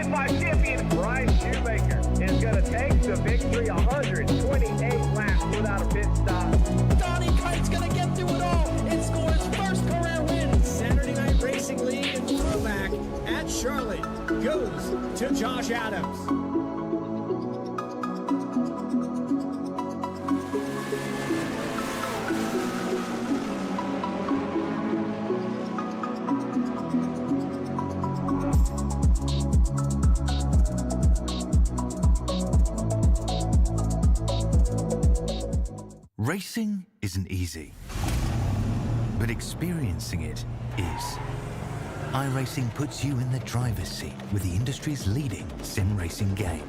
25 champion Bryce Shoemaker is going to take the victory 128 laps without a pit stop. Donnie Kite's going to get through it all and score his first career win. Saturday Night Racing League and throwback at Charlotte goes to Josh Adams. Racing isn't easy, but experiencing it is. iRacing puts you in the driver's seat with the industry's leading sim racing game.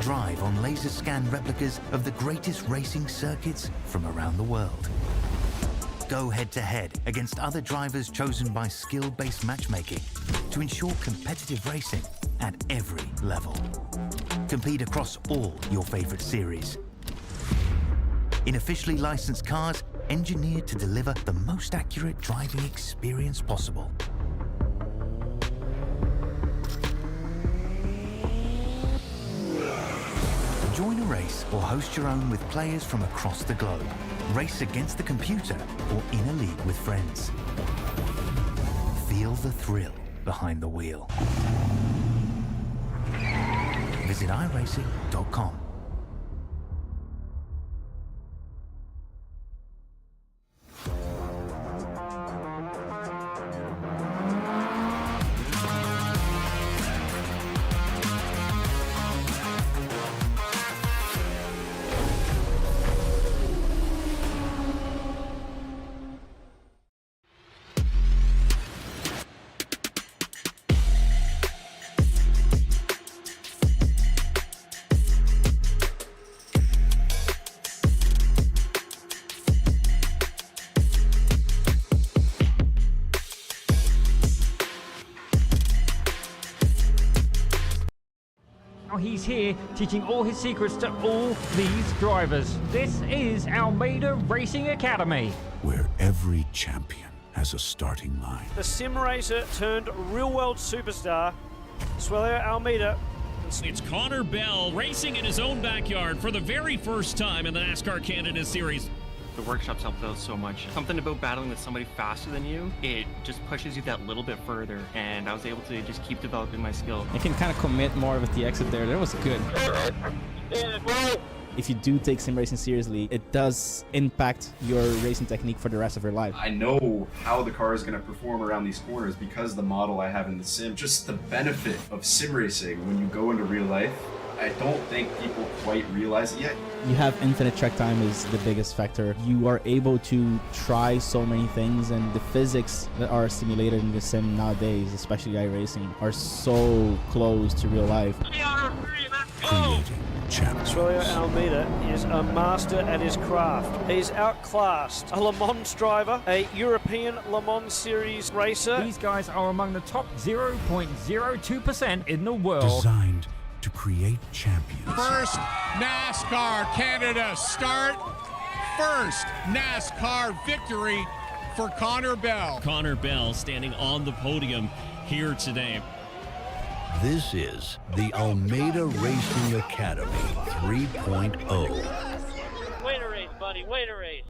Drive on laser scan replicas of the greatest racing circuits from around the world. Go head-to-head against other drivers chosen by skill-based matchmaking to ensure competitive racing at every level. Compete across all your favorite series. In officially licensed cars, engineered to deliver the most accurate driving experience possible. Join a race or host your own with players from across the globe. Race against the computer or in a league with friends. Feel the thrill behind the wheel. Visit iRacing.com. He's here teaching all his secrets to all these drivers. This is Almeida Racing Academy, where every champion has a starting line. The sim racer turned real world superstar, Suelio Almeida. It's Connor Bell racing in his own backyard for the very first time in the NASCAR Canada Series. The workshops helped out so much. Something about battling with somebody faster than you, it just pushes you that little bit further, and I was able to just keep developing my skill. I can kind of commit more with the exit there. That was good. If you do take sim racing seriously, it does impact your racing technique for the rest of your life. I know how the car is going to perform around these corners because the model I have in the sim. Just the benefit of sim racing when you go into real life, I don't think people quite realize it yet. You have infinite track time is the biggest factor. You are able to try so many things, and the physics that are simulated in the sim nowadays, especially iRacing, are so close to real life. Creating champions. Suelio Almeida is a master at his craft. He's outclassed a Le Mans driver, a European Le Mans Series racer. These guys are among the top 0.02% in the world. Designed to create champions. First NASCAR Canada start. First NASCAR victory for Connor Bell. Connor Bell standing on the podium here today. This is the Almeida Racing Academy 3.0. Wait a race, buddy, wait a race.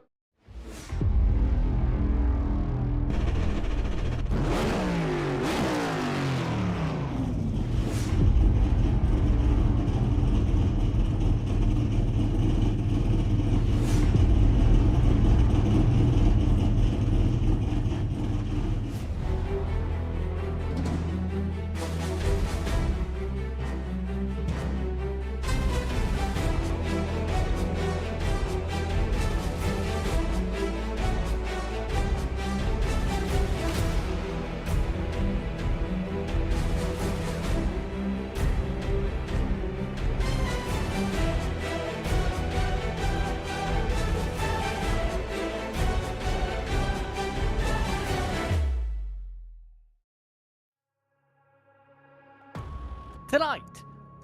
Tonight,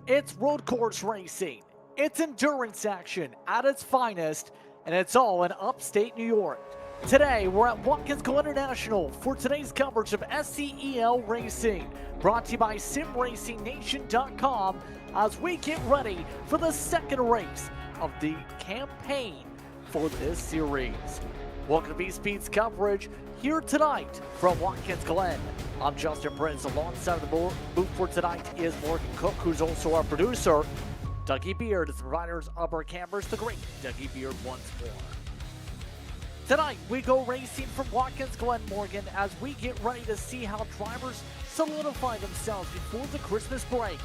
it's road course racing. It's endurance action at its finest, and it's all in upstate New York. Today, we're at Watkins International for today's coverage of SCEL Racing, brought to you by SimRacingNation.com as we get ready for the second race of the campaign for this series. Welcome to B-Speed's coverage here tonight from Watkins Glen. I'm Justin Prince. Alongside the booth for tonight is Morgan Cook, who's also our producer. Dougie Beard is the providers of our cameras, the great Dougie Beard once more. Tonight, we go racing from Watkins Glen, Morgan, as we get ready to see how drivers solidify themselves before the Christmas break.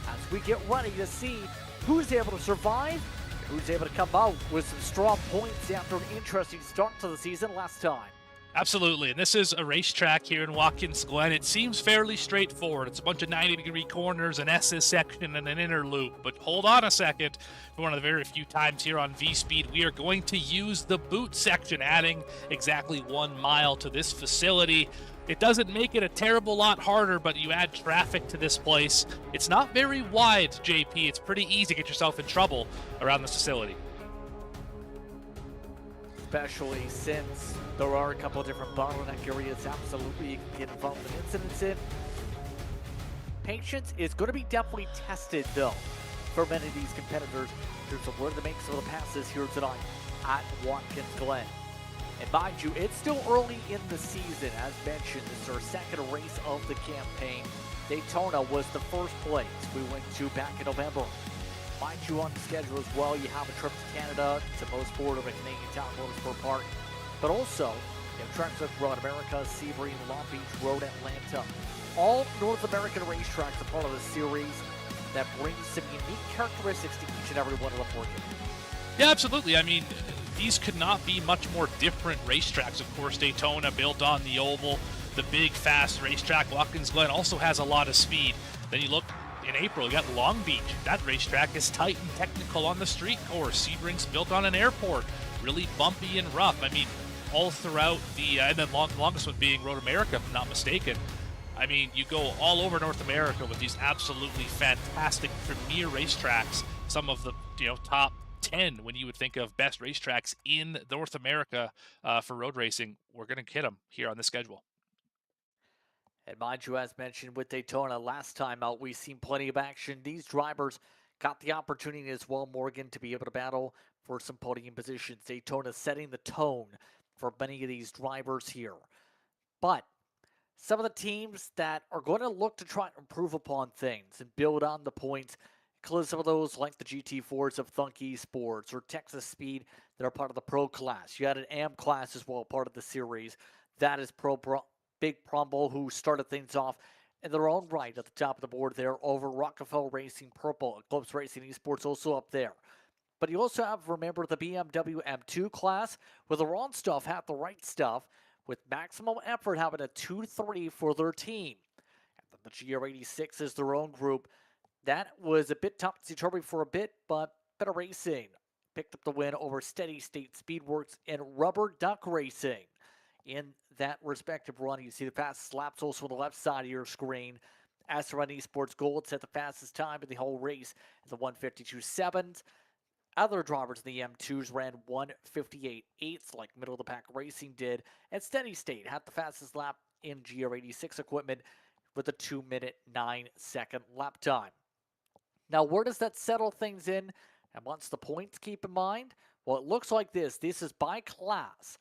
As we get ready to see who's able to survive, who's able to come out with some strong points after an interesting start to the season last time. Absolutely, and this is a racetrack here in Watkins Glen. It seems fairly straightforward. It's a bunch of 90-degree corners, an SS section, and an inner loop. But hold on a second. For one of the very few times here on V-Speed, we are going to use the boot section, adding exactly 1 mile to this facility. It doesn't make it a terrible lot harder, but you add traffic to this place. It's not very wide, JP. It's pretty easy to get yourself in trouble around this facility. Especially since there are a couple of different bottleneck areas absolutely you can get involved in incidents in. Patience is going to be definitely tested, though, for many of these competitors in terms of where to make some of the passes here tonight at Watkins Glen. And mind you, it's still early in the season. As mentioned, this is our second race of the campaign. Daytona was the first place we went to back in November. Mind you, on the schedule as well, you have a trip to Canada, to Mosport of a Canadian Town Motorsport Park, but also you have Trackside Road America, Sebring, Long Beach Road, Atlanta. All North American racetracks are part of the series that brings some unique characteristics to each and every one of them working. Yeah, absolutely. I mean, these could not be much more different racetracks. Of course, Daytona built on the oval, the big, fast racetrack. Watkins Glen also has a lot of speed. Then you look in April, you got Long Beach. That racetrack is tight and technical on the street course. Sebring's built on an airport, really bumpy and rough. I mean, all throughout the, and then longest one being Road America, if I'm not mistaken. I mean, you go all over North America with these absolutely fantastic premier racetracks. Some of the, top 10 when you would think of best racetracks in North America for road racing. We're going to hit them here on the schedule. And mind you, as mentioned with Daytona last time out, we've seen plenty of action. These drivers got the opportunity as well, Morgan, to be able to battle for some podium positions. Daytona setting the tone for many of these drivers here. But some of the teams that are going to look to try to improve upon things and build on the points, include some of those like the GT4s of Thunk Esports or Texas Speed that are part of the Pro class. You had an AM class as well, part of the series. That is Big Prombo, who started things off in their own right at the top of the board there over Rockefeller Racing Purple. Eclipse Racing Esports also up there. But you also have, remember, the BMW M2 class, where the wrong stuff had the right stuff, with Maximum Effort having a 2-3 for their team. And the GR86 is their own group. That was a bit topsy-turvy for a bit, but Better Racing picked up the win over Steady State Speedworks and Rubber Duck Racing. In that respective run, you see the fastest laps also on the left side of your screen. Asteroid Esports Gold set the fastest time in the whole race at the 1:52.7. Other drivers in the M2s ran 1:58.8, like Middle of the Pack Racing did. And Steady State had the fastest lap in GR86 equipment with a 2-minute 9-second lap time. Now, where does that settle things in? And what's the points, keep in mind? Well, it looks like this. This is by class.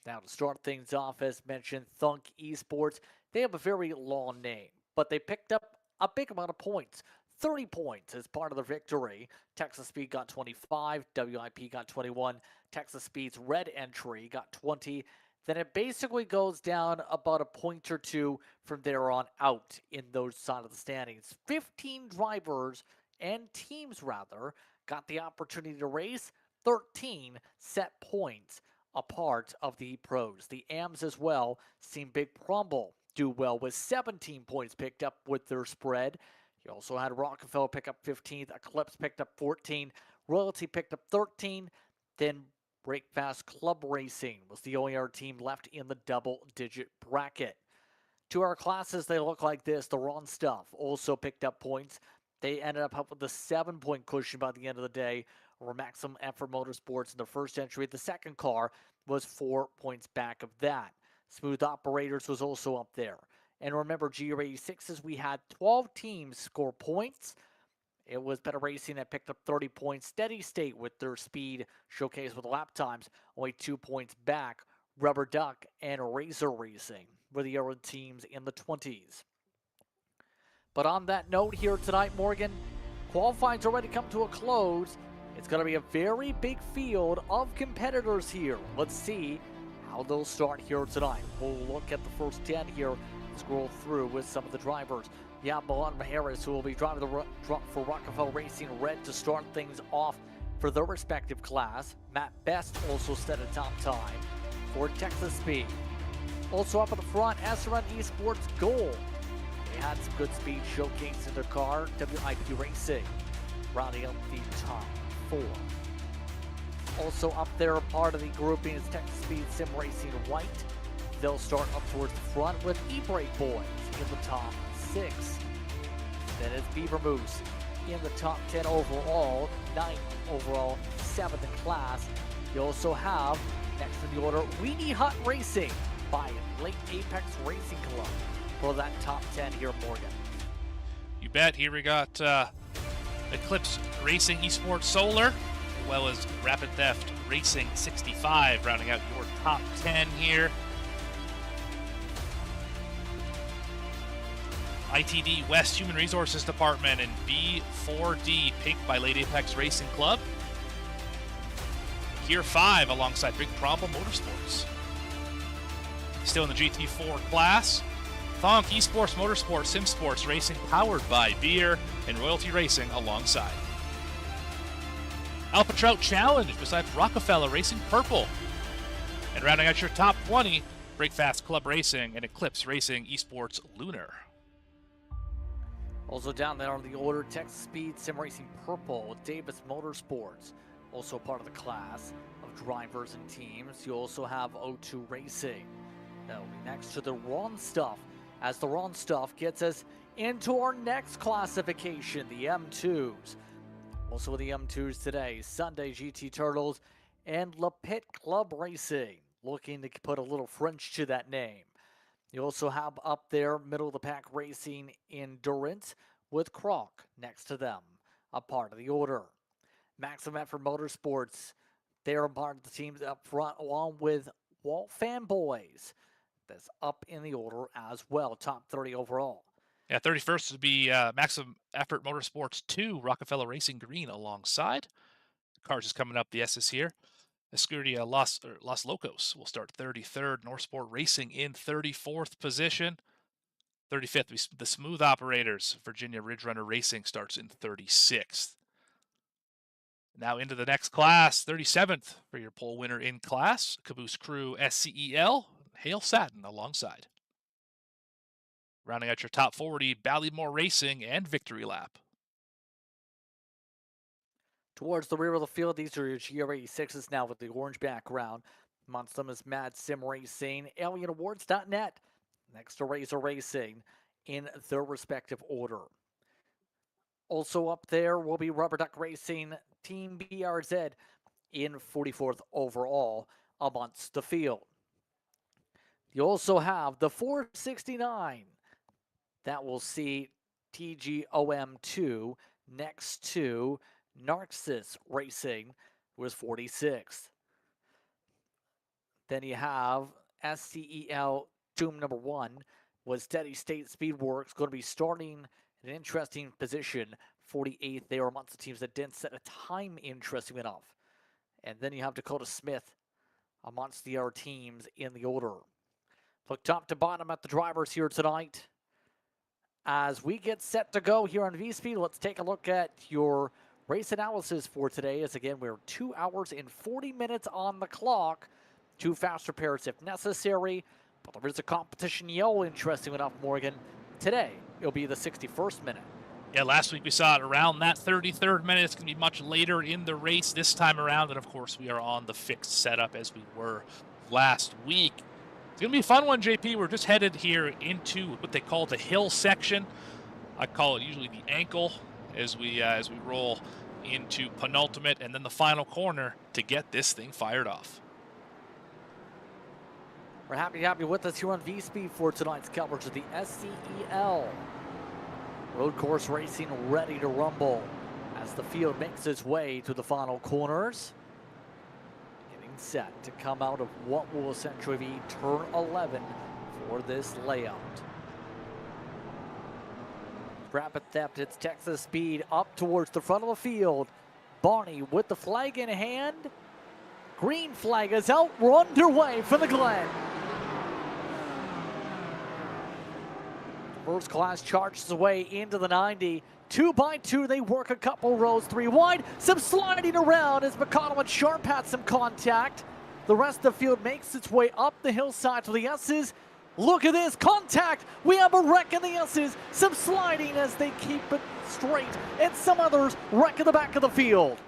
Now, to start things off, as mentioned, Thunk Esports, they have a very long name, but they picked up a big amount of points. 30 points as part of the victory. Texas Speed got 25, WIP got 21, Texas Speed's red entry got 20. Then it basically goes down about a point or two from there on out in those side of the standings. 15 drivers and teams, rather, got the opportunity to race. 13 set points a part of the pros. The AMs as well seen Big Prombo do well with 17 points picked up with their spread. You also had Rockefeller pick up 15th, Eclipse picked up 14, Royalty picked up 13, then Breakfast Club Racing was the only other team left in the double-digit bracket. To our classes, they look like this. The Wrong Stuff also picked up points. They ended up with a 7-point cushion by the end of the day over Maximum Effort Motorsports in the first entry. The second car was 4 points back of that. Smooth Operators was also up there. And remember, GR86s, we had 12 teams score points. It was Better Racing that picked up 30 points. Steady State with their speed showcase with lap times, only 2 points back. Rubber Duck and Razor Racing were the other teams in the 20s. But on that note here tonight, Morgan, qualifying's already come to a close. It's going to be a very big field of competitors here. Let's see how they'll start here tonight. We'll look at the first 10 here, scroll through with some of the drivers. Yeah, Milan Harris, who will be driving for Rockefeller Racing Red to start things off for their respective class. Matt Best also set a top time for Texas Speed. Also up at the front, SRN Esports Gold. They had some good speed showcased in their car. WIP Racing rounding up the top 4. Also up there, part of the grouping is Texas Speed Sim Racing White. They'll start up towards the front with E-Brake Boys in the top 6. Then it's Beaver Moose in the top 10 overall, 9th overall, 7th in class. You also have, next in the order, Weenie Hut Racing by Lake Apex Racing Club for that top 10 here, Morgan. You bet. Here we got Eclipse Racing Esports Solar, as well as Rapid Theft Racing 65, rounding out your top 10 here. ITD West Human Resources Department and B4D picked by Late Apex Racing Club. Gear 5 alongside Big Problem Motorsports. Still in the GT4 class, Thonk Esports Motorsports Sim Sports Racing powered by Beer and Royalty Racing alongside. Alpha Trout Challenge besides Rockefeller Racing Purple. And rounding out your top 20, Breakfast Club Racing and Eclipse Racing Esports Lunar. Also down there on the order, Texas Speed Sim Racing Purple, Davis Motorsports, also part of the class of drivers and teams. You also have O2 Racing. That'll be next to the Ron Stuff, as the Ron Stuff gets us into our next classification, the M2s. Also the M2s today, Sunday GT Turtles and Le Pit Club Racing, looking to put a little French to that name. You also have up there middle of the pack Racing Endurance with Croc next to them, a part of the order. Maximum Effort Motorsports, they're a part of the teams up front, along with Walt Fanboys. That's up in the order as well, top 30 overall. Yeah, 31st would be Maximum Effort Motorsports 2, Rockefeller Racing Green alongside. Cars is coming up, the S's here. Escuria Los Locos will start 33rd. Northsport Racing in 34th position. 35th, the Smooth Operators. Virginia Ridge Runner Racing starts in 36th. Now into the next class, 37th for your pole winner in class. Caboose Crew SCEL, Hale Satin alongside. Rounding out your top 40, Ballymore Racing and Victory Lap. Towards the rear of the field, these are your GR86s now with the orange background. Amongst them is Mad Sim Racing, AlienAwards.net, next to Razor Racing in their respective order. Also up there will be Rubber Duck Racing, Team BRZ in 44th overall amongst the field. You also have the 469 that will see TGOM2 next to Narcissus Racing was 46th. Then you have SCEL Tomb number 1 was Steady State Speedworks, going to be starting in an interesting position, 48th. They were amongst the teams that didn't set a time interesting enough. And then you have Dakota Smith amongst the other teams in the order. Look top to bottom at the drivers here tonight. As we get set to go here on V-Speed, let's take a look at your race analysis for today. As again, we're 2 hours and 40 minutes on the clock. 2 fast repairs if necessary. But there is a competition yell, interesting enough, Morgan. Today, it'll be the 61st minute. Yeah, last week we saw it around that 33rd minute. It's going to be much later in the race this time around. And, of course, we are on the fixed setup as we were last week. It's going to be a fun one, JP. We're just headed here into what they call the hill section. I call it usually the ankle as we roll into penultimate and then the final corner to get this thing fired off. We're happy to have you with us here on V-Speed for tonight's coverage of the SCEL. Road course racing ready to rumble as the field makes its way to the final corners. Getting set to come out of what will essentially be turn 11 for this layout. Rapid Theft hits Texas Speed up towards the front of the field. Barney with the flag in hand. Green flag is out. We're underway for the Glen. First class charges away into the 90. 2 by 2, they work a couple rows, 3 wide. Some sliding around as McConnell and Sharp had some contact. The rest of the field makes its way up the hillside to the S's. Look at this contact. We have a wreck in the S's. Some sliding as they keep it straight. And some others wreck in the back of the field.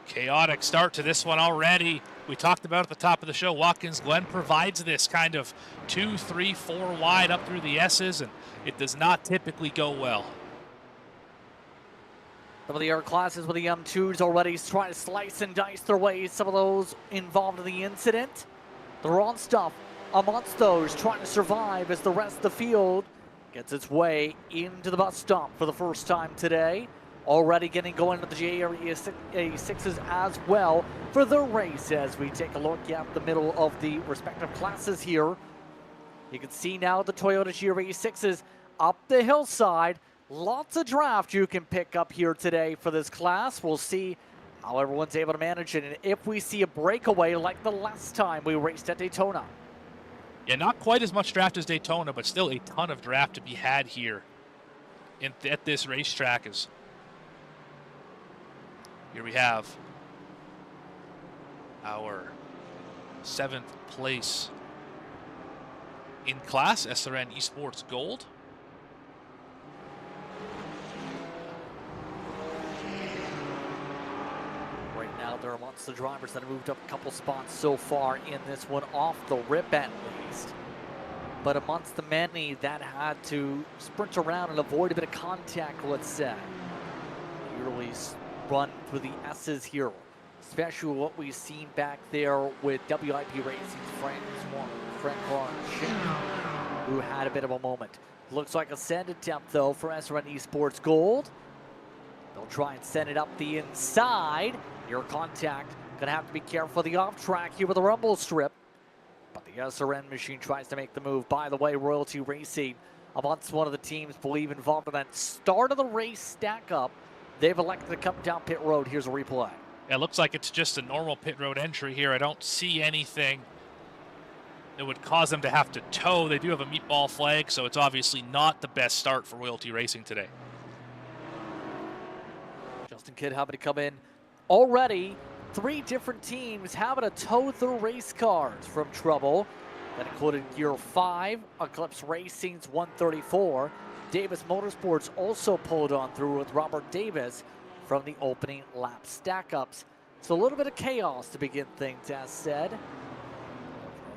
Chaotic start to this one already. We talked about at the top of the show, Watkins Glen provides this kind of 2, 3, 4 wide up through the S's, and it does not typically go well. Some of the air classes with the M2s already trying to slice and dice their way. Some of those involved in the incident. They're on stuff amongst those trying to survive as the rest of the field gets its way into the bus stop for the first time today. Already getting going to the J6s as well for the race as we take a look at the middle of the respective classes here. You can see now the Toyota GR86s up the hillside. Lots of draft you can pick up here today for this class. We'll see how everyone's able to manage it and if we see a breakaway like the last time we raced at Daytona. Yeah, not quite as much draft as Daytona, but still a ton of draft to be had here at this racetrack. Here we have our 7th place in class, SRN Esports Gold. Right now, they're amongst the drivers that have moved up a couple spots so far in this one, off the rip at least. But amongst the many that had to sprint around and avoid a bit of contact, let's say. Early run through the S's here, especially what we've seen back there with WIP Racing's Frank Shin, who had a bit of a moment. Looks like a send attempt though for SRN Esports Gold. They'll try and send it up the inside. Near contact, gonna have to be careful of the off track here with the rumble strip. But the SRN machine tries to make the move. By the way, Royalty Racing, amongst one of the teams believe involved in that start of the race stack up. They've elected to come down pit road. Here's a replay. It looks like it's just a normal pit road entry here. I don't see anything that would cause them to have to tow. They do have a meatball flag, so it's obviously not the best start for Royalty Racing today. Justin Kidd having to come in. Already, 3 different teams having to tow their race cars from trouble. That included Gear 5, Eclipse Racing's 134. Davis Motorsports also pulled on through with Robert Davis from the opening lap stack-ups. So a little bit of chaos to begin things, as said.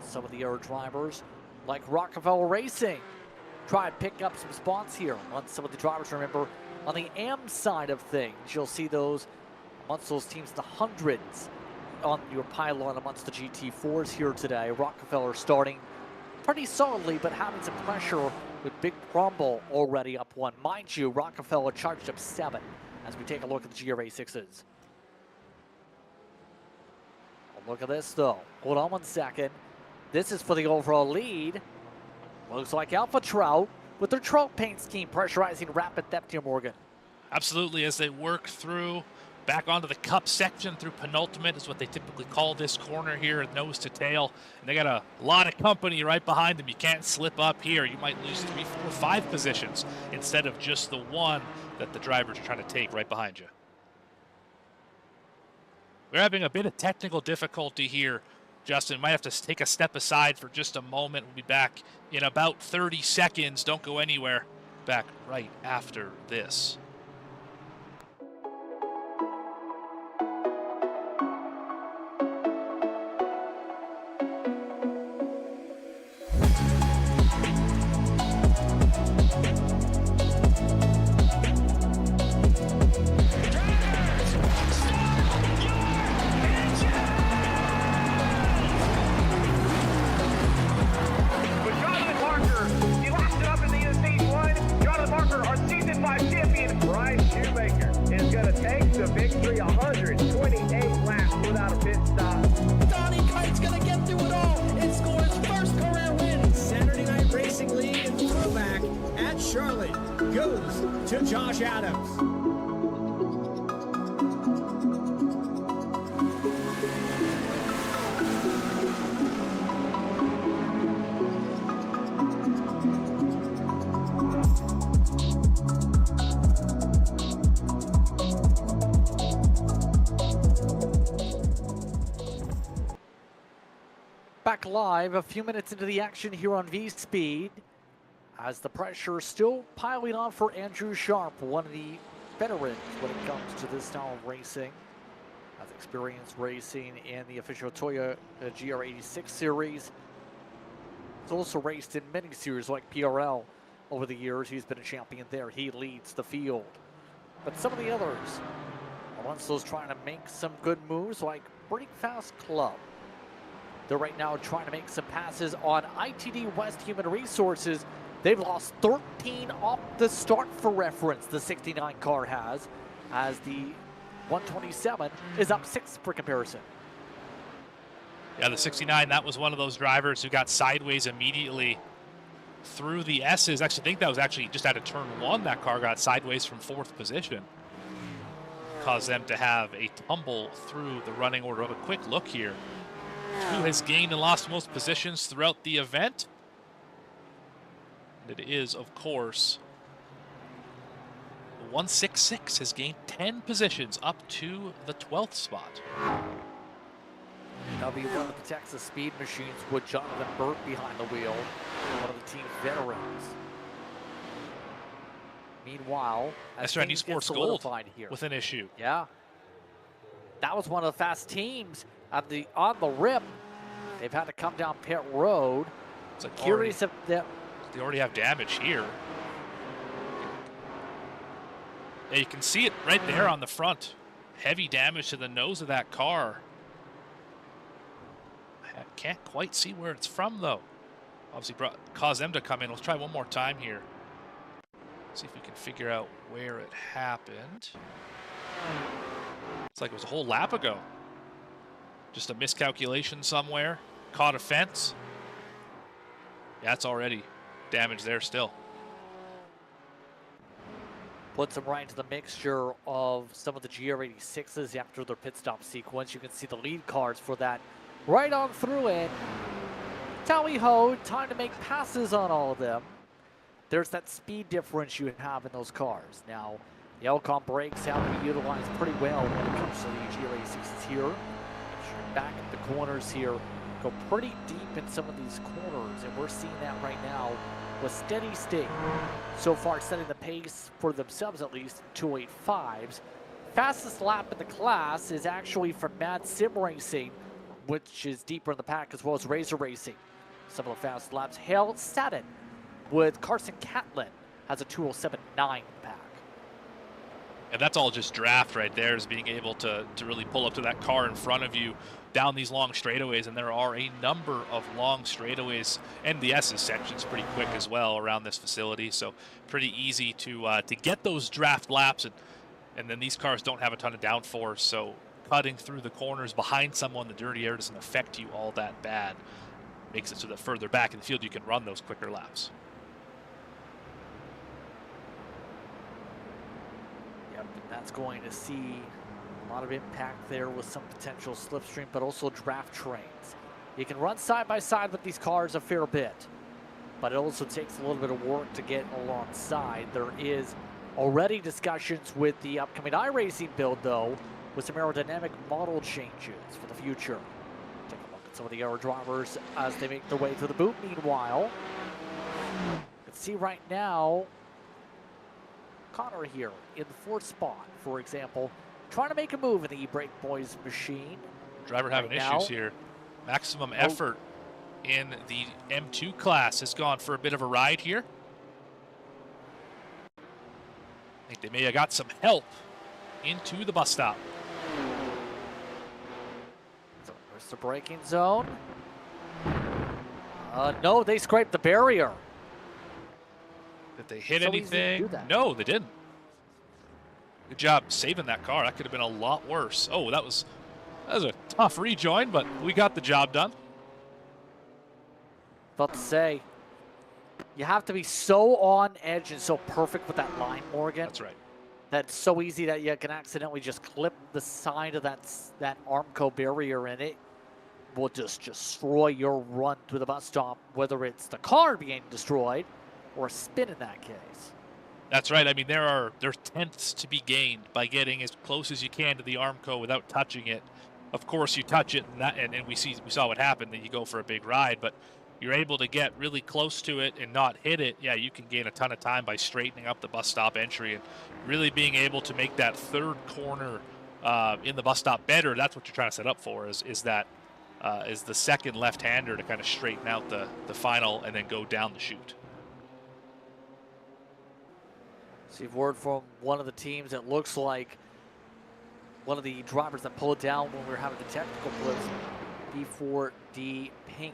Some of the other drivers, like Rockefeller Racing, try and pick up some spots here. Amongst some of the drivers, remember, on the AM side of things, you'll see those amongst those teams, the hundreds on your pylon amongst the GT4s here today. Rockefeller starting pretty solidly, but having some pressure with Big Crumble already up 1. Mind you, Rockefeller charged up 7 as we take a look at the GR86s. Look at this though. Hold on 1 second. This is for the overall lead. Looks like Alpha Trout with their Trout paint scheme pressurizing Rapid Theft here, Morgan. Absolutely, as they work through back onto the cup section through penultimate is what they typically call this corner here, nose to tail. And they got a lot of company right behind them. You can't slip up here. You might lose 3, 4, 5 positions instead of just the one that the drivers are trying to take right behind you. We're having a bit of technical difficulty here, Justin. Might have to take a step aside for just a moment. We'll be back in about 30 seconds. Don't go anywhere. Back right after this. back live a few minutes into the action here on V-Speed as the pressure is still piling on for Andrew Sharp, one of the veterans when it comes to this style of racing. Has experience racing in the official Toyota GR86 series. He's also raced in many series like PRL over the years. He's been a champion there. He leads the field. But some of the others are ones those trying to make some good moves like Pretty Fast Club. They're right now trying to make some passes on ITD West Human Resources. They've lost 13 off the start for reference, the 69 car has, as the 127 is up 6 for comparison. Yeah, the 69, that was one of those drivers who got sideways immediately through the S's. Actually, I think that was actually just out of turn 1. That car got sideways from 4th position. Caused them to have a tumble through the running order. Have a quick look here. Who has gained and lost most positions throughout the event? And it is, of course, 166 has gained 10 positions up to the 12th spot. That'll be one of the Texas Speed Machines with Jonathan Burt behind the wheel, one of the team's veterans. Meanwhile, that's right, he sports gold here with an issue. Yeah, that was one of the fast teams on the rip. They've had to come down pit road. It's like curious if they already have damage here. Yeah, you can see it right there on the front. Heavy damage to the nose of that car. I can't quite see where it's from, though. Obviously caused them to come in. Let's try one more time here. See if we can figure out where it happened. It's like it was a whole lap ago. Just a miscalculation somewhere. Caught a fence. Yeah, it's already damage there still. Puts them right into the mixture of some of the GR86s after their pit stop sequence. You can see the lead cars for that right on through it. Tally ho, time to make passes on all of them. There's that speed difference you have in those cars. Now, the Elcom brakes have to be utilized pretty well when it comes to the GR86s here. Back at the corners here, go pretty deep in some of these corners, and we're seeing that right now with steady state. So far, setting the pace for themselves at least, 285s. Fastest lap in the class is actually from Mad Sim Racing, which is deeper in the pack, as well as Razor Racing. Some of the fast laps. Hale Satin with Carson Catlin has a 207.9 pack. And that's all just draft right there, is being able to really pull up to that car in front of you down these long straightaways. And there are a number of long straightaways, and the S's section's pretty quick as well around this facility. So pretty easy to get those draft laps. And then these cars don't have a ton of downforce, so cutting through the corners behind someone, the dirty air doesn't affect you all that bad. Makes it so that further back in the field you can run those quicker laps. Yep, that's going to see a lot of impact there with some potential slipstream, but also draft trains. You can run side by side with these cars a fair bit, but it also takes a little bit of work to get alongside. There is already discussions with the upcoming iRacing build, though, with some aerodynamic model changes for the future. Take a look at some of the aero drivers as they make their way through the boot. Meanwhile, you can see right now, Connor here in the 4th spot, for example, trying to make a move in the E-Brake Boys machine. Driver having issues here. Maximum effort in the M2 class has gone for a bit of a ride here. I think they may have got some help into the bus stop. So there's the braking zone. No, they scraped the barrier. Did they hit anything? No, they didn't. Good job saving that car. That could have been a lot worse. Oh, that was a tough rejoin, but we got the job done. About to say, you have to be so on edge and so perfect with that line, Morgan. That's right. That's so easy that you can accidentally just clip the side of that Armco barrier, and it will just destroy your run to the bus stop, whether it's the car being destroyed or a spin in that case. That's right. I mean, there's tenths to be gained by getting as close as you can to the Armco without touching it. of course, you touch it, and we saw what happened. That you go for a big ride, but you're able to get really close to it and not hit it. Yeah, you can gain a ton of time by straightening up the bus stop entry and really being able to make that third corner in the bus stop better. That's what you're trying to set up for. Is the second left-hander to kind of straighten out the final and then go down the chute. See word from one of the teams. It looks like one of the drivers that pulled it down when we were having the technical blitz, B4D Pink.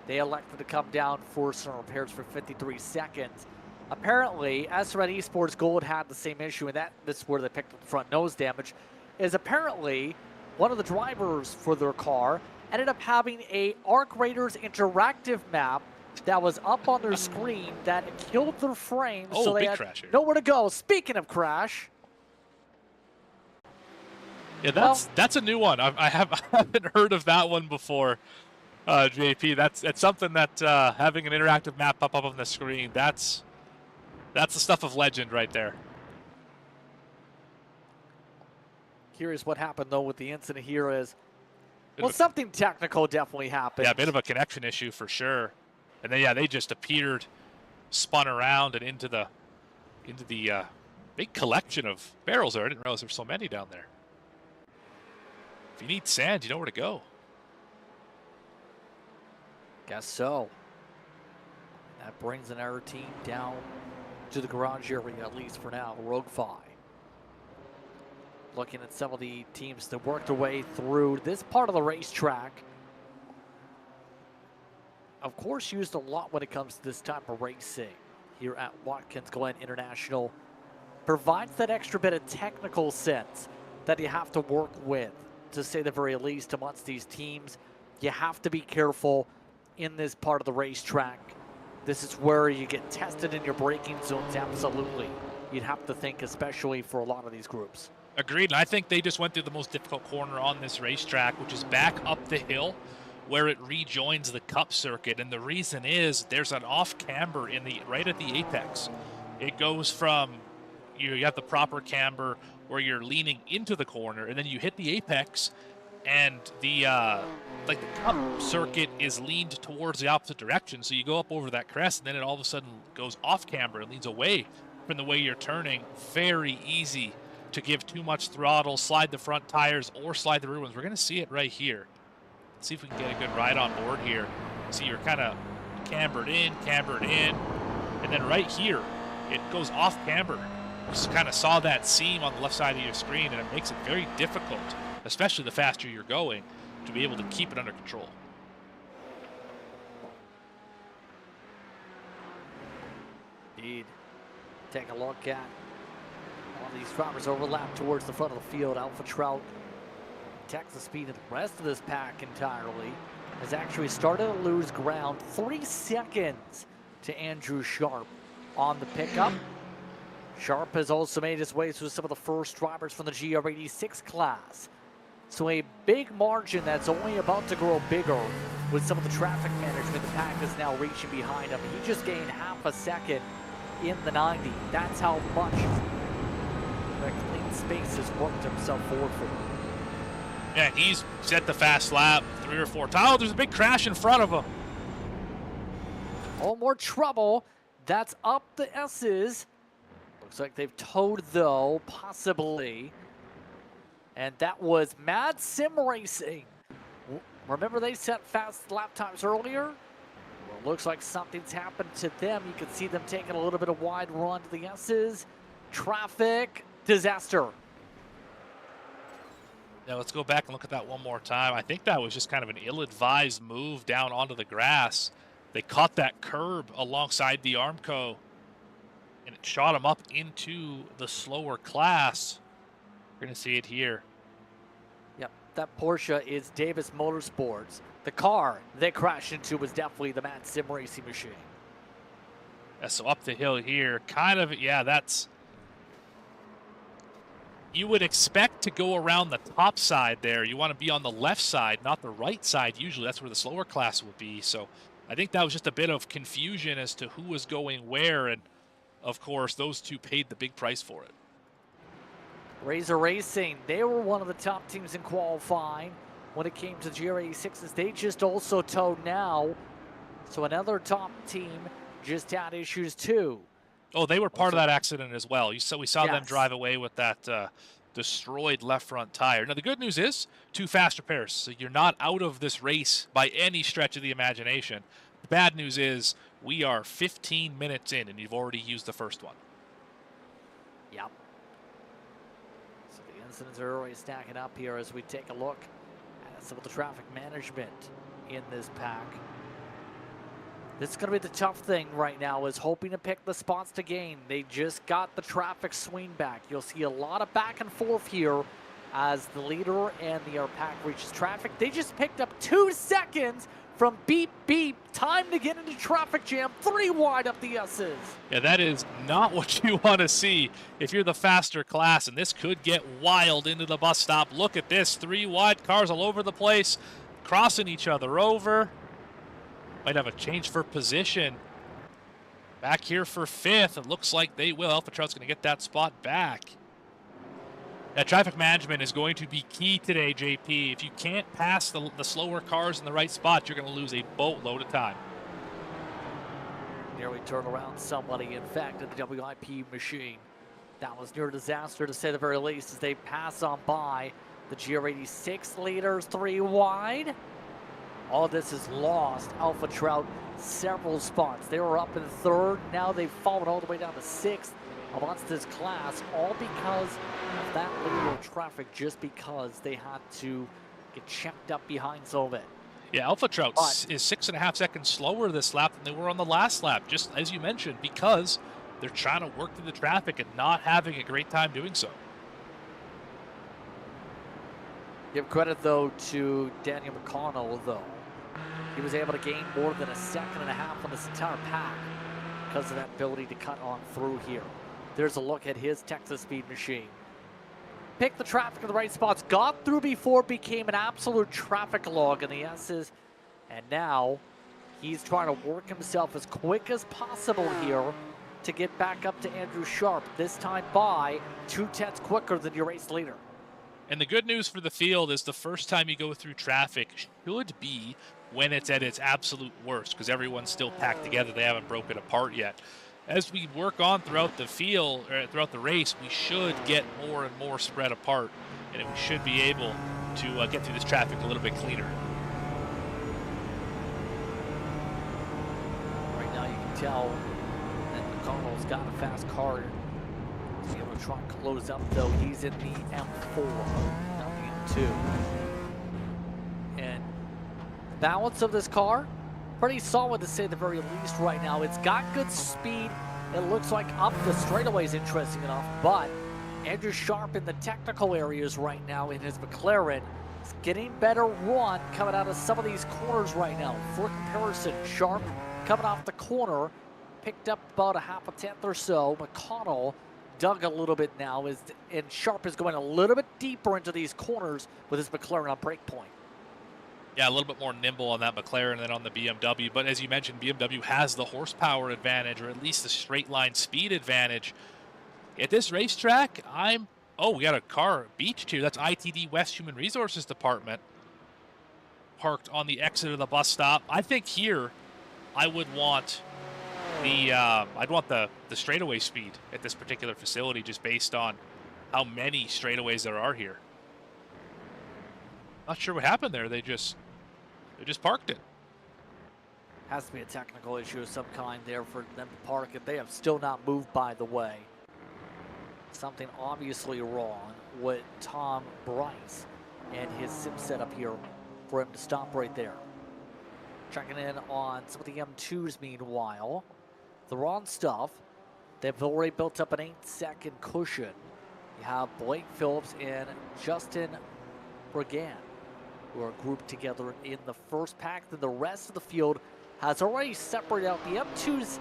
They elected to come down for some repairs for 53 seconds. Apparently, SRN Esports Gold had the same issue, and this is where they picked up the front nose damage, is apparently one of the drivers for their car ended up having a Arc Raiders interactive map that was up on their screen that killed their frame, so they had nowhere to go. Speaking of crash. Yeah, that's a new one. I haven't heard of that one before. JP, that's something that having an interactive map up on the screen, that's the stuff of legend right there. Curious what happened though with the incident here is, well, something technical definitely happened. Yeah, a bit of a connection issue for sure. And then yeah, they just appeared, spun around and into the big collection of barrels there. I didn't realize there were so many down there. If you need sand, you know where to go. Guess so. That brings another team down to the garage area, at least for now. Rogue Fi. Looking at some of the teams that worked their way through this part of the racetrack. Of course, used a lot when it comes to this type of racing here at Watkins Glen International. Provides that extra bit of technical sense that you have to work with, to say the very least, amongst these teams. You have to be careful in this part of the racetrack. This is where you get tested in your braking zones, absolutely. You'd have to think, especially for a lot of these groups. Agreed, and I think they just went through the most difficult corner on this racetrack, which is back up the hill where it rejoins the Cup circuit. And the reason is there's an off camber right at the apex. It goes from, you have the proper camber where you're leaning into the corner, and then you hit the apex, and the Cup circuit is leaned towards the opposite direction. So you go up over that crest, and then it all of a sudden goes off camber and leans away from the way you're turning. Very easy to give too much throttle, slide the front tires, or slide the rear ones. We're going to see it right here. Let's see if we can get a good ride on board here. See, you're kind of cambered in, and then right here, it goes off camber. You just kind of saw that seam on the left side of your screen, and it makes it very difficult, especially the faster you're going, to be able to keep it under control. Indeed. Take a look at all these drivers overlap towards the front of the field. Alpha Trout takes the speed of the rest of this pack entirely. Has actually started to lose ground. 3 seconds to Andrew Sharp on the pickup. Sharp has also made his way through some of the first drivers from the GR86 class. So a big margin that's only about to grow bigger with some of the traffic management. The pack is now reaching behind him. He just gained half a second in the 90. That's how much the clean space has worked himself forward for. Yeah, he's set the fast lap 3 or 4 times. Oh, there's a big crash in front of him. Oh, more trouble. That's up the S's. Looks like they've towed, though, possibly. And that was Mad Sim Racing. Remember they set fast lap times earlier? Well, it looks like something's happened to them. You can see them taking a little bit of wide run to the S's. Traffic disaster. Now let's go back and look at that one more time. I think that was just kind of an ill-advised move down onto the grass. They caught that curb alongside the Armco, and it shot them up into the slower class. We're going to see it here. Yep, that Porsche is Davis Motorsports. The car they crashed into was definitely the Mad Sim Racing machine. Yeah, so up the hill here, kind of, yeah, that's... You would expect to go around the top side there. You want to be on the left side, not the right side. Usually that's where the slower class would be. So I think that was just a bit of confusion as to who was going where. And, of course, those two paid the big price for it. Razor Racing, they were one of the top teams in qualifying. when it came to GR86s. They just also towed now. So another top team just had issues too. Oh, they were part of that accident as well. We saw them Yes. drive away with that destroyed left front tire. Now, the good news is 2 fast repairs, so you're not out of this race by any stretch of the imagination. The bad news is we are 15 minutes in, and you've already used the first one. Yep. So the incidents are already stacking up here as we take a look at some of the traffic management in this pack. This is going to be the tough thing right now, is hoping to pick the spots to gain. They just got the traffic swing back. You'll see a lot of back and forth here as the leader and the pack reaches traffic. They just picked up 2 seconds from beep, beep. Time to get into traffic jam. 3 wide up the S's. Yeah, that is not what you want to see if you're the faster class, and this could get wild into the bus stop. Look at this, 3 wide, cars all over the place, crossing each other over. Might have a change for position. Back here for 5th. It looks like they will. Alpha Trout's going to get that spot back. That traffic management is going to be key today, JP. If you can't pass the slower cars in the right spot, you're going to lose a boatload of time. Nearly turned around somebody, in fact, in the WIP machine. That was near disaster, to say the very least, as they pass on by the GR86 leaders 3 wide. All this is lost. Alpha Trout several spots. They were up in 3rd. Now they've fallen all the way down to 6th amongst this class, all because of that little traffic, just because they had to get checked up behind some of it. Yeah, Alpha Trout is 6.5 seconds slower this lap than they were on the last lap, just as you mentioned, because they're trying to work through the traffic and not having a great time doing so. Give credit, though, to Daniel McConnell, though. He was able to gain more than 1.5 seconds on this entire pack because of that ability to cut on through here. There's a look at his Texas speed machine. Picked the traffic in the right spots, got through before, became an absolute traffic log in the S's, and now he's trying to work himself as quick as possible here to get back up to Andrew Sharp, this time by 0.2 quicker than your race leader. And the good news for the field is the first time you go through traffic should be when it's at its absolute worst, because everyone's still packed together. They haven't broken apart yet. As we work on throughout the field, or throughout the race, we should get more and more spread apart, and we should be able to get through this traffic a little bit cleaner. Right now you can tell that McConnell's got a fast car. He's able to try and close up, though. He's in the M4, not the M2. And the balance of this car, pretty solid to say the very least right now. It's got good speed. It looks like up the straightaways, interesting enough, but Andrew Sharp in the technical areas right now in his McLaren is getting better run coming out of some of these corners right now. For comparison, Sharp coming off the corner, picked up about 0.5 tenth or so. McConnell dug a little bit now, and Sharp is going a little bit deeper into these corners with his McLaren on break point. Yeah, a little bit more nimble on that McLaren than on the BMW. But as you mentioned, BMW has the horsepower advantage, or at least the straight line speed advantage. At this racetrack, we got a car beached here. That's ITD West Human Resources Department parked on the exit of the bus stop. I think here I would want the straightaway speed at this particular facility, just based on how many straightaways there are here. Not sure what happened there. They just parked it. Has to be a technical issue of some kind there for them to park it. They have still not moved, by the way. Something obviously wrong with Tom Bryce and his sim setup here for him to stop right there. Checking in on some of the M2s meanwhile. They're on stuff. They've already built up an 8-second cushion. You have Blake Phillips and Justin Regan, who are grouped together in the first pack. Then the rest of the field has already separated out. The M2s,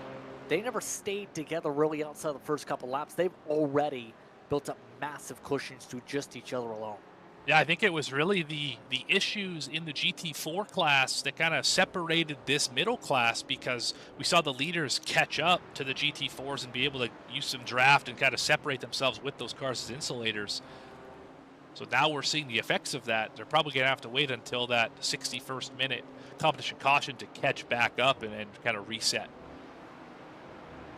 they never stayed together really outside the first couple laps. They've already built up massive cushions to just each other alone. Yeah, I think it was really the issues in the GT4 class that kind of separated this middle class, because we saw the leaders catch up to the GT4s and be able to use some draft and kind of separate themselves with those cars as insulators. So now we're seeing the effects of that. They're probably going to have to wait until that 61st minute competition caution to catch back up and kind of reset.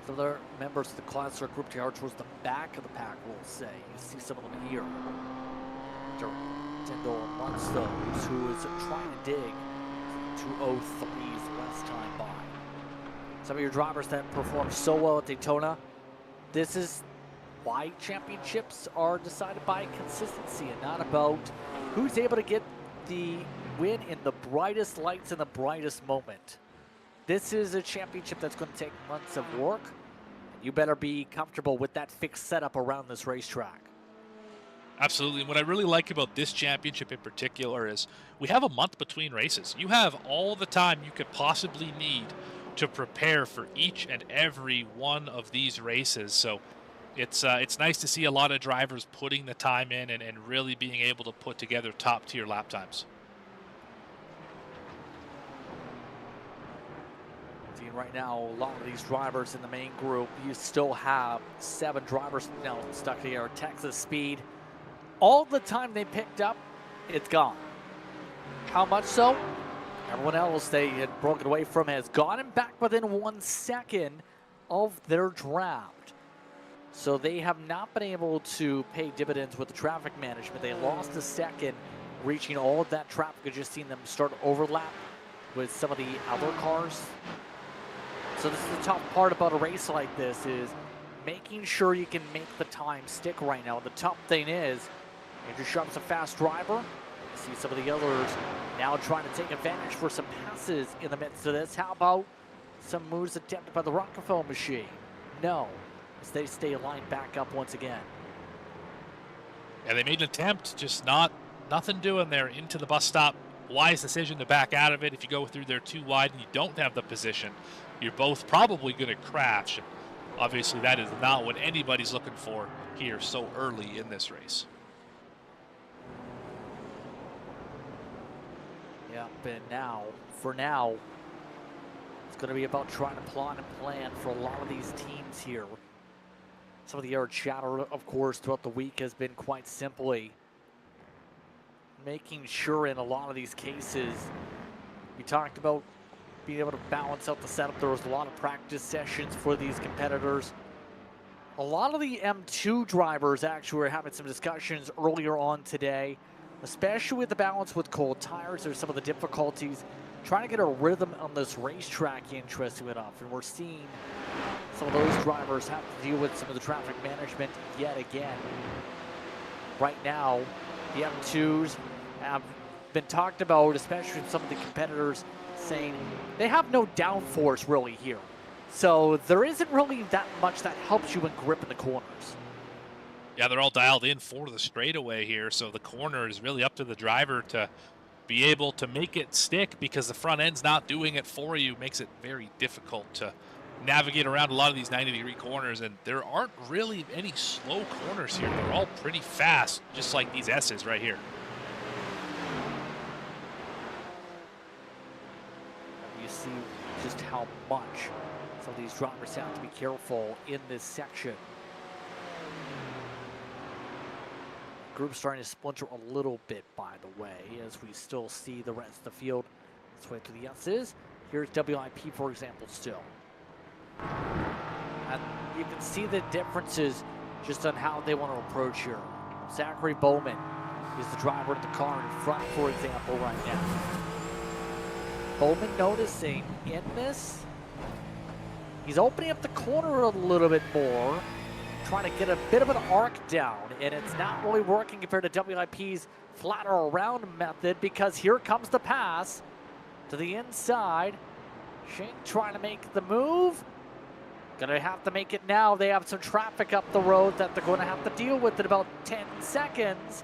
So there are members of the class are grouped here towards the back of the pack, we'll say. You see some of them here. Tendo amongst those who is trying to dig 2:03's last time by. Some of your drivers that performed so well at Daytona, this is why championships are decided by consistency and not about who's able to get the win in the brightest lights in the brightest moment. This is a championship that's going to take months of work, and you better be comfortable with that fixed setup around this racetrack. Absolutely. And what I really like about this championship in particular is we have a month between races. You have all the time you could possibly need to prepare for each and every one of these races. So it's nice to see a lot of drivers putting the time in and really being able to put together top-tier lap times. Seeing right now, a lot of these drivers in the main group, you still have 7 drivers now stuck here. Texas Speed, all the time they picked up, it's gone. How much so? Everyone else they had broken away from has gotten back within 1 second of their draft. So they have not been able to pay dividends with the traffic management. They lost a second, reaching all of that traffic. I've just seen them start to overlap with some of the other cars. So this is the tough part about a race like this, is making sure you can make the time stick right now. The tough thing is, Andrew Sharp's a fast driver. You see some of the others now trying to take advantage for some passes in the midst of this. How about some moves attempted by the Rockefeller machine? No, as they stay lined back up once again. Yeah, they made an attempt, just nothing doing there into the bus stop. Wise decision to back out of it. If you go through there too wide and you don't have the position, you're both probably going to crash. Obviously, that is not what anybody's looking for here so early in this race. Yeah, and now, for now, it's going to be about trying to plot and plan for a lot of these teams here. Some of the air chatter, of course, throughout the week has been quite simply making sure in a lot of these cases, we talked about being able to balance out the setup. There was a lot of practice sessions for these competitors. A lot of the M2 drivers actually were having some discussions earlier on today, especially with the balance with cold tires. There's some of the difficulties trying to get a rhythm on this racetrack, interesting enough. And we're seeing some of those drivers have to deal with some of the traffic management yet again. Right now, the M2s have been talked about, especially with some of the competitors saying they have no downforce really here. So there isn't really that much that helps you in grip in the corners. Yeah, they're all dialed in for the straightaway here, so the corner is really up to the driver to be able to make it stick, because the front end's not doing it for you. Makes it very difficult to navigate around a lot of these 90-degree corners, and there aren't really any slow corners here. They're all pretty fast, just like these S's right here. You see just how much some of these drivers have to be careful in this section. Group's starting to splinter a little bit, by the way, as we still see the rest of the field. Let's wait to the S's. Here's WIP, for example, still. And you can see the differences just on how they want to approach here. Zachary Bowman is the driver of the car in front, for example, right now. Bowman noticing in this, he's opening up the corner a little bit more, trying to get a bit of an arc down, and it's not really working compared to WIP's flatter around method, because here comes the pass to the inside. Shane trying to make the move. Gonna have to make it now. They have some traffic up the road that they're going to have to deal with in about 10 seconds.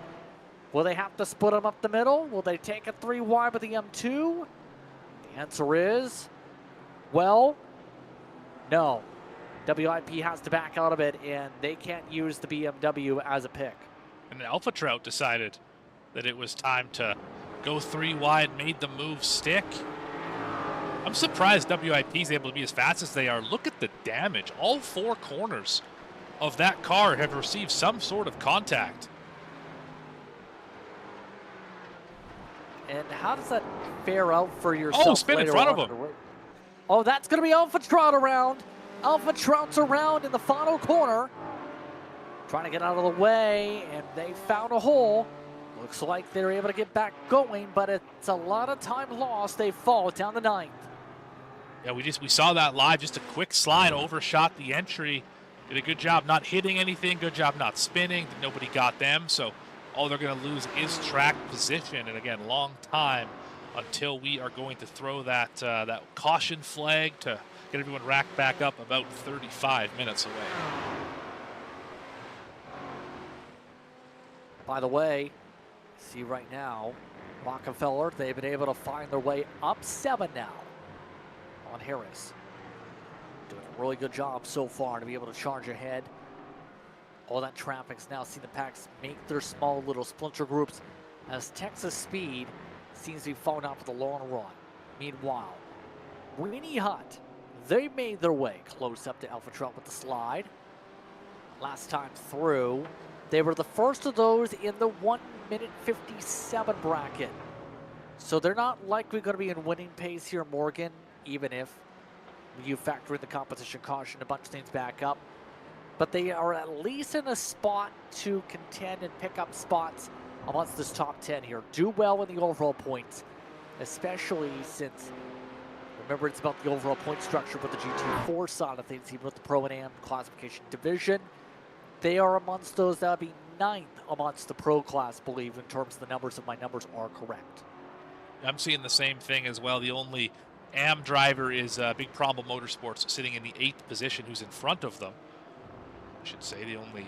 Will they have to split them up the middle? Will they take a 3 wide with the M2? The answer is, well, no. WIP has to back out of it, and they can't use the BMW as a pick. And Alpha Trout decided that it was time to go 3 wide, made the move stick. I'm surprised WIP is able to be as fast as they are. Look at the damage. All 4 corners of that car have received some sort of contact. And how does that fare out for yourself? Oh, spin in front of him. Oh, that's going to be Alpha Trout around. Alpha Trout's around in the final corner. Trying to get out of the way, and they found a hole. Looks like they're able to get back going, but it's a lot of time lost. They fall down the 9th. Yeah, we saw that live. Just a quick slide, overshot the entry. Did a good job not hitting anything. Good job not spinning. Nobody got them. So all they're going to lose is track position. And again, long time until we are going to throw that that caution flag to get everyone racked back up. About 35 minutes away. By the way, see right now, Rockefeller, they've been able to find their way up 7 now on Harris. Doing a really good job so far to be able to charge ahead. All that traffic's now seen the packs make their small little splinter groups as Texas Speed seems to be falling out for the long run. Meanwhile, Weenie Hut, they made their way close up to Alpha Trout with the slide. Last time through, they were the first of those in the 1:57 bracket. So they're not likely going to be in winning pace here, Morgan, even if you factor in the competition caution, a bunch of things back up. But they are at least in a spot to contend and pick up spots amongst this top 10 here. Do well in the overall points, especially since, remember, it's about the overall point structure with the GT4 side of things, even with the Pro and Am classification division. They are amongst those that would be 9th amongst the Pro class, believe, in terms of the numbers, if my numbers are correct. I'm seeing the same thing as well. The only Am driver is Big Problem Motorsports, sitting in the 8th position, who's in front of them. I should say the only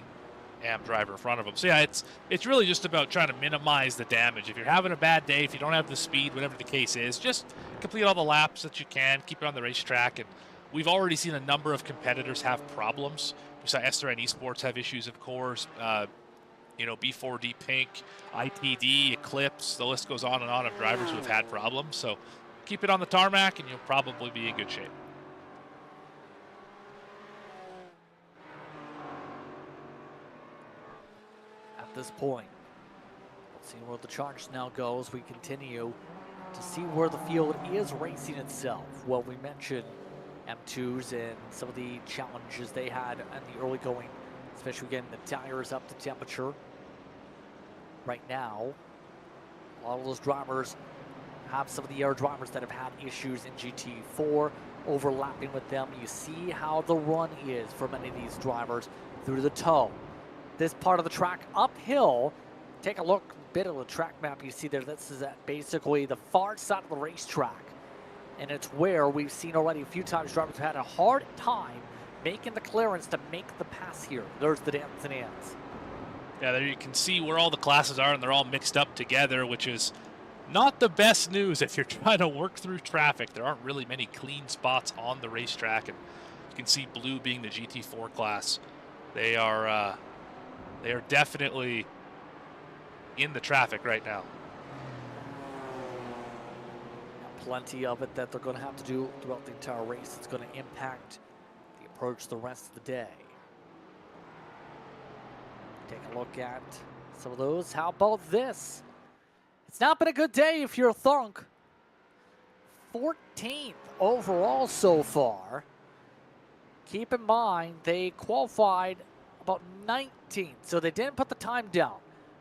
Am driver in front of them. So yeah, it's really just about trying to minimize the damage. If you're having a bad day, if you don't have the speed, whatever the case is, just complete all the laps that you can, keep it on the racetrack. And we've already seen a number of competitors have problems. We saw SRN Esports have issues, of course. You know, B4D Pink, ITD, Eclipse, the list goes on and on of drivers who have had problems. So keep it on the tarmac and you'll probably be in good shape. At this point, let's see where the charge now goes. We continue to see where the field is racing itself. Well, we mentioned M2s and some of the challenges they had in the early going, especially getting the tires up to temperature. Right now, a lot of those drivers have some of the air drivers that have had issues in GT4 overlapping with them. You see how the run is for many of these drivers through the toe. This part of the track uphill, take a look, bit of the track map you see there. This is at basically the far side of the racetrack. And it's where we've seen already a few times drivers have had a hard time making the clearance to make the pass here. There's the dance and ends. Yeah, there you can see where all the classes are, and they're all mixed up together, which is not the best news if you're trying to work through traffic. There aren't really many clean spots on the racetrack, and you can see blue being the GT4 class. They are definitely in the traffic right now. Plenty of it that they're going to have to do throughout the entire race. It's going to impact the approach the rest of the day. Take a look at some of those. How about this? It's not been a good day if you're a thunk. 14th overall so far. Keep in mind, they qualified about 19th, so they didn't put the time down.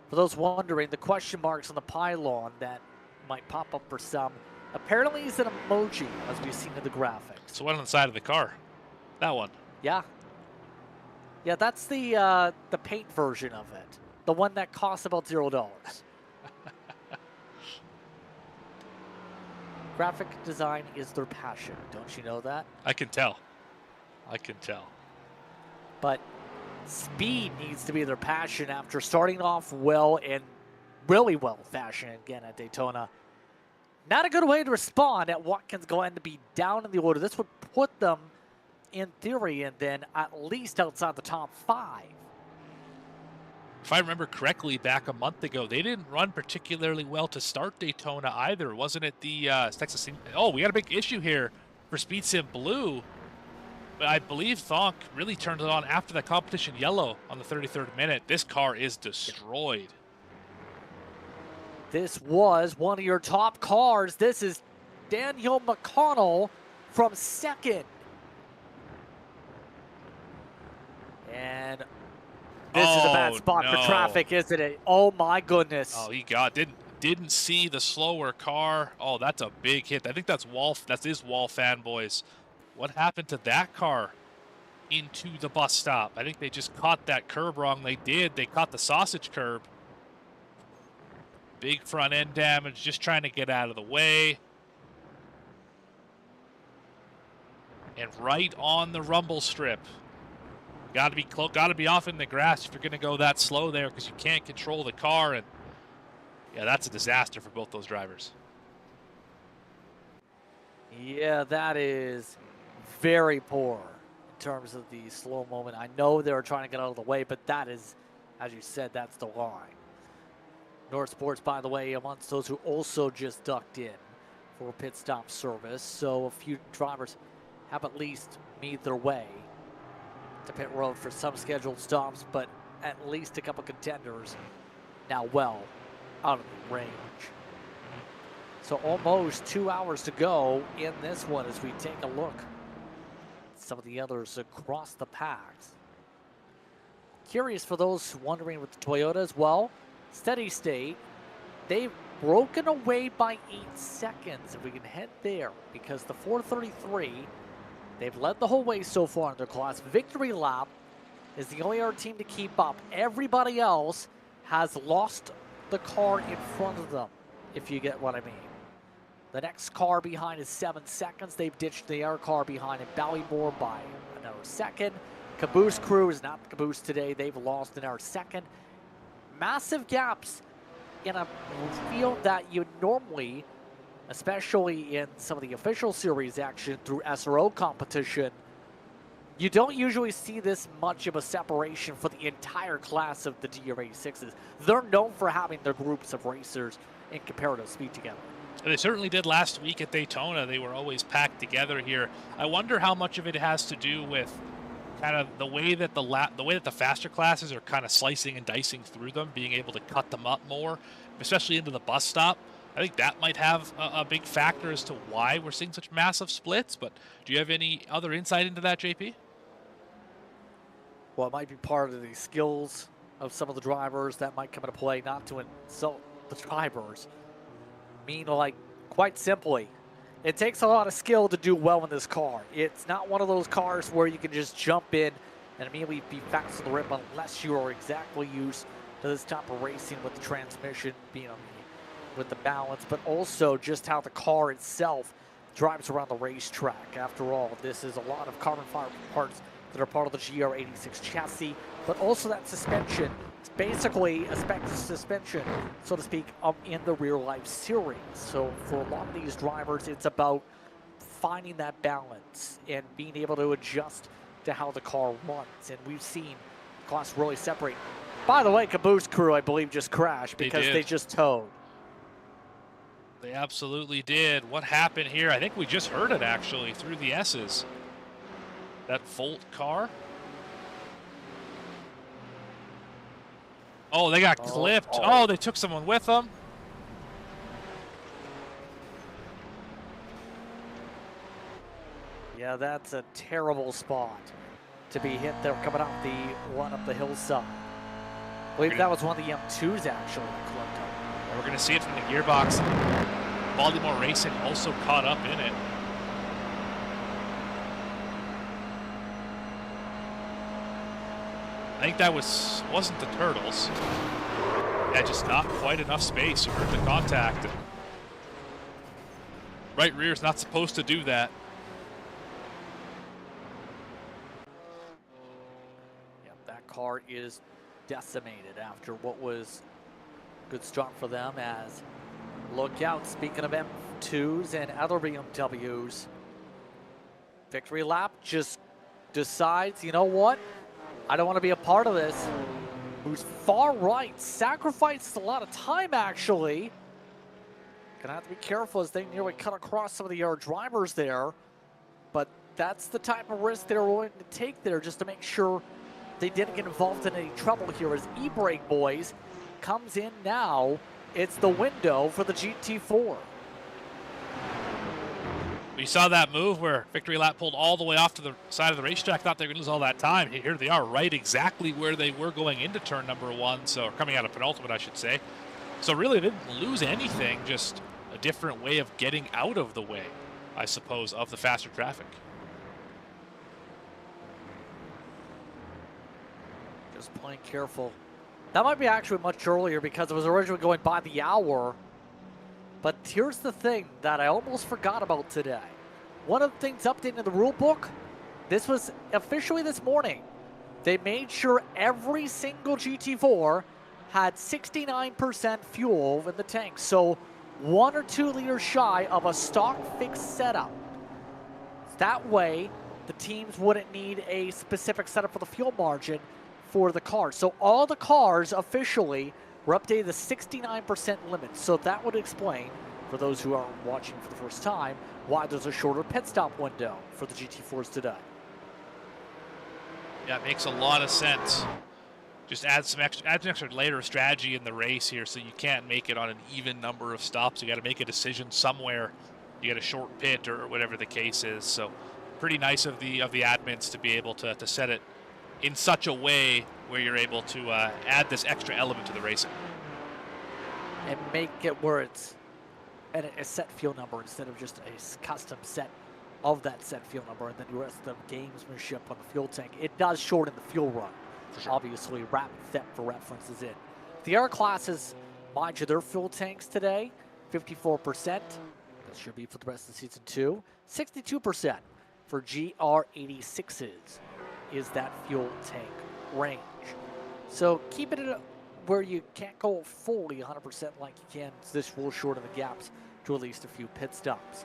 For those wondering, the question marks on the pylon that might pop up for some, apparently is an emoji, as we've seen in the graphics. So one on the side of the car. That one. Yeah. Yeah, that's the paint version of it. The one that costs about $0. Graphic design is their passion. Don't you know that? I can tell. I can tell. But speed needs to be their passion after starting off well and really well fashioned again at Daytona. Not a good way to respond at Watkins going to be down in the order. This would put them, in theory, and then at least outside the top 5. If I remember correctly, back a month ago, they didn't run particularly well to start Daytona either. Wasn't it the Texas? Oh, we got a big issue here for Speed Sim Blue. But I believe Thonk really turned it on after the competition yellow on the 33rd minute. This car is destroyed. This was one of your top cars. This is Daniel McConnell from second. And this is a bad spot for traffic, isn't it? Oh my goodness. Oh, he didn't see the slower car. Oh, that's a big hit. I think that's wall fanboys. What happened to that car into the bus stop? I think they just caught that curb wrong. They did. They caught the sausage curb. Big front end damage, just trying to get out of the way. And right on the rumble strip. Got to be off in the grass if you're going to go that slow there, because you can't control the car. And yeah, that's a disaster for both those drivers. Yeah, that is very poor in terms of the slow moment. I know they were trying to get out of the way, but that is, as you said, that's the line. North Sports, by the way, amongst those who also just ducked in for pit stop service. So a few drivers have at least made their way to pit road for some scheduled stops, but at least a couple contenders now well out of the range. So almost 2 hours to go in this one as we take a look at some of the others across the packs. Curious for those wondering with the Toyota as well. Steady state, they've broken away by 8 seconds. If we can head there, because the 433, they've led the whole way so far in their class. Victory lap is the only other team to keep up. Everybody else has lost the car in front of them, if you get what I mean. The next car behind is 7 seconds. They've ditched the air car behind in Ballymore by another second. Caboose crew is not the Caboose today. They've lost an hour second. Massive gaps in a field that you normally, especially in some of the official series action through SRO competition, you don't usually see this much of a separation for the entire class of the DR86s. They're known for having their groups of racers in comparative speed together. They certainly did last week at Daytona. They were always packed together here. I wonder how much of it has to do with kind of the way that the faster classes are kind of slicing and dicing through them, being able to cut them up more, especially into the bus stop. I think that might have a big factor as to why we're seeing such massive splits. But do you have any other insight into that, JP? Well, it might be part of the skills of some of the drivers that might come into play, not to insult the drivers. I mean, like, quite simply, it takes a lot of skill to do well in this car. It's not one of those cars where you can just jump in and immediately be fast to the rim unless you are exactly used to this type of racing with the transmission being on with the balance, but also just how the car itself drives around the racetrack. After all, this is a lot of carbon fiber parts that are part of the GR86 chassis, but also that suspension. It's basically a suspension, so to speak, in the real life series. So for a lot of these drivers, it's about finding that balance and being able to adjust to how the car runs. And we've seen the class really separate. By the way, Caboose crew, I believe, just crashed because they just towed. They absolutely did. What happened here? I think we just heard it actually through the S's. That Volt car. Oh, they got clipped. Oh, they took someone with them. Yeah, that's a terrible spot to be hit there coming off the one up the hillside. I believe that was one of the M2s actually. We're going to see it from the gearbox. Baltimore Racing also caught up in it. I think that wasn't the Turtles. Yeah, just not quite enough space. You heard the contact. Right rear's not supposed to do that. Yep, that car is decimated after what was a good start for them. As look out, speaking of M2s and other BMWs, Victory Lap just decides, you know what? I don't want to be a part of this. Who's far right, sacrificed a lot of time actually. Gonna have to be careful as they nearly cut across some of the drivers there. But that's the type of risk they're willing to take there just to make sure they didn't get involved in any trouble here as E-Brake Boys comes in now It's the window for the GT4. We saw that move where Victory Lap pulled all the way off to the side of the racetrack, thought they were going to lose all that time. Here they are, right exactly where they were going into turn number 1, so or coming out of penultimate, I should say. So really, they didn't lose anything, just a different way of getting out of the way, I suppose, of the faster traffic. Just playing careful. That might be actually much earlier because it was originally going by the hour. But here's the thing that I almost forgot about today. One of the things updated in the rule book, this was officially this morning. They made sure every single GT4 had 69% fuel in the tank. So 1 or 2 liters shy of a stock fixed setup. That way, the teams wouldn't need a specific setup for the fuel margin for the cars. So all the cars officially were updated to 69% limit. So that would explain, for those who are watching for the first time, why there's a shorter pit stop window for the GT4s today. Yeah, it makes a lot of sense. Just add an extra layer of strategy in the race here, so you can't make it on an even number of stops. You got to make a decision somewhere. You get a short pit or whatever the case is. So pretty nice of the admins to be able to set it in such a way where you're able to add this extra element to the racing. And make it where it's a set fuel number instead of just a custom set of that set fuel number, and then the rest of the gamesmanship on the fuel tank. It does shorten the fuel run. Sure. Obviously, rapid theft for reference is in. The air classes, mind you, their fuel tanks today, 54%. That should be for the rest of the season too. 62% for GR86s is that fuel tank range. So keep it at where you can't go fully 100% like you can. This will shorten the gaps to at least a few pit stops.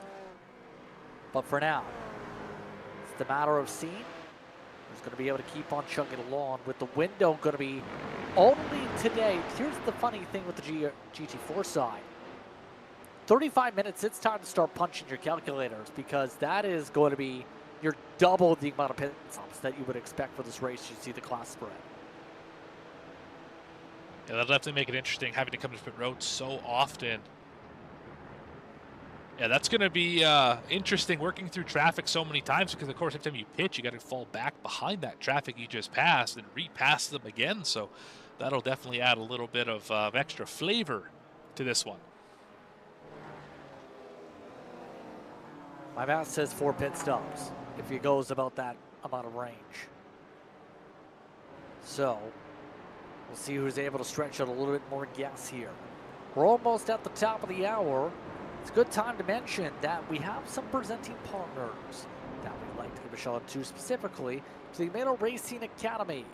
But for now, it's the matter of seeing who's going to be able to keep on chugging along with the window going to be only today. Here's the funny thing with the GT4 side. 35 minutes, it's time to start punching your calculators because that is going to be your double the amount of pit stops that you would expect for this race. You see the class spread. Yeah, that'll definitely make it interesting having to come to pit road so often. Yeah, that's going to be interesting working through traffic so many times because, of course, every time you pitch, you got to fall back behind that traffic you just passed and repass them again. So that'll definitely add a little bit of extra flavor to this one. My math says 4 pit stops if he goes about that amount of range. So we'll see who's able to stretch out a little bit more gas here. We're almost at the top of the hour. It's a good time to mention that we have some presenting partners that we'd like to give a shout out to, specifically to the Almeida Racing Academy.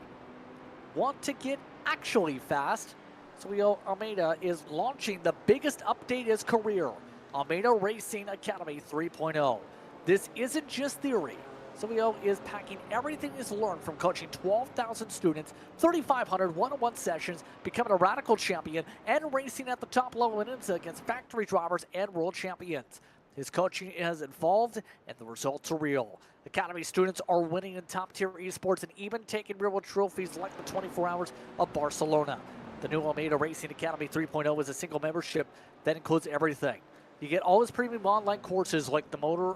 Want to get actually fast? So Almeida is launching the biggest update in his career, Almeida Racing Academy 3.0. This isn't just theory. Silvio is packing everything he's learned from coaching 12,000 students, 3,500 one-on-one sessions, becoming a radical champion, and racing at the top level in IMSA against factory drivers and world champions. His coaching is involved, and the results are real. Academy students are winning in top-tier esports and even taking real-world trophies like the 24 Hours of Barcelona. The new Almeida Racing Academy 3.0 is a single membership that includes everything. You get all his premium online courses like the Motor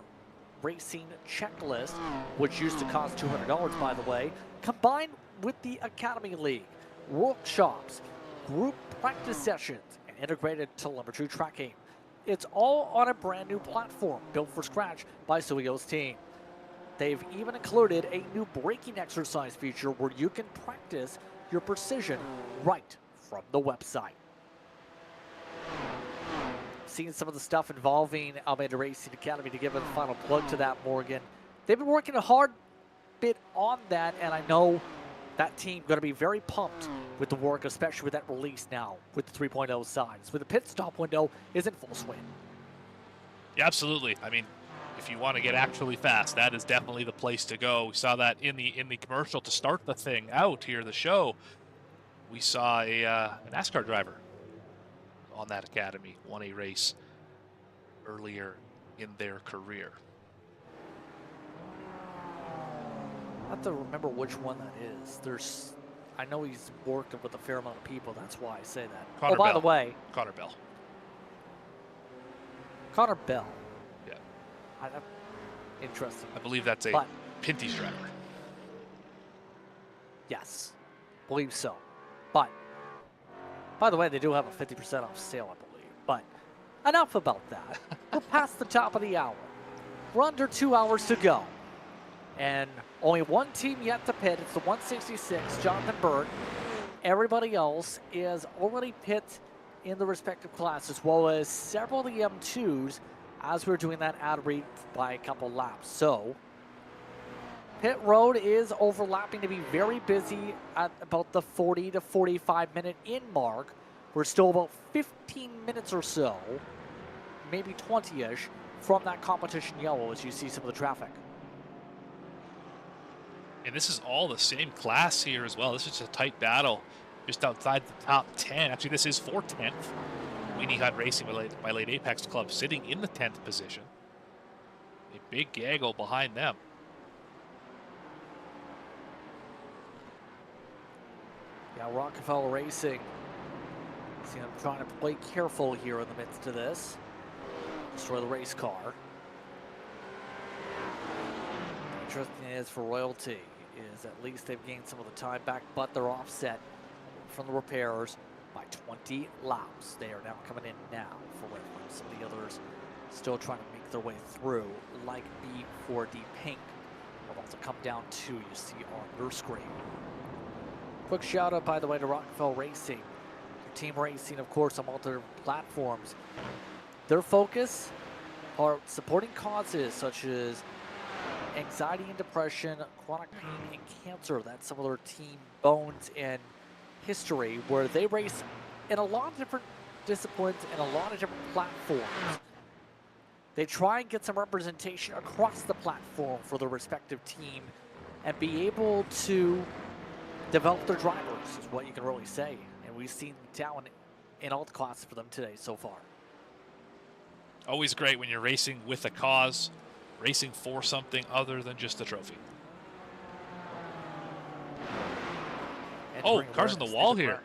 Racing Checklist, which used to cost $200, by the way, combined with the Academy League, workshops, group practice sessions, and integrated telemetry tracking. It's all on a brand new platform built from scratch by Silvio's team. They've even included a new braking exercise feature where you can practice your precision right from the website. Seeing some of the stuff involving Almeida Racing Academy to give a final plug to that, Morgan. They've been working a hard bit on that, and I know that team going to be very pumped with the work, especially with that release now with the 3.0 sides, with the pit stop window is in full swing. Yeah, absolutely. I mean, if you want to get actually fast, that is definitely the place to go. We saw that in the commercial to start the thing out here, the show. We saw a NASCAR driver on that academy, won a race earlier in their career. I have to remember which one that is. I know he's working with a fair amount of people. That's why I say that. Connor oh, by Bell. the way, Connor Bell. Connor Bell. Yeah. Interesting. I believe that's a But- Pinty's driver. Yes, believe so. But, by the way, they do have a 50% off sale, I believe. But enough about that. We're past the top of the hour. We're under 2 hours to go. And only one team yet to pit. It's the 166, Jonathan Burt. Everybody else is already pit in the respective class, as well as several of the M2s as we're doing that ad read by a couple laps. So, pit road is overlapping to be very busy at about the 40 to 45 minute in mark. We're still about 15 minutes or so, maybe 20-ish, from that competition yellow as you see some of the traffic. And this is all the same class here as well. This is a tight battle just outside the top 10. Actually, this is for 10th. Weenie Hut Racing by Late Apex Club sitting in the 10th position. A big gaggle behind them. Yeah, Rockefeller Racing. See them trying to play careful here in the midst of this. Destroy the race car. Interesting is for Royalty is at least they've gained some of the time back, but they're offset from the repairs by 20 laps. They are now coming in now for Watkins. Some of the others still trying to make their way through, like B4D Pink. Will also come down to, you see on your screen. Quick shout out, by the way, to Rockefeller Racing. Their team racing, of course, on all their platforms. Their focus are supporting causes such as anxiety and depression, chronic pain, and cancer. That's some of their team bones and history, where they race in a lot of different disciplines and a lot of different platforms. They try and get some representation across the platform for their respective team and be able to develop their drivers, is what you can really say. And we've seen talent in all the classes for them today so far. Always great when you're racing with a cause, racing for something other than just a trophy. Oh, cars on the wall here.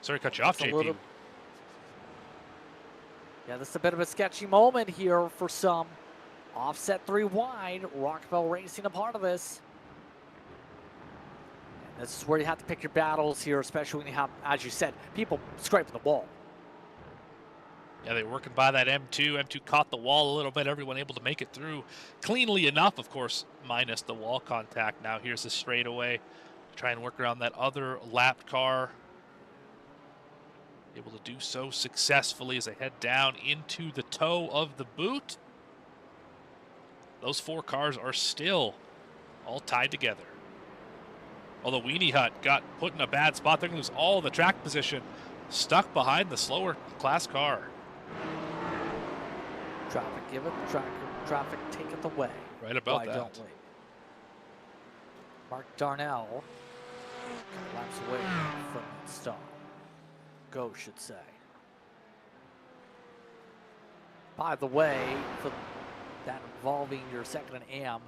Sorry to cut you off, JP. Yeah, this is a bit of a sketchy moment here for some. Offset 3 wide. Rockefeller Racing a part of this. And this is where you have to pick your battles here, especially when you have, as you said, people scraping the wall. Yeah, they were working by that M2. M2 caught the wall a little bit. Everyone able to make it through cleanly enough, of course, minus the wall contact. Now here's the straightaway. Try and work around that other lapped car. Able to do so successfully as they head down into the toe of the boot. Those 4 cars are still all tied together. Although Weenie Hut got put in a bad spot, they're going to lose all the track position, stuck behind the slower class car. Traffic give it, traffic take it away. Right about Why that. don't we? Mark Darnell laps away from that stop. Go, should say. By the way, for that involving your second and AM,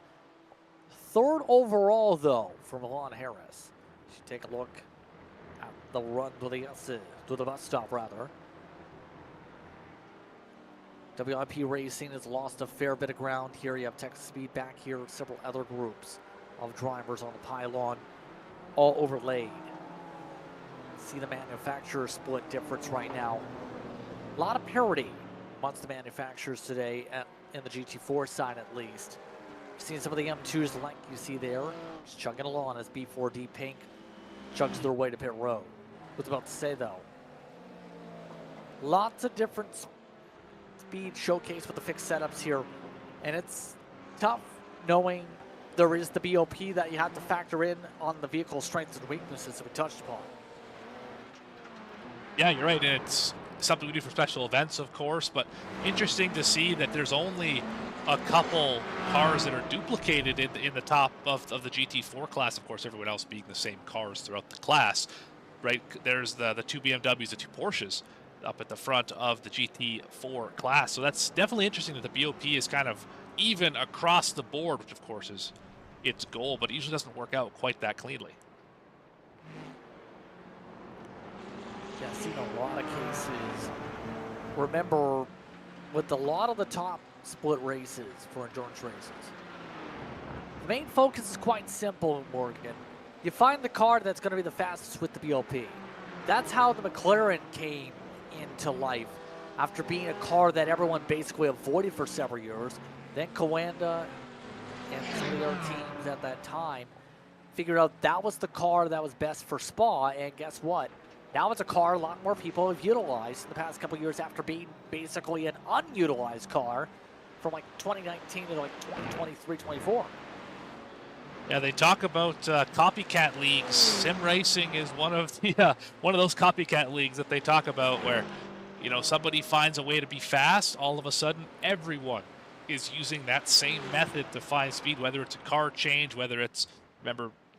3rd overall though for Milan Harris. You should take a look at the run to the bus stop rather. WIP Racing has lost a fair bit of ground here. You have Texas Speed back here, several other groups of drivers on the pylon, all overlaid. See the manufacturer split difference right now. A lot of parity amongst the manufacturers today, in the GT4 side at least. Seeing some of the M2s like you see there, just chugging along as B4D Pink chugs their way to pit road. What's about to say though? Lots of different speed showcase with the fixed setups here, and it's tough knowing there is the BOP that you have to factor in on the vehicle strengths and weaknesses that we touched upon. Yeah, you're right. And it's something we do for special events, of course, but interesting to see that there's only a couple cars that are duplicated in the top of the GT4 class. Of course, everyone else being the same cars throughout the class, right? There's the 2 BMWs, the 2 Porsches up at the front of the GT4 class. So that's definitely interesting that the BOP is kind of even across the board, which of course is its goal, but it usually doesn't work out quite that cleanly. Yeah, I've seen a lot of cases. Remember, with a lot of the top split races for endurance races, the main focus is quite simple, Morgan. You find the car that's going to be the fastest with the BOP. That's how the McLaren came into life after being a car that everyone basically avoided for several years. Then Coanda and some of the other teams at that time figured out that was the car that was best for Spa, and guess what? Now it's a car a lot more people have utilized in the past couple years after being basically an unutilized car from like 2019 to like 2023, 24. Yeah, they talk about copycat leagues. Sim racing is one of those copycat leagues that they talk about, where somebody finds a way to be fast. All of a sudden, everyone is using that same method to find speed. Whether it's a car change, whether it's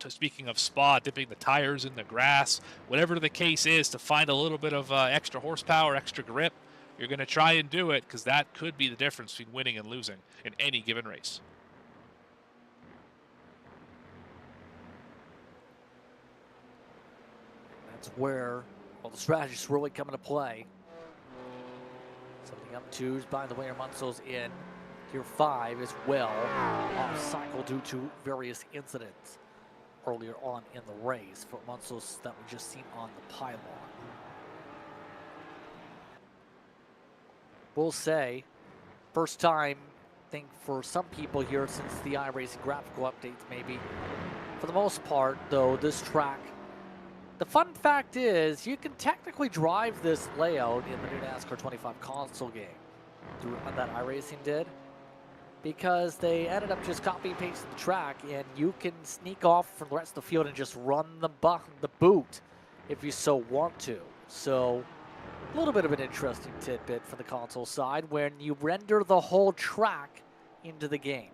speaking of Spa, dipping the tires in the grass, whatever the case is, to find a little bit of extra horsepower, extra grip, you're going to try and do it, because that could be the difference between winning and losing in any given race. That's where all the strategies really come into play. Some of the M2s, by the way, are Munso's in Gear 5 as well, off cycle due to various incidents earlier on in the race for Munso's that we just seen on the pylon. We'll say, first time, I think, for some people here since the iRacing graphical updates maybe. For the most part, though, this track, the fun fact is you can technically drive this layout in the new NASCAR 25 console game through that iRacing did, because they ended up just copy and pasting the track, and you can sneak off from the rest of the field and just run the boot if you so want to. So a little bit of an interesting tidbit for the console side when you render the whole track into the game.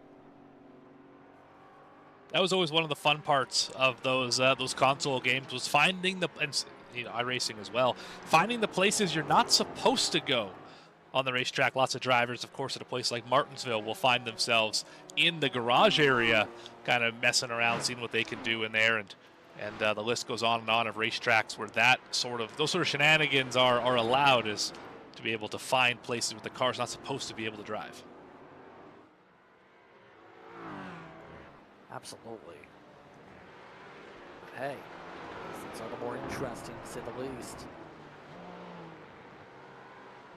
That was always one of the fun parts of those console games, was finding iRacing as well, finding the places you're not supposed to go on the racetrack. Lots of drivers, of course, at a place like Martinsville will find themselves in the garage area, kind of messing around, seeing what they can do in there, and the list goes on and on of racetracks where those sort of shenanigans are allowed, is to be able to find places where the car's not supposed to be able to drive. Absolutely. Hey, it's a little more interesting to say the least.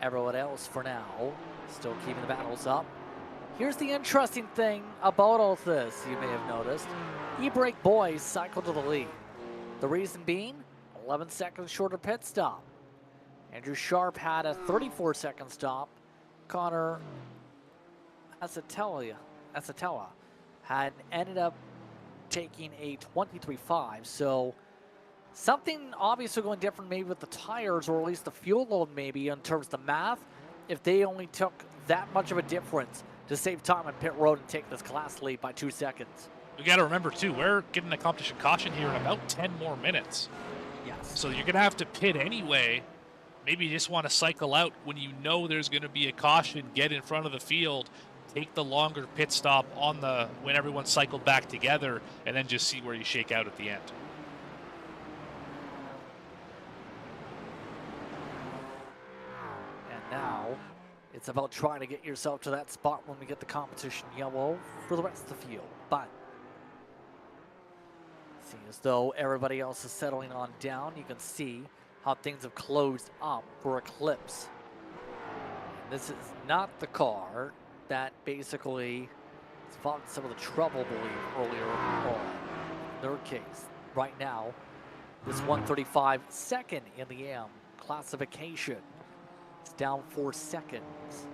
Everyone else, for now, still keeping the battles up. Here's the interesting thing about all this, you may have noticed. E-Brake Boys cycled to the lead. The reason being, 11 seconds shorter pit stop. Andrew Sharp had a 34-second stop. Connor Acetella had ended up taking a 23.5. So something obviously going different maybe with the tires, or at least the fuel load maybe in terms of the math, if they only took that much of a difference to save time on pit road and take this class lead by 2 seconds. We got to remember, too, we're getting a competition caution here in about 10 more minutes. Yes. So you're going to have to pit anyway. Maybe you just want to cycle out when you know there's going to be a caution, get in front of the field, take the longer pit stop when everyone's cycled back together, and then just see where you shake out at the end. And now it's about trying to get yourself to that spot when we get the competition yellow for the rest of the field. But seeing as though everybody else is settling on down, you can see how things have closed up for Eclipse. And this is not the car that basically found some of the trouble, earlier on. In their case, right now, this 135 second in the AM classification. It's down 4 seconds.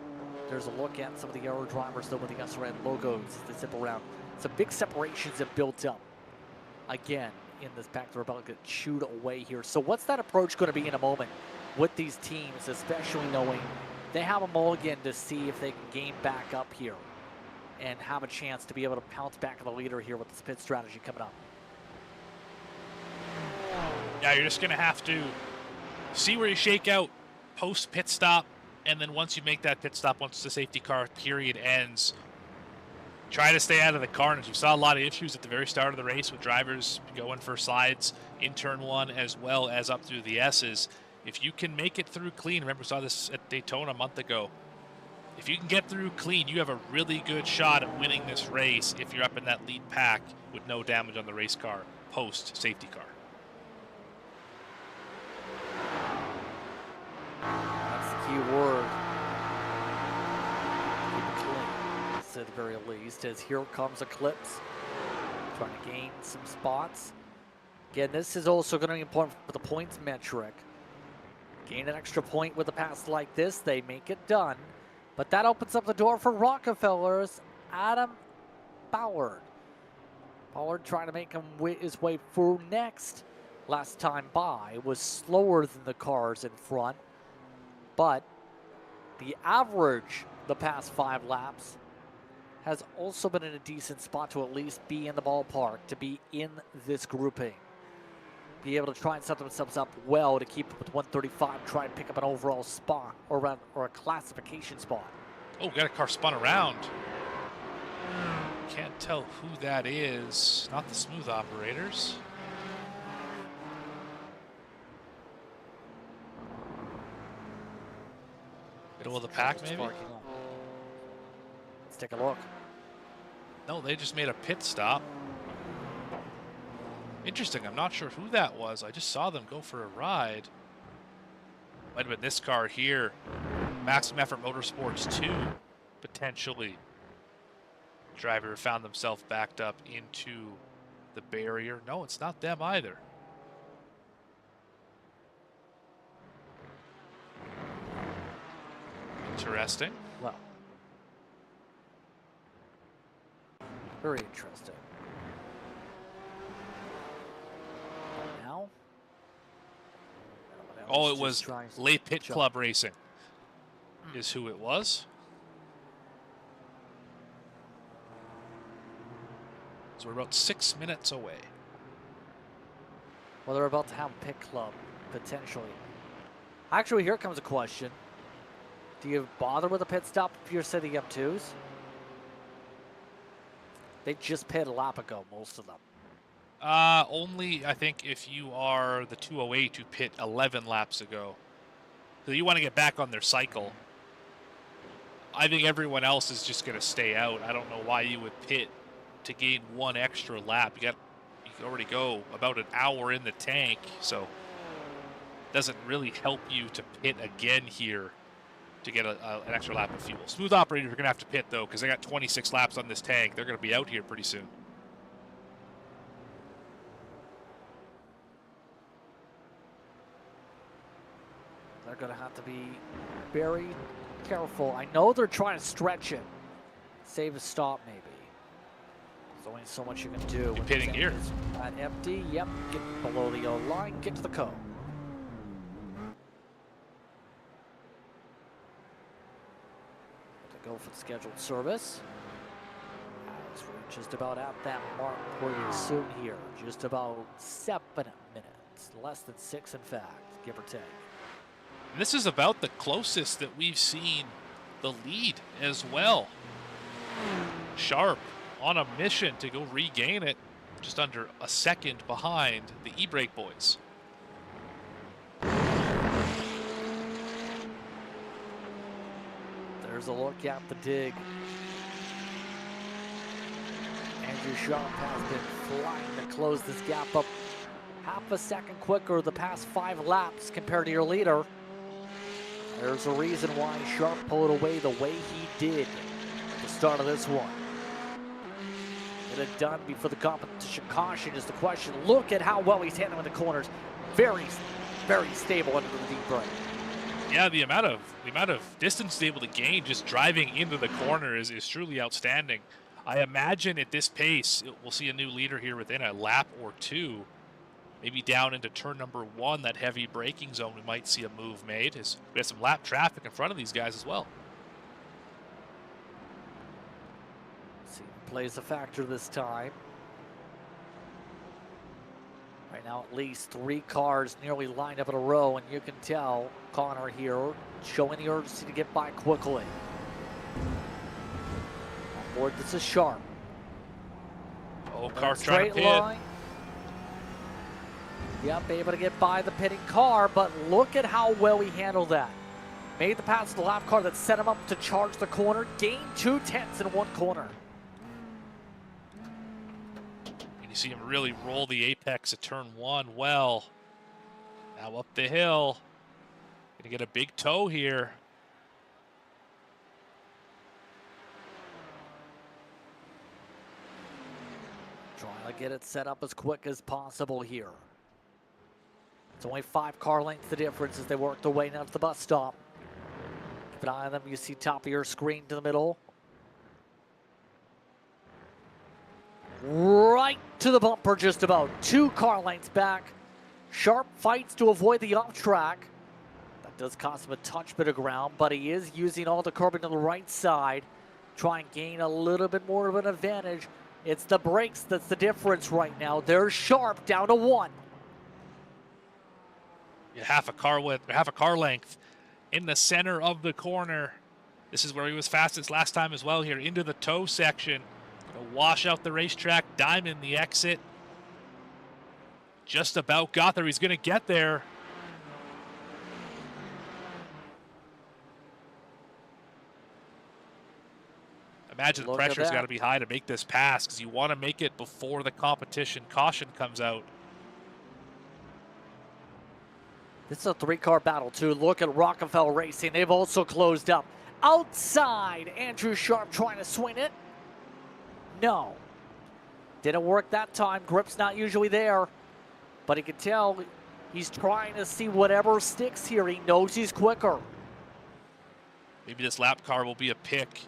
There's a look at some of the Aero drivers, though, with the SRN logos as they zip around. Some big separations have built up again in this pack. They're about to get chewed away here. So what's that approach going to be in a moment with these teams, especially knowing they have a mulligan to see if they can gain back up here and have a chance to be able to pounce back on the leader here with this pit strategy coming up? Yeah, you're just going to have to see where you shake out post pit stop, and then once you make that pit stop, once the safety car period ends, try to stay out of the carnage. You saw a lot of issues at the very start of the race with drivers going for slides in turn one as well as up through the S's. If you can make it through clean, remember we saw this at Daytona a month ago. If you can get through clean, you have a really good shot at winning this race if you're up in that lead pack with no damage on the race car post safety car. That's the key word. Keep it clean, at the very least, as here comes Eclipse, trying to gain some spots. Again, this is also going to be important for the points metric. Gain an extra point with a pass like this, they make it done. But that opens up the door for Rockefeller's Adam Ballard. Ballard trying to make his way through next. Last time by was slower than the cars in front. But the average the past 5 laps has also been in a decent spot to at least be in the ballpark, to be in this grouping. Be able to try and set themselves up well to keep up with 135, try and pick up an overall spot or a classification spot. Oh, got a car spun around. Can't tell who that is. Not the smooth operators. Middle of the pack, maybe? Let's take a look. No, they just made a pit stop. Interesting, I'm not sure who that was. I just saw them go for a ride. Might have been this car here. Maximum Effort Motorsports 2, potentially. Driver found themselves backed up into the barrier. No, it's not them either. Interesting. Well, very interesting. Now, oh, it was Late Pit Club Racing is who it was. So we're about 6 minutes away. Well, they're about to have a pit club, potentially. Actually, here comes a question. Do you bother with a pit stop if you're setting up 2s? They just pit a lap ago, most of them. Only, I think, if you are the 208 who pit 11 laps ago. So you want to get back on their cycle. I think everyone else is just going to stay out. I don't know why you would pit to gain 1 extra lap. You can already go about an hour in the tank, so it doesn't really help you to pit again here to get an extra lap of fuel. Smooth operators are going to have to pit, though, because they got 26 laps on this tank. They're going to be out here pretty soon. They're going to have to be very careful. I know they're trying to stretch it. Save a stop, maybe. There's only so much you can do. You're pitting here. At empty, yep. Get below the yellow line, get to the cone. To go for the scheduled service. As we're just about at that mark pretty soon here. Just about 7 minutes. Less than 6, in fact, give or take. This is about the closest that we've seen the lead as well. Sharp on a mission to go regain it, just under a second behind the e-brake boys. There's a look at the dig. Andrew Sharp has been flying to close this gap up half a second quicker the past 5 laps compared to your leader. There's a reason why Sharp pulled away the way he did at the start of this one. Get it done before the competition caution is the question. Look at how well he's handling the corners. Very, very stable under the deep brake. Yeah, the amount of distance he's able to gain just driving into the corner is truly outstanding. I imagine at this pace, we'll see a new leader here within a lap or 2. Maybe down into turn number 1, that heavy braking zone, we might see a move made. As we have some lap traffic in front of these guys as well. See, plays a factor this time. Right now, at least 3 cars nearly lined up in a row, and you can tell Connor here showing the urgency to get by quickly. On board, this is Sharp. Oh, car trying to pit. Yep, able to get by the pitting car, but look at how well he handled that. Made the pass to the lap car that set him up to charge the corner, gained 2/10 in one corner. And you see him really roll the apex at turn 1 well. Now up the hill. Gonna get a big toe here. Trying to get it set up as quick as possible here. It's only 5 car lengths the difference as they work their way down to the bus stop. Keep an eye on them. You see top of your screen to the middle. Right to the bumper just about. 2 car lengths back. Sharp fights to avoid the off track. That does cost him a touch bit of ground, but he is using all the curbing to the right side. Try and gain a little bit more of an advantage. It's the brakes that's the difference right now. They're Sharp down to 1. Half a car width, or half a car length in the center of the corner. This is where he was fastest last time as well here, into the toe section. Gonna wash out the racetrack, diamond the exit. Just about got there. He's gonna get there. Imagine the pressure's got to be high to make this pass because you want to make it before the competition caution comes out. This is a 3-car battle, too. Look at Rockefeller Racing. They've also closed up. Outside, Andrew Sharp trying to swing it. No. Didn't work that time. Grip's not usually there. But he can tell he's trying to see whatever sticks here. He knows he's quicker. Maybe this lap car will be a pick.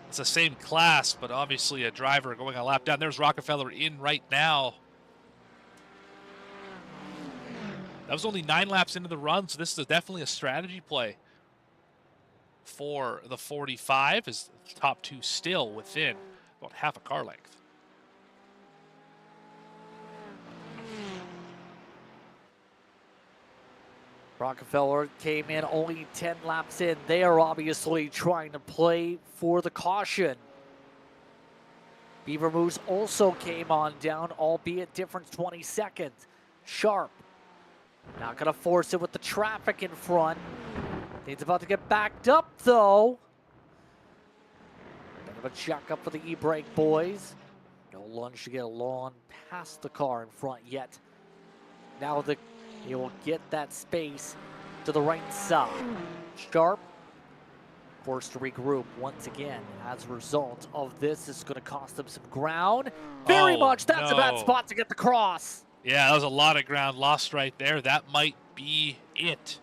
It's the same class, but obviously a driver going a lap down. There's Rockefeller in right now. That was only 9 laps into the run, so this is definitely a strategy play for the 45, as the top 2 still within about half a car length. Rockefeller came in only 10 laps in. They are obviously trying to play for the caution. Beaver Moose also came on down, albeit difference 20 seconds. Sharp. Not going to force it with the traffic in front. He's about to get backed up, though. Bit of a check-up for the e-brake boys. No lunge to get along past the car in front yet. Now he will get that space to the right side. Sharp forced to regroup once again. As a result of this, it's going to cost them some ground. Very much. That's a bad spot to get the cross. Yeah, that was a lot of ground lost right there. That might be it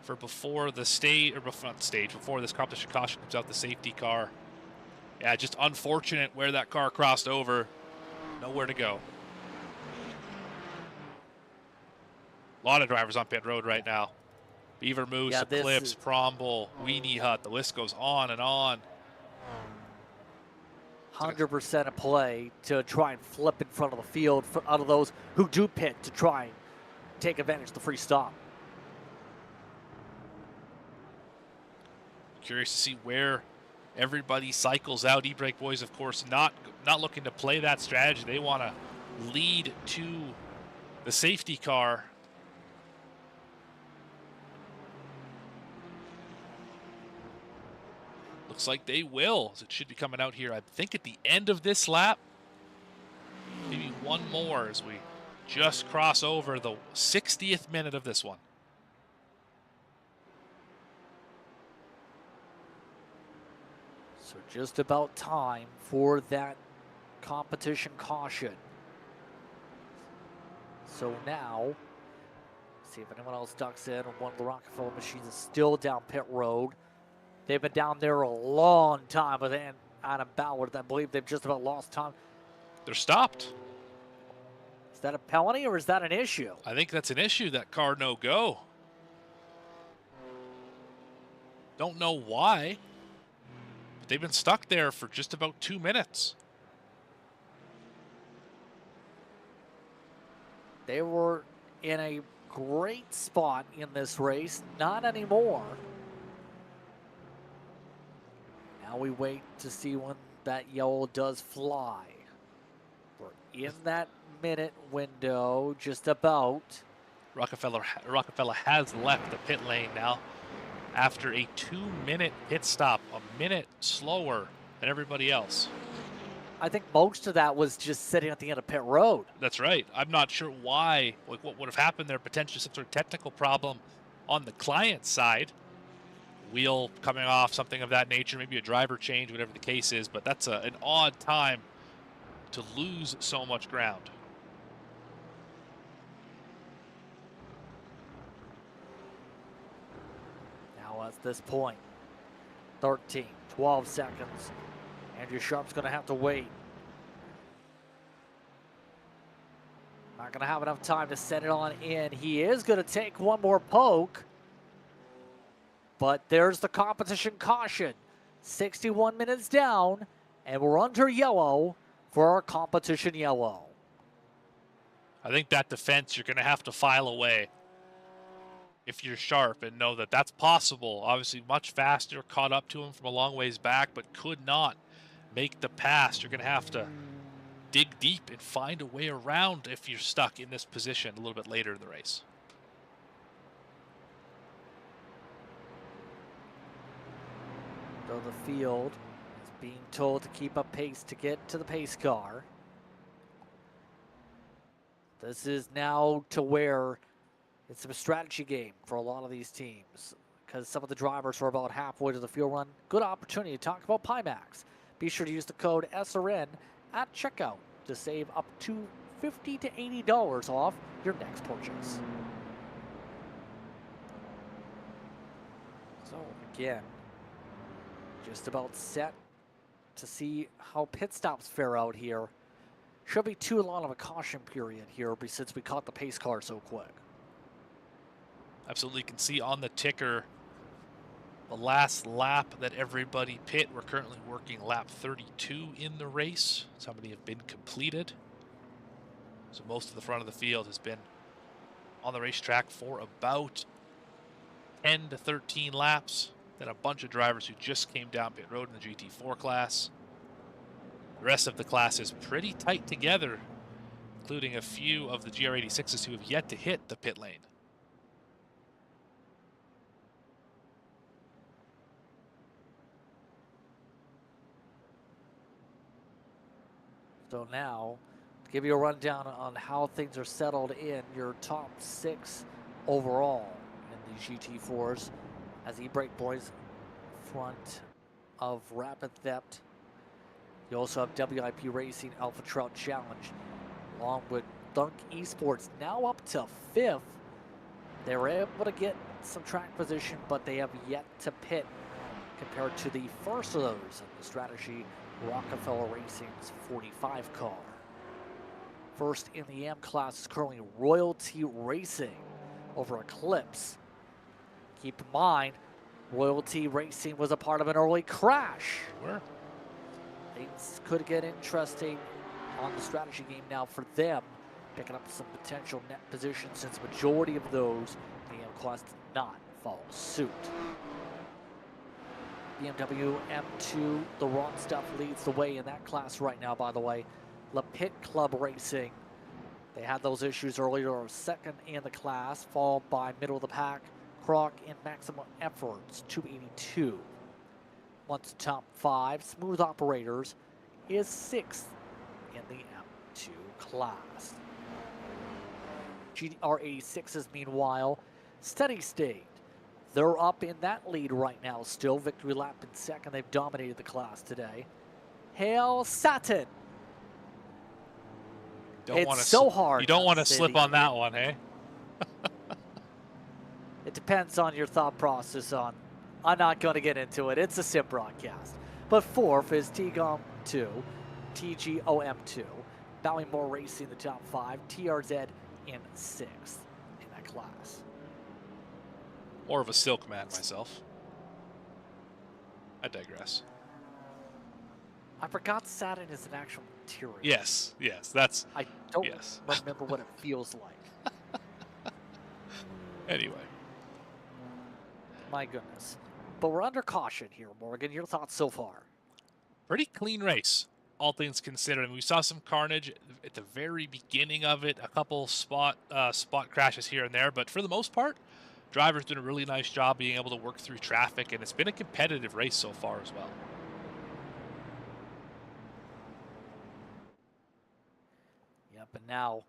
for before the stage, or before this competition caution comes out, the safety car. Yeah, just unfortunate where that car crossed over. Nowhere to go. A lot of drivers on pit road right now. Beaver Moose, Eclipse, Promble, Weenie Hut. The list goes on and on. 100% a play to try and flip in front of the field out of those who do pit to try and take advantage of the free stop. Curious to see where everybody cycles out. E-brake boys, of course, not looking to play that strategy. They want to lead to the safety car. Looks like they will. It should be coming out here, I think, at the end of this lap. Maybe one more as we just cross over the 60th minute of this one. So just about time for that competition caution. So now, see if anyone else ducks in. One of the Rockefeller machines is still down pit road. They've been down there a long time with Adam Ballard. I believe they've just about lost time. They're stopped. Is that a penalty or is that an issue? I think that's an issue, that car no-go. Don't know why, but they've been stuck there for just about 2 minutes. They were in a great spot in this race. Not anymore. Now we wait to see when that yellow does fly. We're in that 2-minute window, just about. Rockefeller has left the pit lane now after a 2-minute pit stop, a minute slower than everybody else. I think most of that was just sitting at the end of pit road. That's right. I'm not sure why, like what would have happened there, potentially some sort of technical problem on the client side. Wheel coming off, something of that nature, maybe a driver change, whatever the case is, but that's an odd time to lose so much ground. Now at this point, 13, 12 seconds. Andrew Sharp's going to have to wait. Not going to have enough time to set it on in. He is going to take one more poke. But there's the competition caution. 61 minutes down, and we're under yellow for our competition yellow. I think that defense you're going to have to file away if you're Sharp and know that that's possible. Obviously much faster, caught up to him from a long ways back, but could not make the pass. You're going to have to dig deep and find a way around if you're stuck in this position a little bit later in the race. Though the field is being told to keep up pace to get to the pace car. This is now to where it's a strategy game for a lot of these teams because some of the drivers are about halfway to the field run. Good opportunity to talk about Pimax. Be sure to use the code SRN at checkout to save up to $50 to $80 off your next purchase. So again, just about set to see how pit stops fare out here. Should be too long of a caution period here since we caught the pace car so quick. Absolutely, can see on the ticker the last lap that everybody pit. We're currently working lap 32 in the race. Some of them have been completed. So most of the front of the field has been on the racetrack for about 10 to 13 laps. Then a bunch of drivers who just came down pit road in the GT4 class. The rest of the class is pretty tight together, including a few of the GR86s who have yet to hit the pit lane. So now, to give you a rundown on how things are settled in your top 6 overall in the GT4s as E-Brake Boys front of Rapid Theft. You also have WIP Racing Alpha Trout Challenge along with Dunk Esports now up to 5th. They were able to get some track position, but they have yet to pit compared to the first of those in the strategy, Rockefeller Racing's 45 car. First in the M class is currently Royalty Racing over Eclipse. Keep in mind, Royalty Racing was a part of an early crash. Where? Things could get interesting on the strategy game now for them, picking up some potential net positions since the majority of those in the M class did not follow suit. BMW M2, the wrong stuff leads the way in that class right now, by the way. Le Pit Club Racing, they had those issues earlier, second in the class, followed by middle of the pack, Croc in Maximum Efforts, 282. Once top 5, Smooth Operators is 6th in the M2 class. GR86s, meanwhile, Steady State. They're up in that lead right now still. Victory lap in second. They've dominated the class today. Hail Satin. It's so hard. You don't want to slip on that one, eh? It depends on your thought process on. I'm not going to get into it. It's a sim broadcast. But 4th is TGOM2, TGOM2. Ballymore Racing the top 5. TRZ in 6th in that class. More of a silk man myself. I digress. I forgot satin is an actual material. Yes, that's... I don't remember what it feels like. Anyway. My goodness. But we're under caution here, Morgan. Your thoughts so far? Pretty clean race. all things considered. I mean, we saw some carnage at the very beginning of it, a couple spot crashes here and there, but for the most part, drivers doing a really nice job being able to work through traffic, and it's been a competitive race so far as well. Yep, and now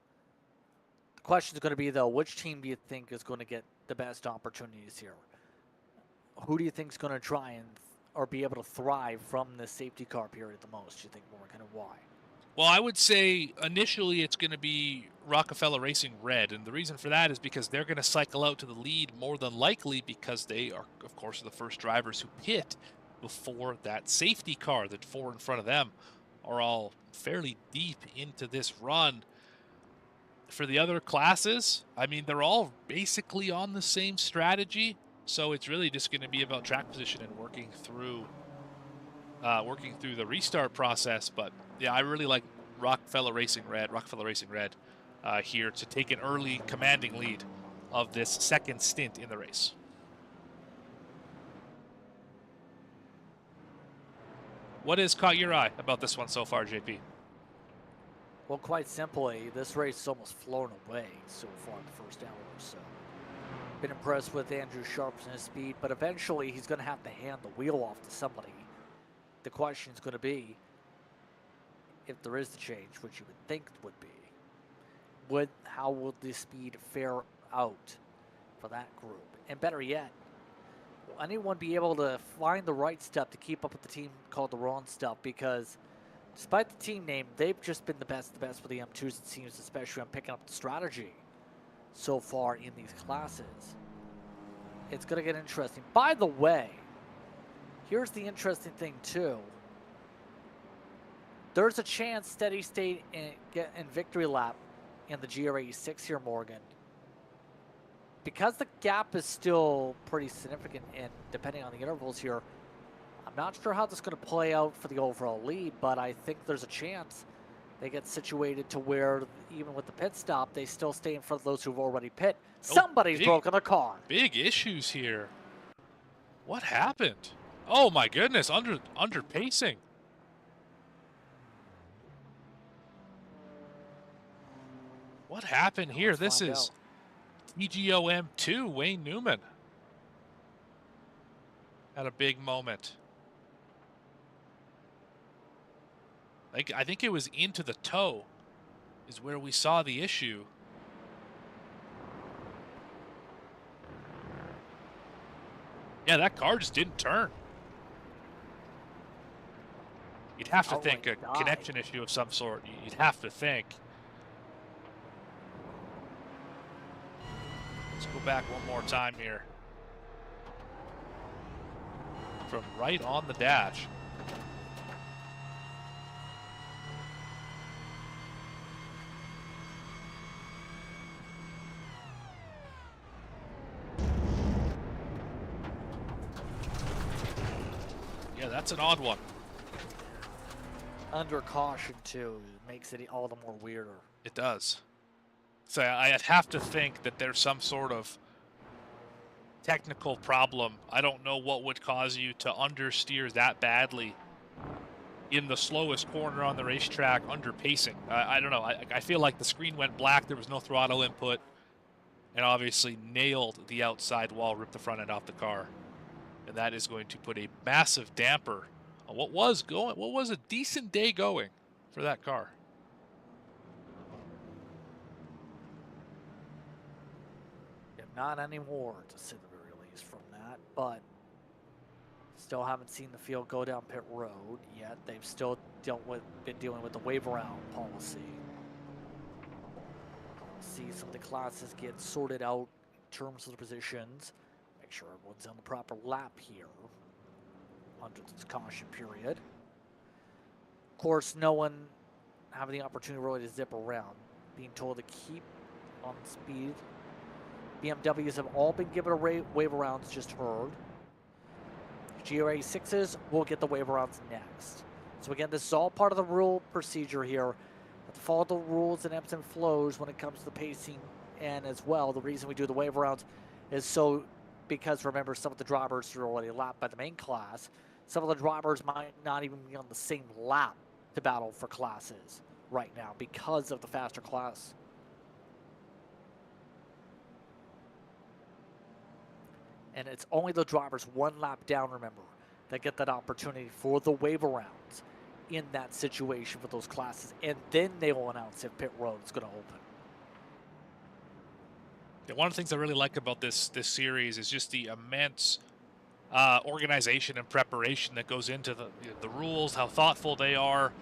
the question is going to be, though, which team do you think is going to get the best opportunities here? Who do you think is going to try and or be able to thrive from the safety car period the most, do you think, Morgan, and why? Well, I would say initially it's going to be Rockefeller Racing Red, and the reason for that is because they're going to cycle out to the lead more than likely because they are, of course, the first drivers who pit before that safety car. The four in front of them are all fairly deep into this run. For the other classes, I mean, they're all basically on the same strategy, so it's really just going to be about track position and working through the restart process. But yeah, I really like Rockefeller Racing Red here to take an early commanding lead of this second stint in the race. What has caught your eye about this one so far, JP? Well, quite simply, this race has almost flown away so far in the first hour or so. Been impressed with Andrew Sharp's and his speed, but eventually he's going to have to hand the wheel off to somebody. The question is going to be, if there is the change, which you would think would be, how will the speed fare out for that group? And better yet, will anyone be able to find the right stuff to keep up with the team called the wrong stuff? Because despite the team name, they've just been the best with the M2s, it seems, especially on picking up the strategy so far in these classes. It's going to get interesting. By the way, here's the interesting thing, too. There's a chance steady state in victory lap in the GR86 here, Morgan. Because the gap is still pretty significant, and depending on the intervals here, I'm not sure how this is going to play out for the overall lead, but I think there's a chance they get situated to where, even with the pit stop, they still stay in front of those who've already pit. Somebody's broken a car. Big issues here. What happened? Oh my goodness, under pacing. What happened here? This is TGOM2, Wayne Newman. Had a big moment. I think it was into the toe is where we saw the issue. Yeah, that car just didn't turn. You'd have to think a connection issue of some sort. You'd have to think. Let's go back one more time here. From right on the dash. Yeah, that's an odd one. Under caution, too, makes it all the more weirder. It does. So I'd have to think that there's some sort of technical problem. I don't know what would cause you to understeer that badly in the slowest corner on the racetrack under pacing. I don't know. I feel like the screen went black. There was no throttle input, and obviously nailed the outside wall, ripped the front end off the car. And that is going to put a massive damper on what was a decent day going for that car. Yeah, not anymore, to say the very least, from that, but still haven't seen the field go down pit road yet. They've still been dealing with the wave around policy. See some of the classes get sorted out in terms of the positions. Make sure everyone's on the proper lap here under this caution period. Of course, no one having the opportunity really to zip around, being told to keep on speed. BMWs have all been given a wave arounds, just heard. GR86s will get the wave arounds next. So again, this is all part of the rule procedure here. Have to follow the rules and ebbs and flows when it comes to the pacing, and as well, the reason we do the wave arounds is so because remember, some of the drivers are already lapped by the main class. Some of the drivers might not even be on the same lap to battle for classes right now because of the faster class. And it's only the drivers 1 lap down, remember, that get that opportunity for the wave arounds in that situation for those classes. And then they will announce if pit road is going to open. Yeah, one of the things I really like about this series is just the immense organization and preparation that goes into the rules, how thoughtful they are,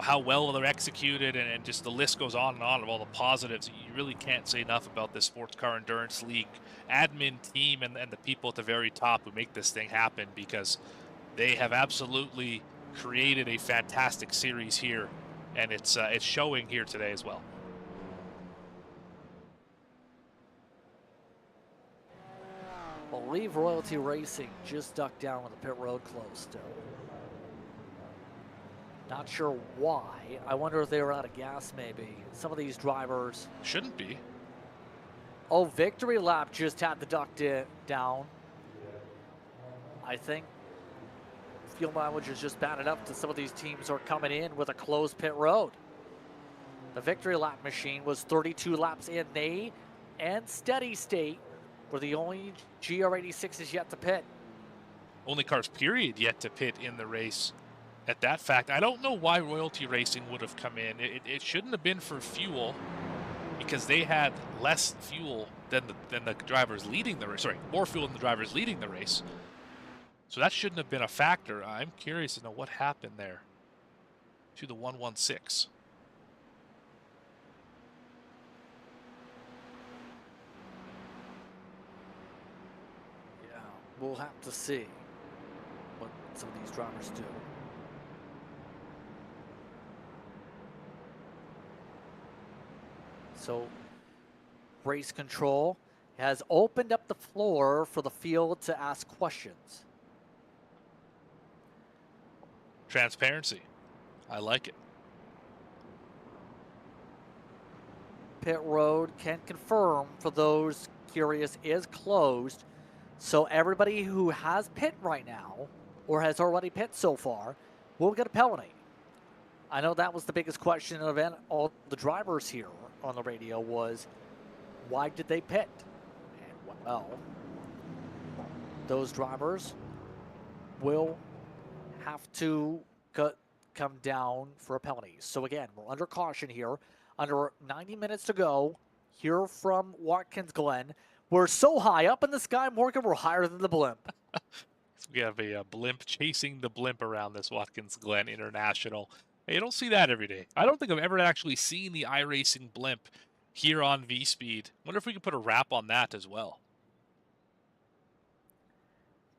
how well they're executed, and just the list goes on and on of all the positives. You really can't say enough about this Sports Car Endurance League admin team and the people at the very top who make this thing happen, because they have absolutely created a fantastic series here, and it's showing here today as well. Believe Royalty Racing just ducked down with the pit road closed still. Not sure why. I wonder if they were out of gas maybe. Some of these drivers... Shouldn't be. Oh, Victory Lap just had the duck down. I think fuel mileage is just bad enough that some of these teams are coming in with a closed pit road. The Victory Lap machine was 32 laps in. They and Steady State were the only GR86s yet to pit. Only cars, period, yet to pit in the race. At that fact, I don't know why Royalty Racing would have come in. It shouldn't have been for fuel, because they had less fuel than the drivers leading the race. Sorry, more fuel than the drivers leading the race. So that shouldn't have been a factor. I'm curious to know what happened there to the 116. Yeah, we'll have to see what some of these drivers do. So, race control has opened up the floor for the field to ask questions. Transparency. I like it. Pit road can confirm, for those curious, is closed. So everybody who has pit right now, or has already pit so far, will get a penalty. I know that was the biggest question of all the drivers here on the radio was, why did they pit? And well, those drivers will have to come down for a penalty. So again, we're under caution here. Under 90 minutes to go. Here from Watkins Glen. We're so high up in the sky, Morgan, we're higher than the blimp. We have a blimp chasing the blimp around this Watkins Glen International. Hey, you don't see that every day. I don't think I've ever actually seen the iRacing blimp here on V-Speed. Wonder if we could put a wrap on that as well.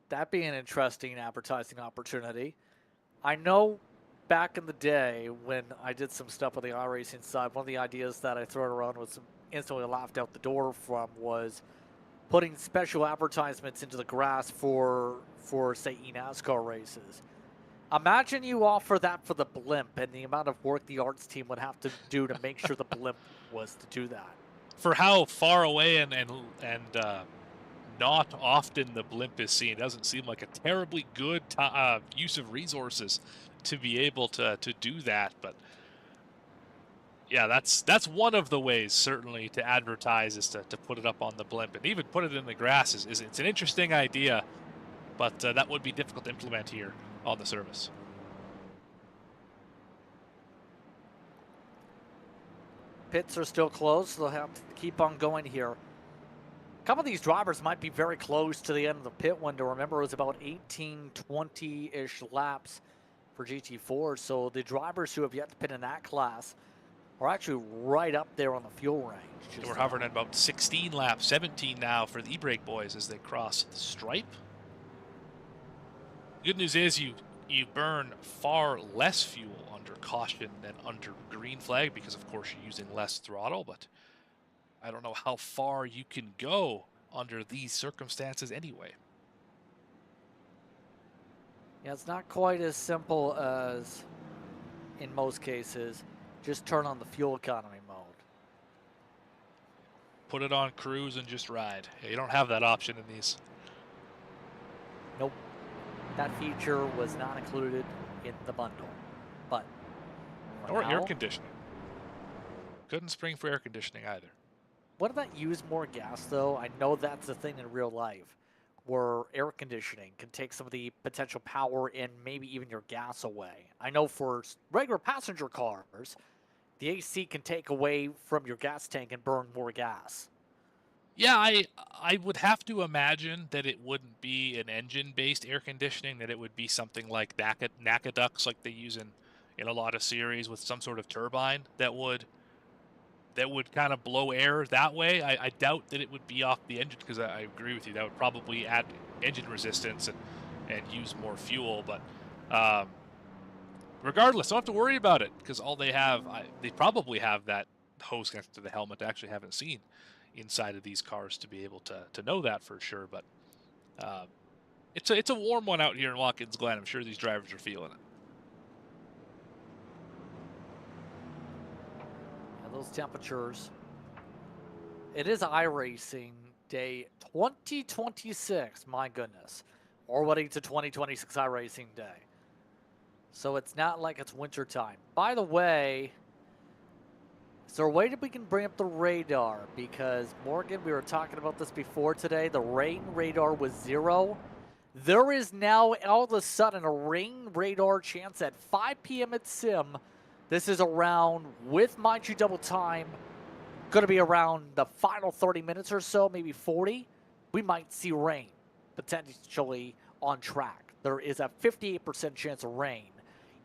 That'd be an interesting advertising opportunity. I know back in the day when I did some stuff with the iRacing side, one of the ideas that I threw around was instantly laughed out the door from was putting special advertisements into the grass for say, NASCAR races. Imagine you offer that for the blimp and the amount of work the arts team would have to do to make sure the blimp was to do that. For how far away and not often the blimp is seen, it doesn't seem like a terribly good use of resources to be able to do that. But yeah, that's one of the ways certainly to advertise, is to put it up on the blimp, and even put it in the grass is it's an interesting idea, but that would be difficult to implement here on the service. Pits are still closed, so they'll have to keep on going here. A couple of these drivers might be very close to the end of the pit window. Remember, it was about 18, 20-ish laps for GT4, so the drivers who have yet to pit in that class are actually right up there on the fuel range. We're hovering at about 16 laps, 17 now for the e-brake boys as they cross the stripe. Good news is you burn far less fuel under caution than under green flag, because of course you're using less throttle, but I don't know how far you can go under these circumstances anyway. Yeah, it's not quite as simple as in most cases. Just turn on the fuel economy mode. Put it on cruise and just ride. Yeah, you don't have that option in these. Nope. That feature was not included in the bundle. But Or air now. conditioning. Couldn't spring for air conditioning either. What about use more gas, though? I know that's the thing in real life, where air conditioning can take some of the potential power and maybe even your gas away. I know for regular passenger cars, the AC can take away from your gas tank and burn more gas. Yeah, I would have to imagine that it wouldn't be an engine-based air conditioning, that it would be something like NACA ducts like they use in a lot of series with some sort of turbine that would kind of blow air that way. I doubt that it would be off the engine, because I agree with you. That would probably add engine resistance and use more fuel. But regardless, don't have to worry about it, because all they have, they probably have that hose connected to the helmet. I actually haven't seen inside of these cars to be able to know that for sure. But it's a warm one out here in Watkins Glen. I'm sure these drivers are feeling it. Those temperatures. It is iRacing Day 2026, my goodness. Already to 2026 iRacing Day. So it's not like it's winter time. By the way, is there a way that we can bring up the radar? Because, Morgan, we were talking about this before today. The rain radar was 0. There is now, all of a sudden, a rain radar chance at 5 p.m. at Sim. This is around, with Mind You double time, going to be around the final 30 minutes or so, maybe 40. We might see rain, potentially on track. There is a 58% chance of rain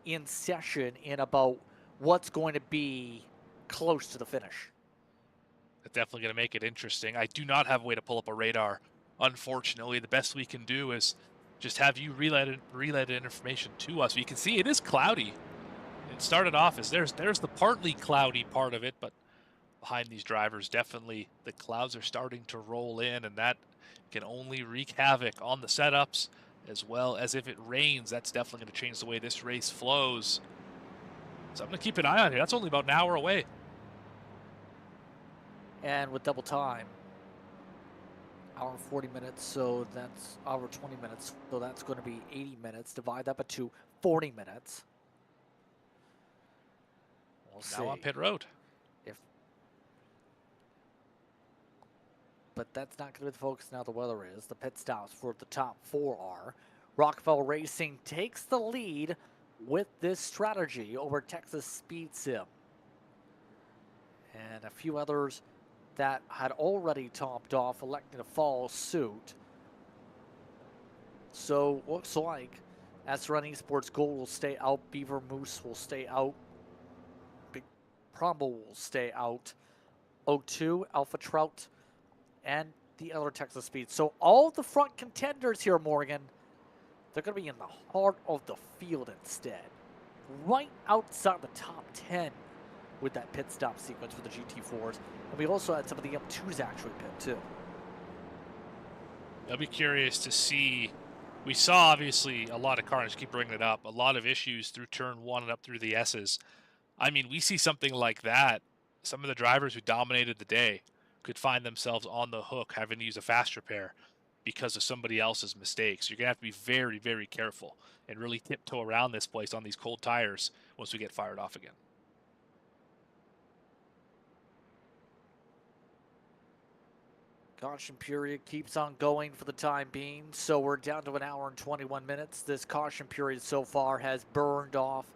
in session in about what's going to be close to the finish. It's definitely going to make it interesting. I do not have a way to pull up a radar. Unfortunately, the best we can do is just have you relay the information to us. You can see it is cloudy. It started off as there's the partly cloudy part of it, but behind these drivers, definitely the clouds are starting to roll in, and that can only wreak havoc on the setups, as well as if it rains. That's definitely going to change the way this race flows. So I'm going to keep an eye on here. That's only about an hour away. And with double time, hour and 40 minutes, so that's hour 20 minutes, so that's going to be 80 minutes. Divide that by 2, 40 minutes. We'll see. Now on pit road. But that's not going to be the focus now. The weather is. The pit stops for the top 4 are. Rockefeller Racing takes the lead with this strategy over Texas Speed Sim. And a few others that had already topped off electing to follow suit. So looks like SRN Esports Gold will stay out. Beaver Moose will stay out. Big Promo will stay out. O2, Alpha Trout, and the other Texas Speed. So all the front contenders here, Morgan, they're going to be in the heart of the field instead. Right outside the top 10 with that pit stop sequence for the GT4s. And we also had some of the M2s actually pit too. I'll be curious to see. We saw, obviously, a lot of cars, keep bringing it up, a lot of issues through turn 1 and up through the S's. I mean, we see something like that. Some of the drivers who dominated the day could find themselves on the hook having to use a fast repair because of somebody else's mistakes. You're going to have to be very, very careful and really tiptoe around this place on these cold tires once we get fired off again. Caution period keeps on going for the time being, so we're down to an hour and 21 minutes. This caution period so far has burned off,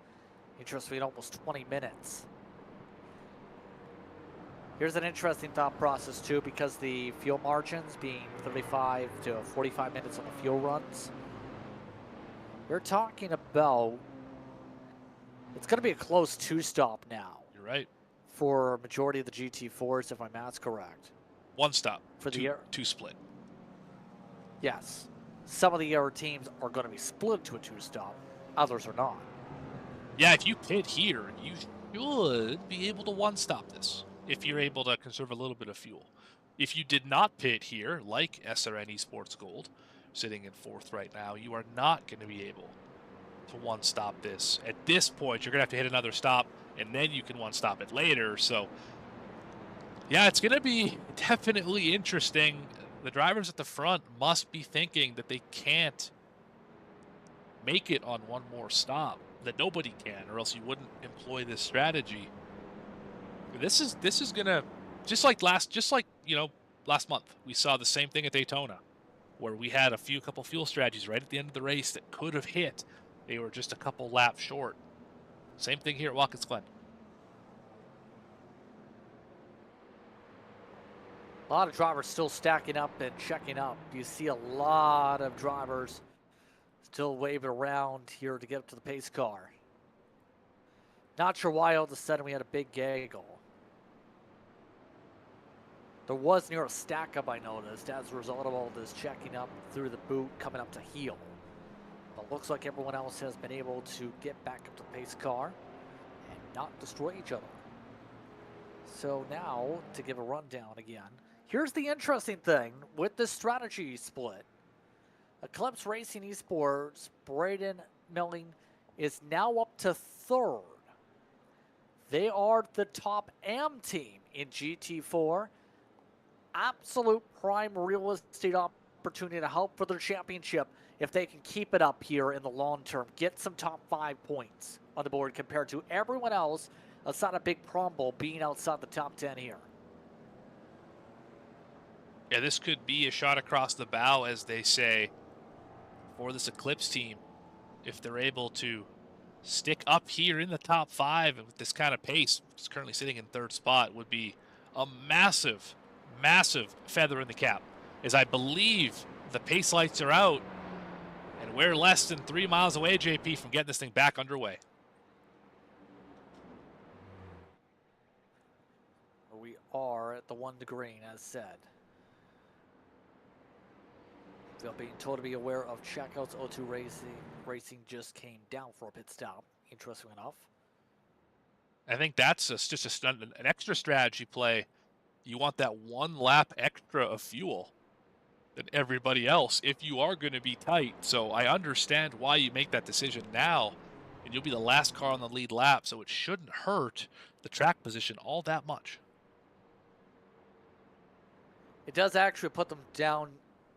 interestingly, almost 20 minutes. Here's an interesting thought process too, because the fuel margins being 35 to 45 minutes on the fuel runs, we're talking about, it's going to be a close 2-stop now. You're right. For a majority of the GT4s, if my math's correct. 1 stop for the two split. Yes. Some of the air teams are going to be split to a 2-stop. Others are not. Yeah, if you pit here, you should be able to 1-stop this if you're able to conserve a little bit of fuel. If you did not pit here, like SRN Esports Gold, sitting in 4th right now, you are not going to be able to 1-stop this. At this point, you're going to have to hit another stop, and then you can 1-stop it later. So, yeah, it's going to be definitely interesting. The drivers at the front must be thinking that they can't make it on one more stop. that nobody can, or else you wouldn't employ this strategy. This is gonna, just like last month, we saw the same thing at Daytona, where we had a couple fuel strategies right at the end of the race that could have hit. They were just a couple laps short. Same thing here at Watkins Glen. A lot of drivers still stacking up and checking up. You see a lot of drivers still waving around here to get up to the pace car. Not sure why all of a sudden we had a big gaggle. There was near a stack up, I noticed, as a result of all this checking up through the boot, coming up to heel. But looks like everyone else has been able to get back up to the pace car and not destroy each other. So now, to give a rundown again, here's the interesting thing with the strategy split. Eclipse Racing Esports, Braden Milling is now up to 3rd. They are the top AM team in GT4. Absolute prime real estate opportunity to help for their championship if they can keep it up here in the long term. Get some top 5 points on the board compared to everyone else outside of Big Promble being outside the top 10 here. Yeah, this could be a shot across the bow, as they say, for this Eclipse team. If they're able to stick up here in the top 5 and with this kind of pace, which is currently sitting in 3rd spot, would be a massive, massive feather in the cap. As I believe the pace lights are out, and we're less than 3 miles away, JP, from getting this thing back underway. We are at the 1 to green, as said. They're being told to be aware of checkouts. O2 Racing just came down for a pit stop, interesting enough. I think that's just an extra strategy play. You want that 1 lap extra of fuel than everybody else if you are going to be tight. So I understand why you make that decision now, and you'll be the last car on the lead lap, so it shouldn't hurt the track position all that much. It does actually put them down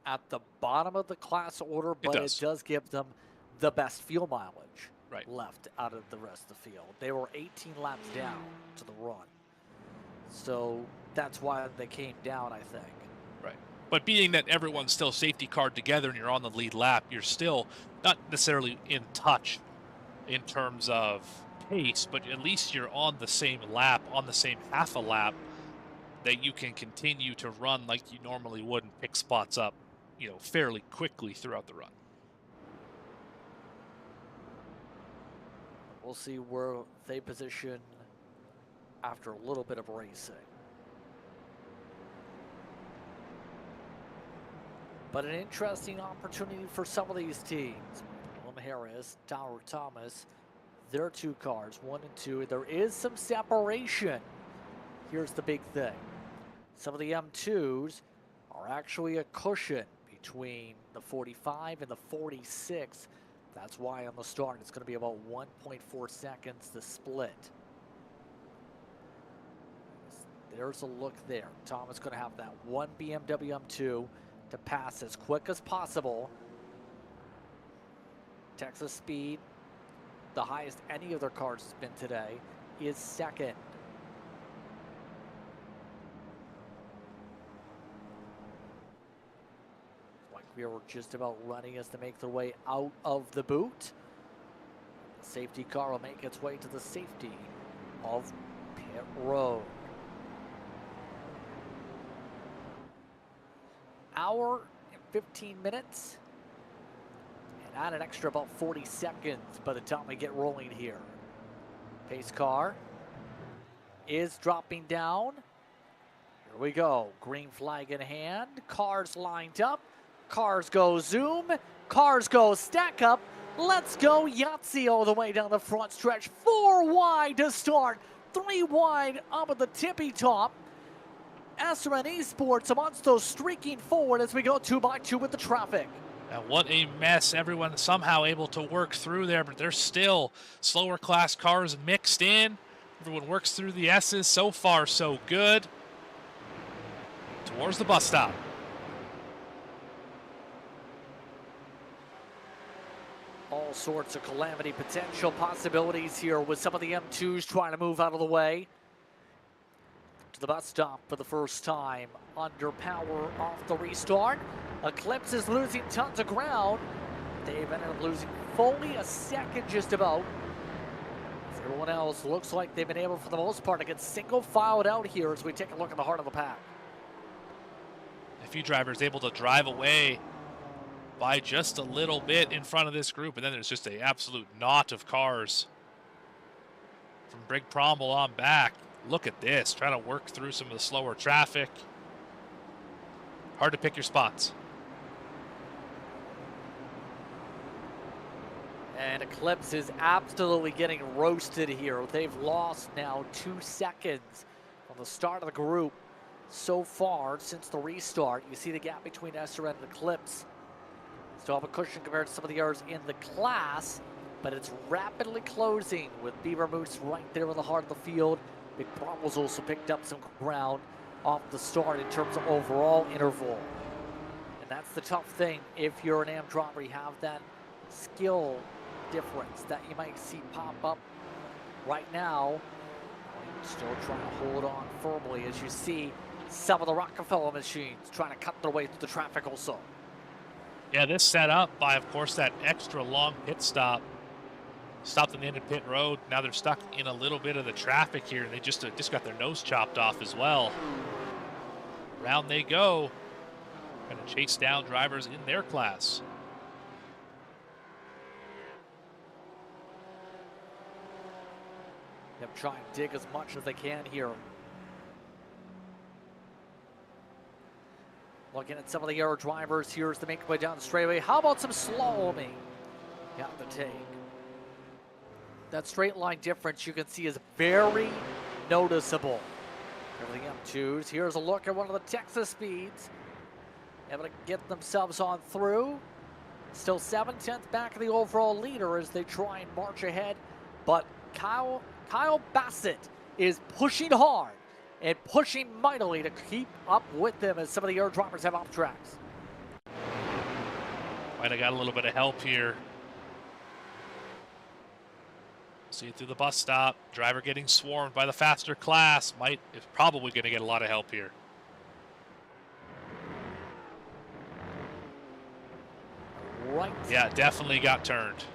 at the bottom of the class order, but it does give them the best fuel mileage left out of the rest of the field. They were 18 laps down to the run. So that's why they came down, I think. Right. But being that everyone's still safety card together and you're on the lead lap, you're still not necessarily in touch in terms of pace, but at least you're on the same lap, on the same half a lap, that you can continue to run like you normally would and pick spots up, you know, fairly quickly throughout the run. We'll see where they position after a little bit of racing. But an interesting opportunity for some of these teams. Willem Harris, Tyler Thomas, their 2 cars, 1 and 2. There is some separation. Here's the big thing. Some of the M2s are actually a cushion between the 45 and the 46. That's why on the start it's going to be about 1.4 seconds to split. There's a look there. Thomas going to have that 1 BMW M2 to pass as quick as possible. Texas Speed, the highest any of their cars has been today, is 2nd. We were just about running as to make their way out of the boot. The safety car will make its way to the safety of pit road. Hour and 15 minutes. And add an extra about 40 seconds by the time we get rolling here. Pace car is dropping down. Here we go. Green flag in hand. Cars lined up. Cars go zoom, cars go stack up. Let's go Yahtzee all the way down the front stretch. 4 wide to start, 3 wide up at the tippy top. SRN Esports amongst those streaking forward as we go 2 by 2 with the traffic. Now, what a mess. Everyone somehow able to work through there, but there's still slower class cars mixed in. Everyone works through the S's. So far, so good. Towards the bus stop. All sorts of calamity potential possibilities here with some of the M2s trying to move out of the way. To the bus stop for the first time. Under power off the restart. Eclipse is losing tons of ground. They've ended up losing fully a second just about. Everyone else looks like they've been able, for the most part, to get single filed out here as we take a look at the heart of the pack. A few drivers able to drive away by just a little bit in front of this group, and then there's just an absolute knot of cars from Brig Prombel on back. Look at this, trying to work through some of the slower traffic. Hard to pick your spots. And Eclipse is absolutely getting roasted here. They've lost now 2 seconds on the start of the group so far since the restart. You see the gap between SCEL and Eclipse. Still have a cushion compared to some of the others in the class, but it's rapidly closing with Beaver Moose right there in the heart of the field. Big Prombel's also picked up some ground off the start in terms of overall interval. And that's the tough thing if you're an AM driver. You have that skill difference that you might see pop up right now. Still trying to hold on firmly as you see some of the Rockefeller machines trying to cut their way through the traffic also. Yeah, this set up by, of course, that extra long pit stop. Stopped on the end of pit road. Now they're stuck in a little bit of the traffic here. They just got their nose chopped off as well. Round they go. Going to chase down drivers in their class. They're trying to dig as much as they can here. Looking at some of the air drivers here as they make their way down the straightaway. How about some slaloming? You have to take. That straight line difference you can see is very noticeable. Everything M2s. Here's a look at one of the Texas speeds. Able to get themselves on through. Still 7/10 back of the overall leader as they try and march ahead. But Kyle Bassett is pushing hard and pushing mightily to keep up with them as some of the air drivers have off tracks. Might have got a little bit of help here. See it through the bus stop. Driver getting swarmed by the faster class. Is probably going to get a lot of help here. Right. Yeah, definitely got turned.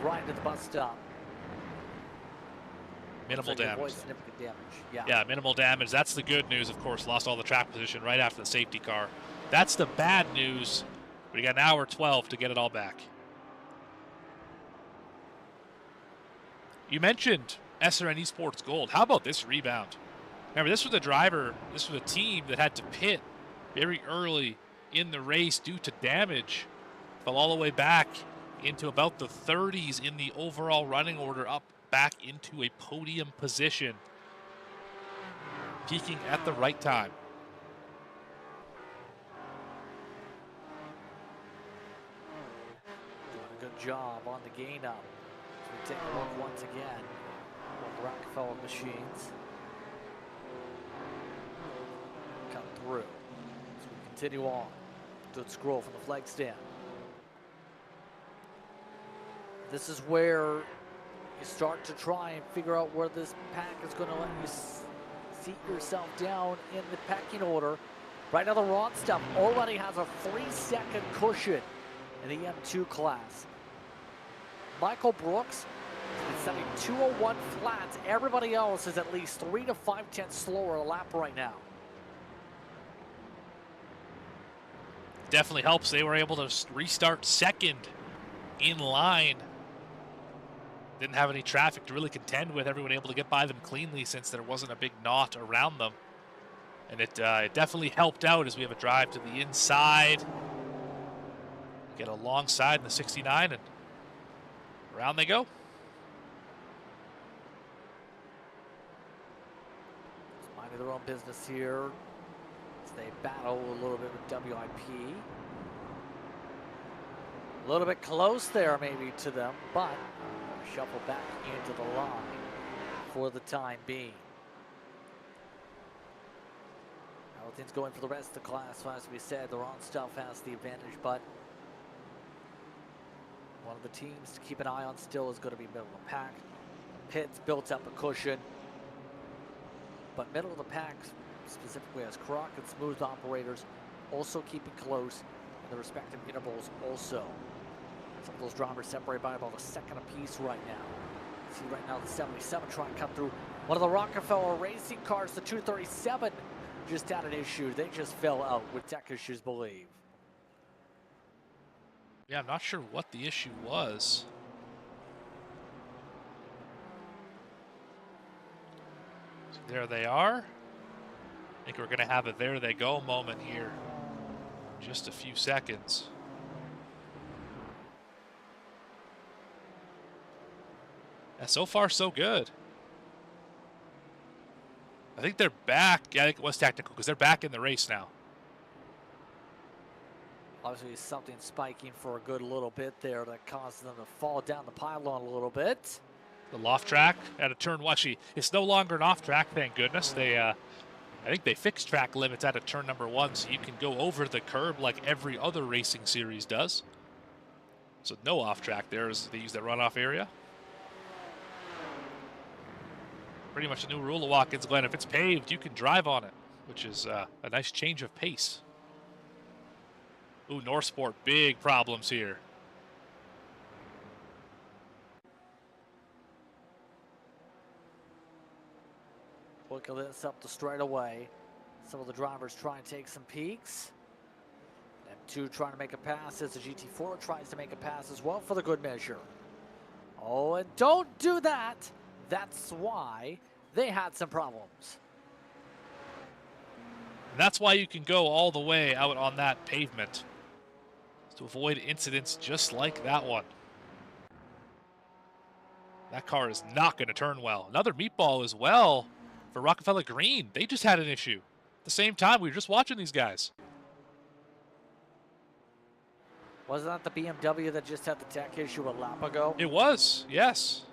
Right at the bus stop. Minimal damage. Significant damage. Yeah, minimal damage. That's the good news, of course. Lost all the track position right after the safety car. That's the bad news. We got an hour 12 to get it all back. You mentioned SRN Esports Gold. How about this rebound? Remember, this was a team that had to pit very early in the race due to damage. Fell all the way back into about the 30s in the overall running order, up back into a podium position. Peaking at the right time. Doing a good job on the gain up. So we take a look once again with Rockefeller machines. Cut through. So we continue on. Good scroll from the flag stand. This is where you start to try and figure out where this pack is going to let you seat yourself down in the pecking order. Right now the Ron stuff already has a 3-second cushion in the M2 class. Michael Brooks is setting 2:01 flats. Everybody else is at least 3 to 5/10 slower a lap right now. Definitely helps. They were able to restart second in line. Didn't have any traffic to really contend with. Everyone able to get by them cleanly since there wasn't a big knot around them. And it definitely helped out as we have a drive to the inside. Get alongside in the 69 and around they go. Just minding their own business here as they battle a little bit with WIP. A little bit close there maybe to them, but shuffle back into the line for the time being. Everything's going for the rest of the class. So as we said, the wrong stuff has the advantage, but one of the teams to keep an eye on still is going to be middle of the pack. Pitts built up a cushion, but middle of the pack, specifically as Croc and Smooth operators, also keeping close in the respective intervals also. Some of those drivers separated by about a second apiece right now. See right now the 77 trying to come through. One of the Rockefeller racing cars, the 237, just had an issue. They just fell out with tech issues, believe. Yeah, I'm not sure what the issue was. So there they are. I think we're going to have a there they go moment here. Just a few seconds. Yeah, so far so good. I think they're back. Yeah, I think it was technical because they're back in the race now. Obviously something spiking for a good little bit there that caused them to fall down the pylon a little bit. The off track at a turn one. Actually, it's no longer an off track, thank goodness. They, I think they fixed track limits at a turn number one, so you can go over the curb like every other racing series does. So no off track there as they use that runoff area. Pretty much a new rule of Watkins Glen. If it's paved, you can drive on it, which is a nice change of pace. Ooh, Northsport, big problems here. Look at this up the straightaway. Some of the drivers try and take some peeks. M2 trying to make a pass as the GT4 tries to make a pass as well for the good measure. Oh, and don't do that. That's why they had some problems. And that's why you can go all the way out on that pavement, to avoid incidents just like that one. That car is not going to turn well. Another meatball as well for Rockefeller Green. They just had an issue. At the same time, we were just watching these guys. Wasn't that the BMW that just had the tech issue a lap ago? It was, yes.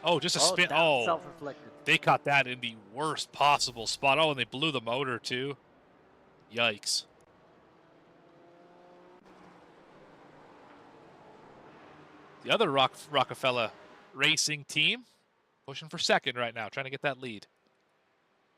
Oh, just a spin. Oh, self-inflicted. They caught that in the worst possible spot. Oh, and they blew the motor too. Yikes. The other Rockefeller racing team pushing for second right now, trying to get that lead.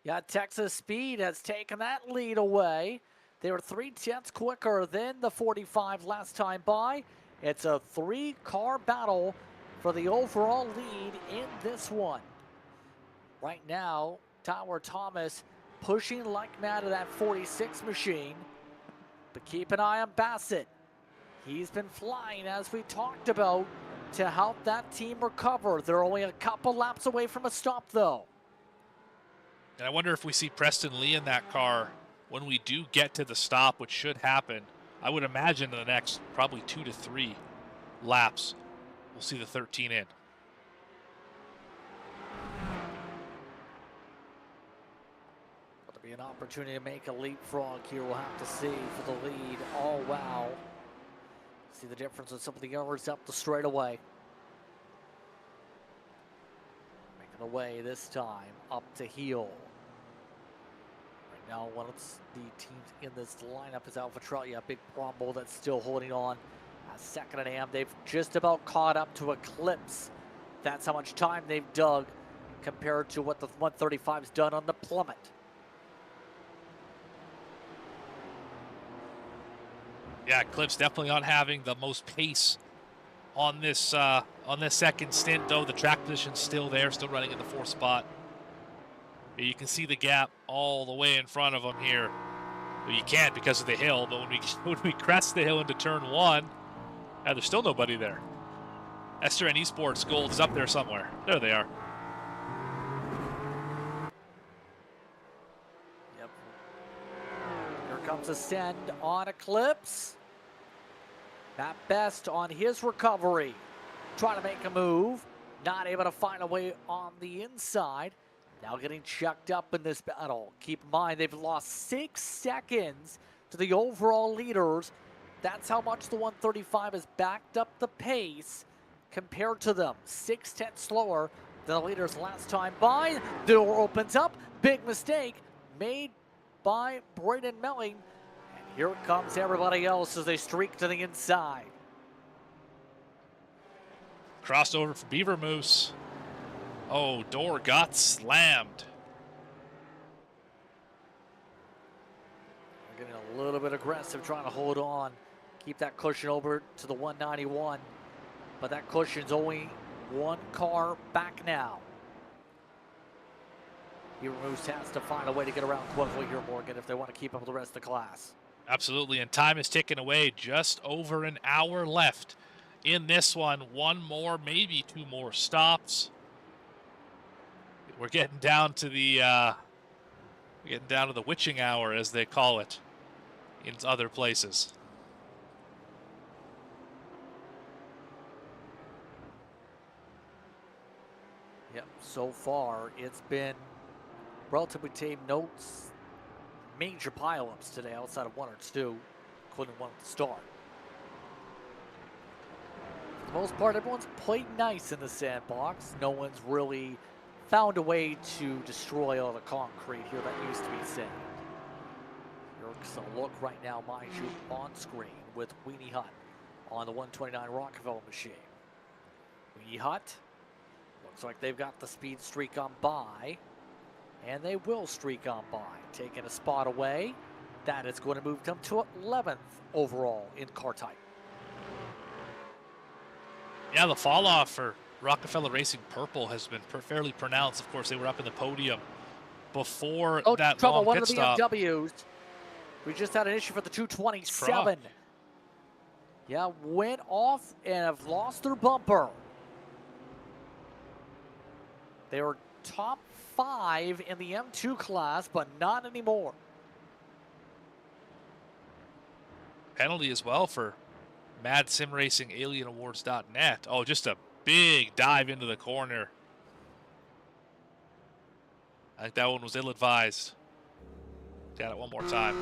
Yeah, Texas Speed has taken that lead away. They were 3/10 quicker than the 45 last time by. It's a three-car battle for the overall lead in this one. Right now, Tyler Thomas pushing like mad at that 46 machine. But keep an eye on Bassett. He's been flying, as we talked about, to help that team recover. They're only a couple laps away from a stop, though. And I wonder if we see Preston Lee in that car when we do get to the stop, which should happen. I would imagine in the next probably 2 to 3 laps, we'll see the 13 in. It'll be an opportunity to make a leapfrog here. We'll have to see for the lead. Oh, wow. See the difference with some of the others up the straightaway. Making away this time up to heel. Right now, one of the teams in this lineup is Alpha Trottia, Big Brombo that's still holding on. Second and AM, they've just about caught up to Eclipse. That's how much time they've dug compared to what the 135's done on the Plummet. Yeah, Eclipse definitely not having the most pace on this second stint, though. The track position's still there, still running in the 4th spot. You can see the gap all the way in front of them here. Well, you can't because of the hill, but when we crest the hill into turn 1, there's still nobody there. Esther and Esports Gold is up there somewhere. There they are. Yep. Here comes Ascend on Eclipse. Matt Best on his recovery. Trying to make a move. Not able to find a way on the inside. Now getting chucked up in this battle. Keep in mind, they've lost 6 seconds to the overall leaders. That's how much the 135 has backed up the pace compared to them. 6/10 slower than the leaders last time by. The door opens up. Big mistake made by Braden Melling. And here comes everybody else as they streak to the inside. Crossed over for Beaver Moose. Oh, door got slammed. They're getting a little bit aggressive, trying to hold on. Keep that cushion over to the 191. But that cushion's only one car back now. Beaver Moose has to find a way to get around quickly here, Morgan, if they want to keep up with the rest of the class. Absolutely, and time is ticking away. Just over an hour left in this one. One more, maybe two more stops. We're getting down to the witching hour, as they call it in other places. Yep, so far it's been relatively tame. Notes, major pileups today outside of one or two, including one at the start. For the most part, everyone's played nice in the sandbox. No one's really found a way to destroy all the concrete here that used to be sand. Here's a look right now, mind you, on screen with Weenie Hut on the 129 Rockefeller machine. Weenie Hut, looks like they've got the speed streak on by, and they will streak on by, taking a spot away. That is going to move them to 11th overall in car type. Yeah, the fall off for Rockefeller Racing Purple has been fairly pronounced. Of course, they were up in the podium before that long one pit of the stop. BMWs. We just had an issue for the 227. Yeah, went off and have lost their bumper. They were top 5 in the M2 class, but not anymore. Penalty as well for Mad Sim Racing AlienAwards.net. Oh, just a big dive into the corner. I think that one was ill-advised. Got it one more time.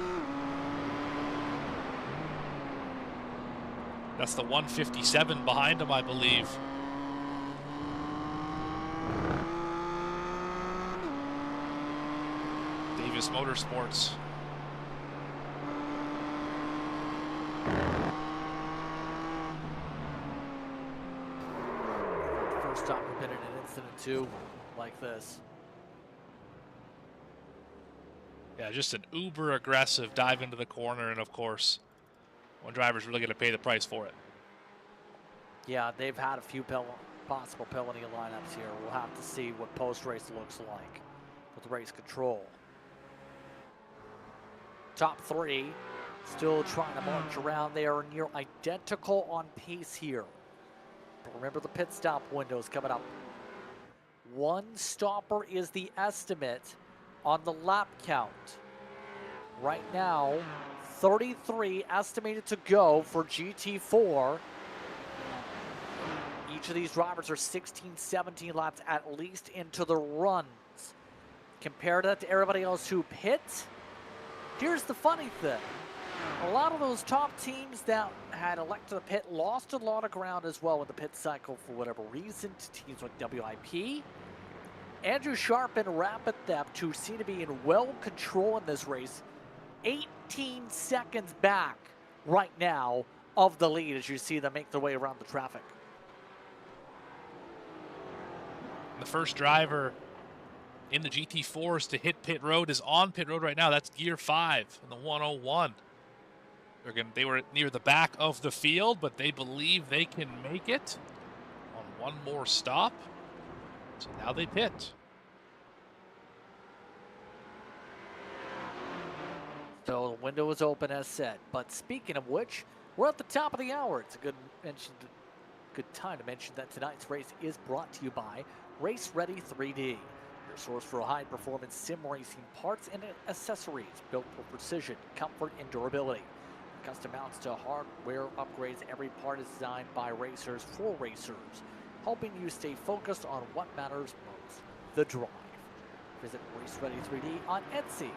That's the 157 behind him, I believe. Davis Motorsports. First time we've been in an incident too, like this. Yeah, just an uber aggressive dive into the corner, and of course, one driver's really going to pay the price for it. Yeah, they've had a few possible penalty lineups here. We'll have to see what post-race looks like with race control. Top 3 still trying to march around. They are near identical on pace here. But remember, the pit stop window is coming up. One stopper is the estimate on the lap count. Right now, 33 estimated to go for GT4. Each of these drivers are 16, 17 laps at least into the runs. Compare that to everybody else who pit. Here's the funny thing. A lot of those top teams that had elected to pit lost a lot of ground as well in the pit cycle for whatever reason to teams like WIP. Andrew Sharp and Rapid Theft, who seem to be in well control in this race, 18 seconds back right now of the lead as you see them make their way around the traffic. The first driver in the GT4s to hit pit road is on pit road right now. That's gear 5 in the 101. They were near the back of the field, but they believe they can make it on one more stop. So now they pit. So the window is open as said. But speaking of which, we're at the top of the hour. It's a good time to mention that tonight's race is brought to you by Race Ready 3D, your source for high-performance sim racing parts and accessories built for precision, comfort, and durability. Custom mounts to hardware upgrades, every part is designed by racers for racers, helping you stay focused on what matters most, the drive. Visit Race Ready 3D on Etsy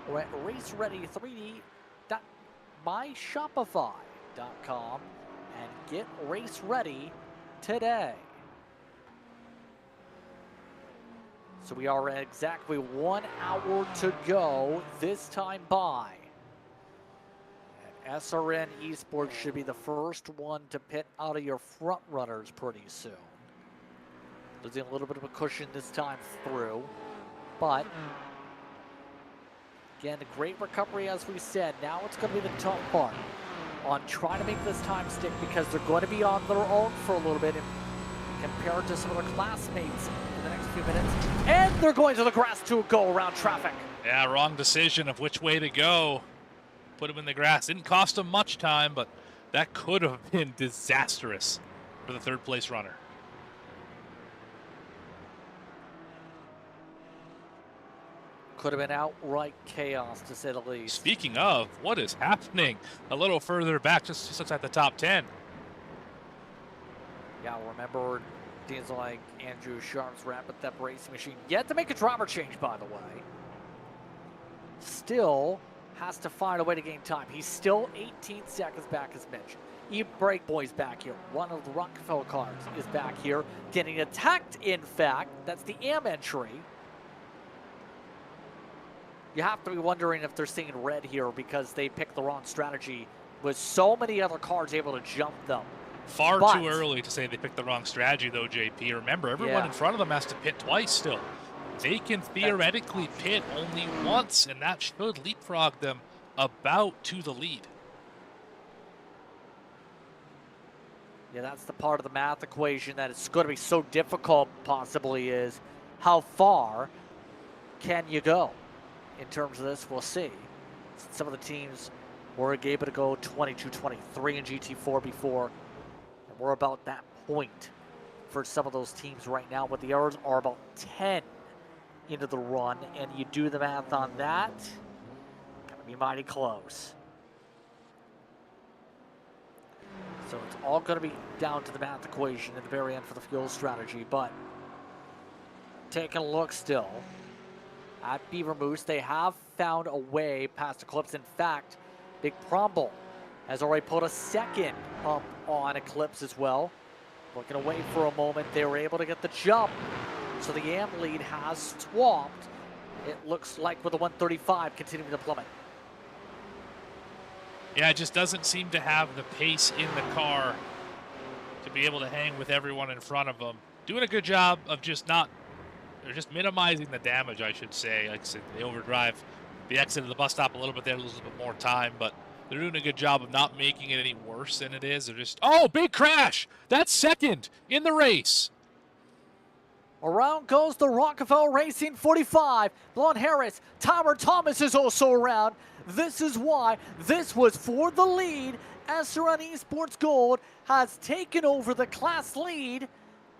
or at raceready3d.myshopify.com and get race ready today. So we are at exactly 1 hour to go this time by. And SRN Esports should be the first one to pit out of your front runners pretty soon. Losing a little bit of a cushion this time through, but again, a great recovery as we said. Now it's going to be the tough part on trying to make this time stick because they're going to be on their own for a little bit and compared to some of their classmates in the next few minutes. And they're going to the grass to go around traffic. Yeah, wrong decision of which way to go. Put him in the grass. Didn't cost him much time, but that could have been disastrous for the third place runner. Could have been outright chaos, to say the least. Speaking of, what is happening a little further back, just outside the top 10? Yeah, remember things like Andrew Sharp's Rapid Theft Racing Machine. Yet to make a driver change, by the way. Still has to find a way to gain time. He's still 18 seconds back as Mitch. E-Break Boy's back here. One of the Rockefeller cars is back here. Getting attacked, in fact. That's the AM entry. You have to be wondering if they're seeing red here because they picked the wrong strategy with so many other cars able to jump them. Far too early to say they picked the wrong strategy, though, JP. Remember, everyone in front of them has to pit twice still. They can theoretically pit only once, and that should leapfrog them about to the lead. Yeah, that's the part of the math equation that it's going to be so difficult, possibly, is how far can you go? In terms of this, we'll see. Some of the teams were able to go 22-23 in GT4 before. And we're about that point for some of those teams right now, but the others are about 10 into the run, and you do the math on that, gonna be mighty close. So it's all gonna be down to the math equation at the very end for the fuel strategy, but taking a look still at Beaver Moose, they have found a way past Eclipse. In fact, Big Promble has already put a second up on Eclipse as well. Looking away for a moment, they were able to get the jump. So the AM lead has swapped. It looks like with the 135 continuing to plummet. Yeah, it just doesn't seem to have the pace in the car to be able to hang with everyone in front of them. Doing a good job of just minimizing the damage, I should say. Like I said, they overdrive the exit of the bus stop a little bit there, a little bit more time, but they're doing a good job of not making it any worse than it is. They're just, oh, big crash! That's second in the race. Around goes the Rockefeller Racing 45. Blonde Harris, Tyler Thomas is also around. This is why this was for the lead. SRN Esports Gold has taken over the class lead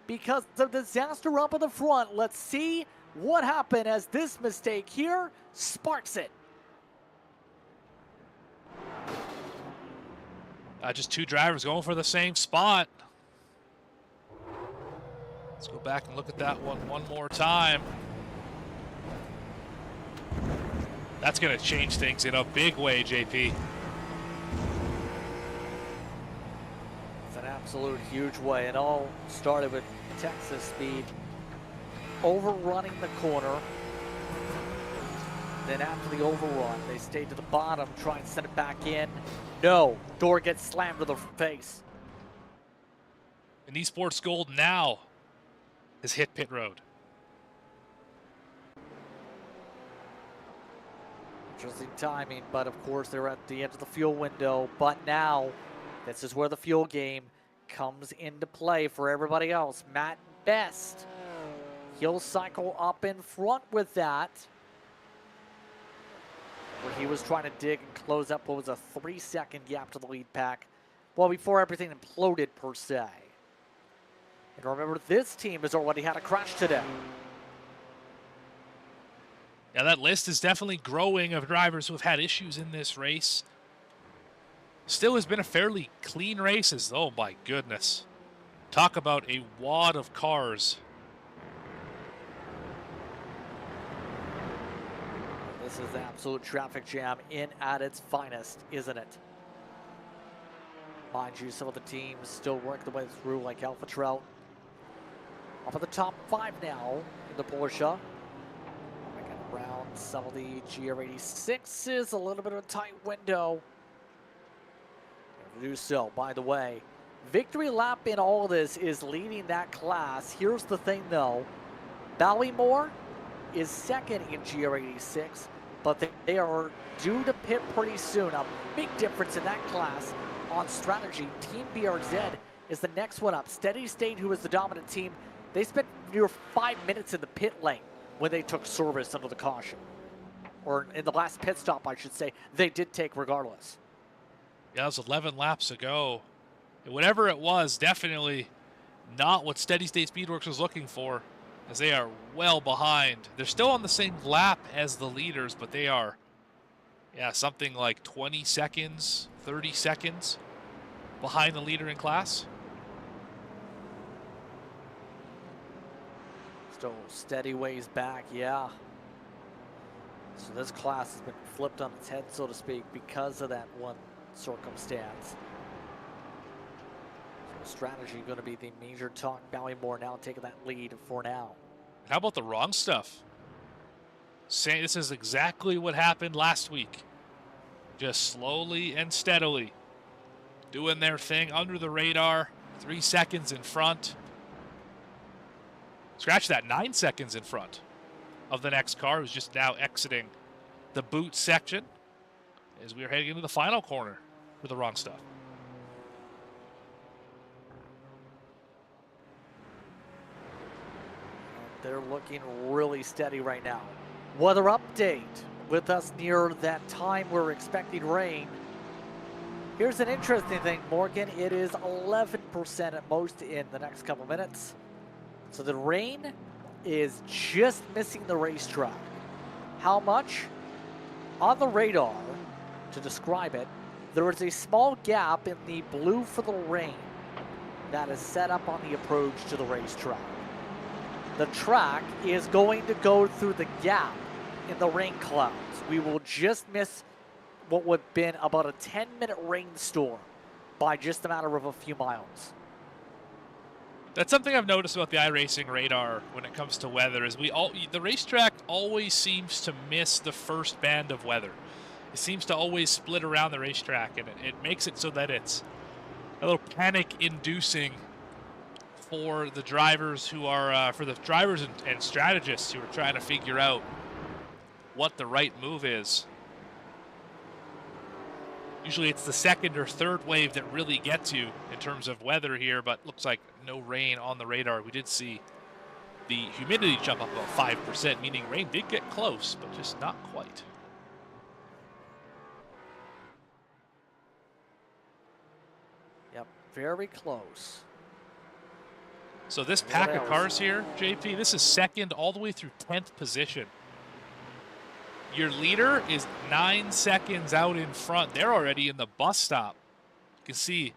because of the disaster up in the front. Let's see what happened as this mistake here sparks it. Just two drivers going for the same spot. Let's go back and look at that one more time. That's going to change things in a big way, JP. It's an absolute huge way. It all started with Texas Speed overrunning the corner. Then after the overrun, they stayed to the bottom, try and send it back in. No, door gets slammed to the face. And Esports Gold now has hit pit road. Interesting timing, but of course they're at the end of the fuel window. But now, this is where the fuel game comes into play for everybody else. Matt Best, he'll cycle up in front with that. Where he was trying to dig and close up what was a 3-second gap to the lead pack. Well, before everything imploded per se. And remember, this team has already had a crash today. Yeah, that list is definitely growing of drivers who have had issues in this race. Still has been a fairly clean race, as oh my goodness. Talk about a wad of cars. This is the absolute traffic jam in at its finest, isn't it? Mind you, some of the teams still work the way through, like Alpha Trout. Up at the top 5 now in the Porsche. some of the GR86s, a little bit of a tight window. To do so, by the way, victory lap in all of this is leading that class. Here's the thing though, Ballymore is second in GR86, but they are due to pit pretty soon. A big difference in that class on strategy. Team BRZ is the next one up. Steady State, who is the dominant team, they spent near 5 minutes in the pit lane when they took service under the caution. Or in the last pit stop, I should say, they did take regardless. Yeah, it was 11 laps ago. And whatever it was, definitely not what Steady State Speedworks was looking for, as they are well behind. They're still on the same lap as the leaders, but they are, yeah, something like 20 seconds, 30 seconds behind the leader in class. Still steady ways back, yeah. So this class has been flipped on its head, so to speak, because of that one circumstance. So strategy going to be the major talk. Ballymore now taking that lead for now. How about the wrong stuff? Saying this is exactly what happened last week. Just slowly and steadily doing their thing under the radar. 3 seconds in front. Scratch that, 9 seconds in front of the next car, who's just now exiting the boot section as we are heading into the final corner for the wrong stuff. They're looking really steady right now. Weather update with us near that time we're expecting rain. Here's an interesting thing, Morgan. It is 11% at most in the next couple minutes. So the rain is just missing the racetrack. How much? On the radar, to describe it, there is a small gap in the blue for the rain that is set up on the approach to the racetrack. The track is going to go through the gap in the rain clouds. We will just miss what would have been about a 10-minute rainstorm by just a matter of a few miles. That's something I've noticed about the iRacing radar when it comes to weather, is the racetrack always seems to miss the first band of weather. It seems to always split around the racetrack, and it makes it so that it's a little panic-inducing for the drivers who are, and strategists who are trying to figure out what the right move is. Usually it's the second or third wave that really gets you in terms of weather here, but looks like no rain on the radar. We did see the humidity jump up about 5%, meaning rain did get close, but just not quite. Yep, very close. So this pack of cars here, JP, this is second all the way through 10th position. Your leader is 9 seconds out in front. They're already in the bus stop. You can see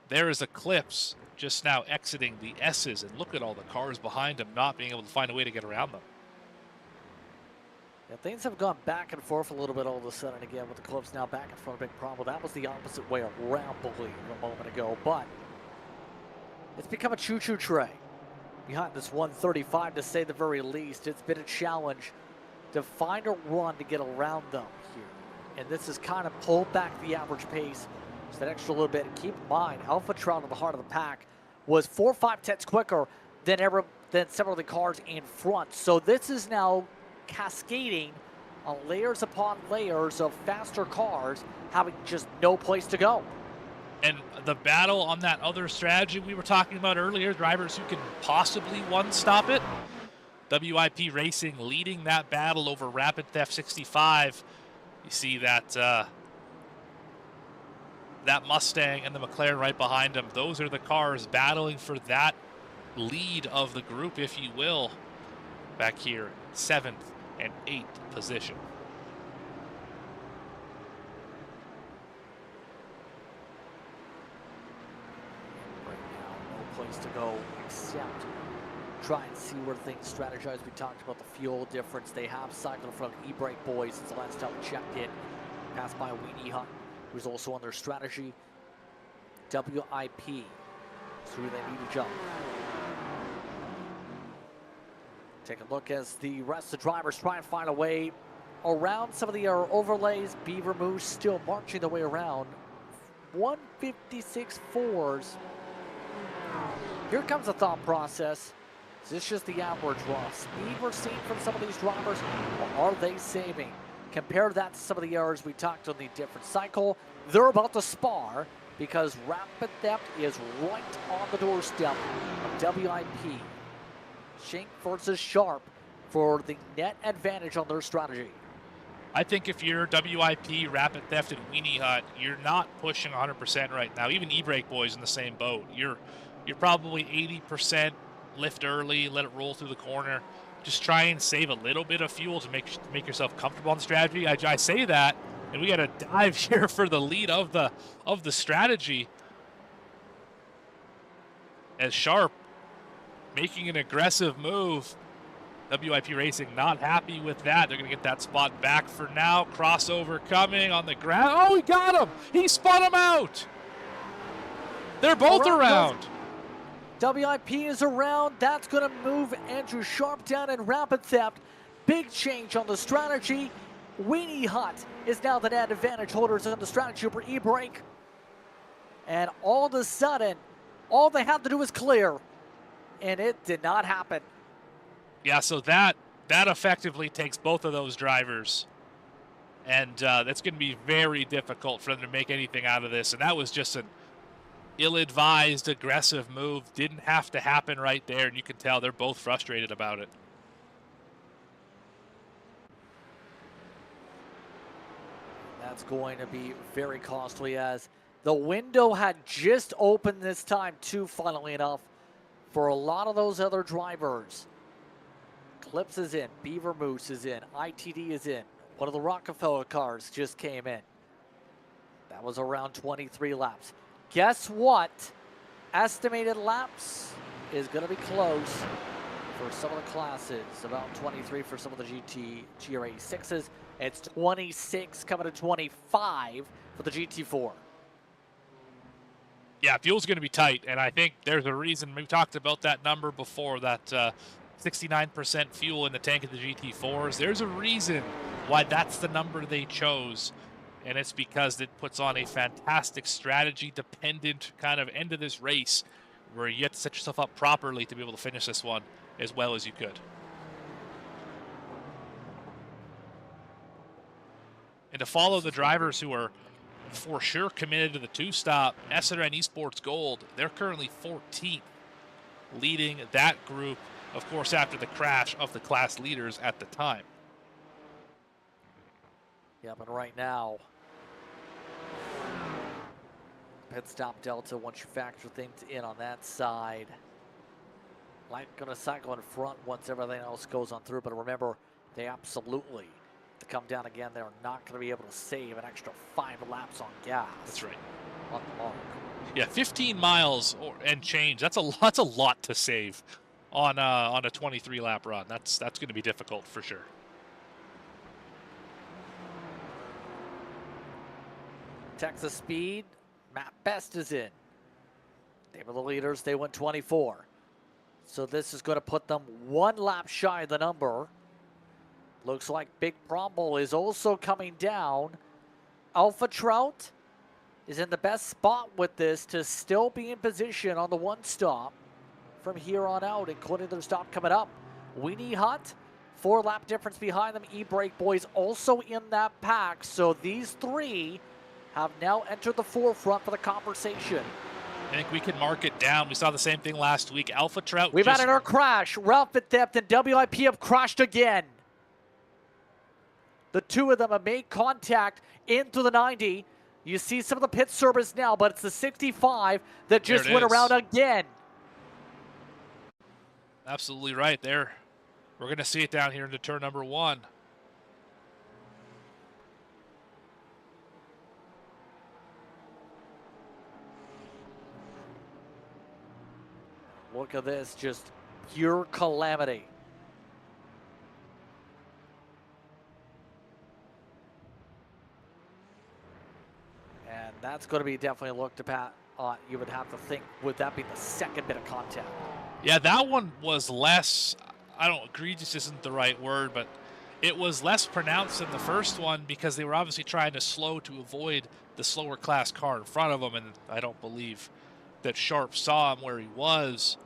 there is Eclipse just now exiting the S's, and look at all the cars behind him not being able to find a way to get around them. Yeah, things have gone back and forth a little bit all of a sudden again with the Eclipse now back in front of Big Problem. That was the opposite way around, believe, a moment ago, but it's become a choo-choo train behind this 135 to say the very least. It's been a challenge to find a run to get around them here. And this has kind of pulled back the average pace just that extra little bit. And keep in mind, Alpha Trout in the heart of the pack was 4 or 5 tenths quicker than several of the cars in front. So this is now cascading on layers upon layers of faster cars having just no place to go. And the battle on that other strategy we were talking about earlier, drivers who can possibly one-stop it, WIP Racing leading that battle over Rapid Theft 65. You see that that Mustang and the McLaren right behind him. Those are the cars battling for that lead of the group, if you will, back here, 7th and 8th position. Right now, no place to go except try and see where things strategize. We talked about the fuel difference. They have cycled in front of E-Brake Boys since the last time we checked in. Passed by Weenie Hunt, who's also on their strategy. WIP. So who they need to jump. Take a look as the rest of the drivers try and find a way around some of the overlays. Beaver Moose still marching the way around. 156.4s. Here comes the thought process. Is this just the average raw speed we're seeing from some of these drivers, or are they saving? Compare that to some of the errors we talked on the different cycle. They're about to spar because Rapid Theft is right on the doorstep of WIP. Shank versus Sharp for the net advantage on their strategy. I think if you're WIP, Rapid Theft, and Weenie Hut, you're not pushing 100% right now. Even E-Brake Boys in the same boat. You're probably 80% lift early, let it roll through the corner. Just try and save a little bit of fuel to make yourself comfortable on the strategy. I say that, and we got to dive here for the lead of the strategy. As Sharp making an aggressive move. WIP Racing not happy with that. They're going to get that spot back for now. Crossover coming on the ground. Oh, he got him. He spun him out. They're both around. WIP is around. That's going to move Andrew Sharp down in Rapid Theft. Big change on the strategy. Weenie Hut is now the net advantage holders on the strategy for E-Brake. And all of a sudden, all they have to do is clear. And it did not happen. Yeah, so that effectively takes both of those drivers. And that's going to be very difficult for them to make anything out of this. And that was just an ill-advised, aggressive move. Didn't have to happen right there, and you can tell they're both frustrated about it. That's going to be very costly as the window had just opened this time too, funnily enough, for a lot of those other drivers. Clips is in, Beaver Moose is in, ITD is in. One of the Rockefeller cars just came in. That was around 23 laps. Guess what? Estimated laps is going to be close for some of the classes. About 23 for some of the GR86s. It's 26 coming to 25 for the GT4. Yeah, fuel's going to be tight, and I think there's a reason. We talked about that number before, that 69% fuel in the tank of the GT4s. There's a reason why that's the number they chose, and it's because it puts on a fantastic strategy-dependent kind of end of this race where you have to set yourself up properly to be able to finish this one as well as you could. And to follow the drivers who are for sure committed to the two-stop, SRN Esports Gold, they're currently 14th, leading that group, of course, after the crash of the class leaders at the time. Yeah, but right now, pit stop delta, once you factor things in on that side, Light gonna cycle in front once everything else goes on through, but remember, they absolutely, to come down again, they're not gonna be able to save an extra 5 laps on gas. That's right. On the mark. Yeah, 15 miles and change. That's a lot to save on a 23-lap run. That's going to be difficult for sure. Texas Speed, Matt Best is in. They were the leaders. They went 24. So this is going to put them 1 lap shy of the number. Looks like Big Bromble is also coming down. Alpha Trout is in the best spot with this to still be in position on the 1 stop from here on out, including their stop coming up. Weenie Hut, 4 lap difference behind them. E-Brake Boys also in that pack. So these 3 have now entered the forefront for the conversation. I think we can mark it down. We saw the same thing last week. Alpha Trout. We've had another crash. Rapid Theft and WIP have crashed again. The 2 of them have made contact into the 90. You see some of the pit service now, but it's the 65 that just went around again. Absolutely right there. We're going to see it down here into turn number 1. Look at this, just pure calamity. And that's going to be definitely looked at. You would have to think, would that be the second bit of contact? Yeah, that one was less, I don't, egregious isn't the right word, but It was less pronounced than the first one because they were obviously trying to slow to avoid the slower class car in front of them, and I don't believe that Sharp saw him where he was.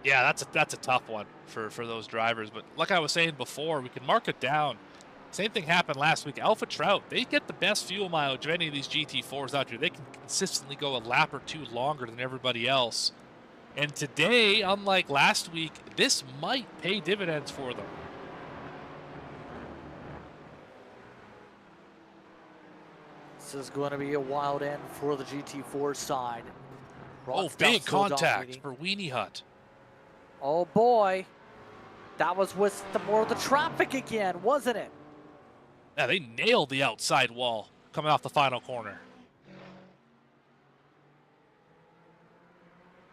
Yeah, that's a tough one for those drivers. But like I was saying before, we can mark it down. Same thing happened last week. Alpha Trout, they get the best fuel mileage of any of these GT4s out here. They can consistently go a lap or two longer than everybody else. And today, unlike last week, this might pay dividends for them. This is going to be a wild end for the GT4 side. Oh, big contact for Weenie Hut. Oh boy. That was with more of the traffic again, wasn't it? Yeah, they nailed the outside wall coming off the final corner.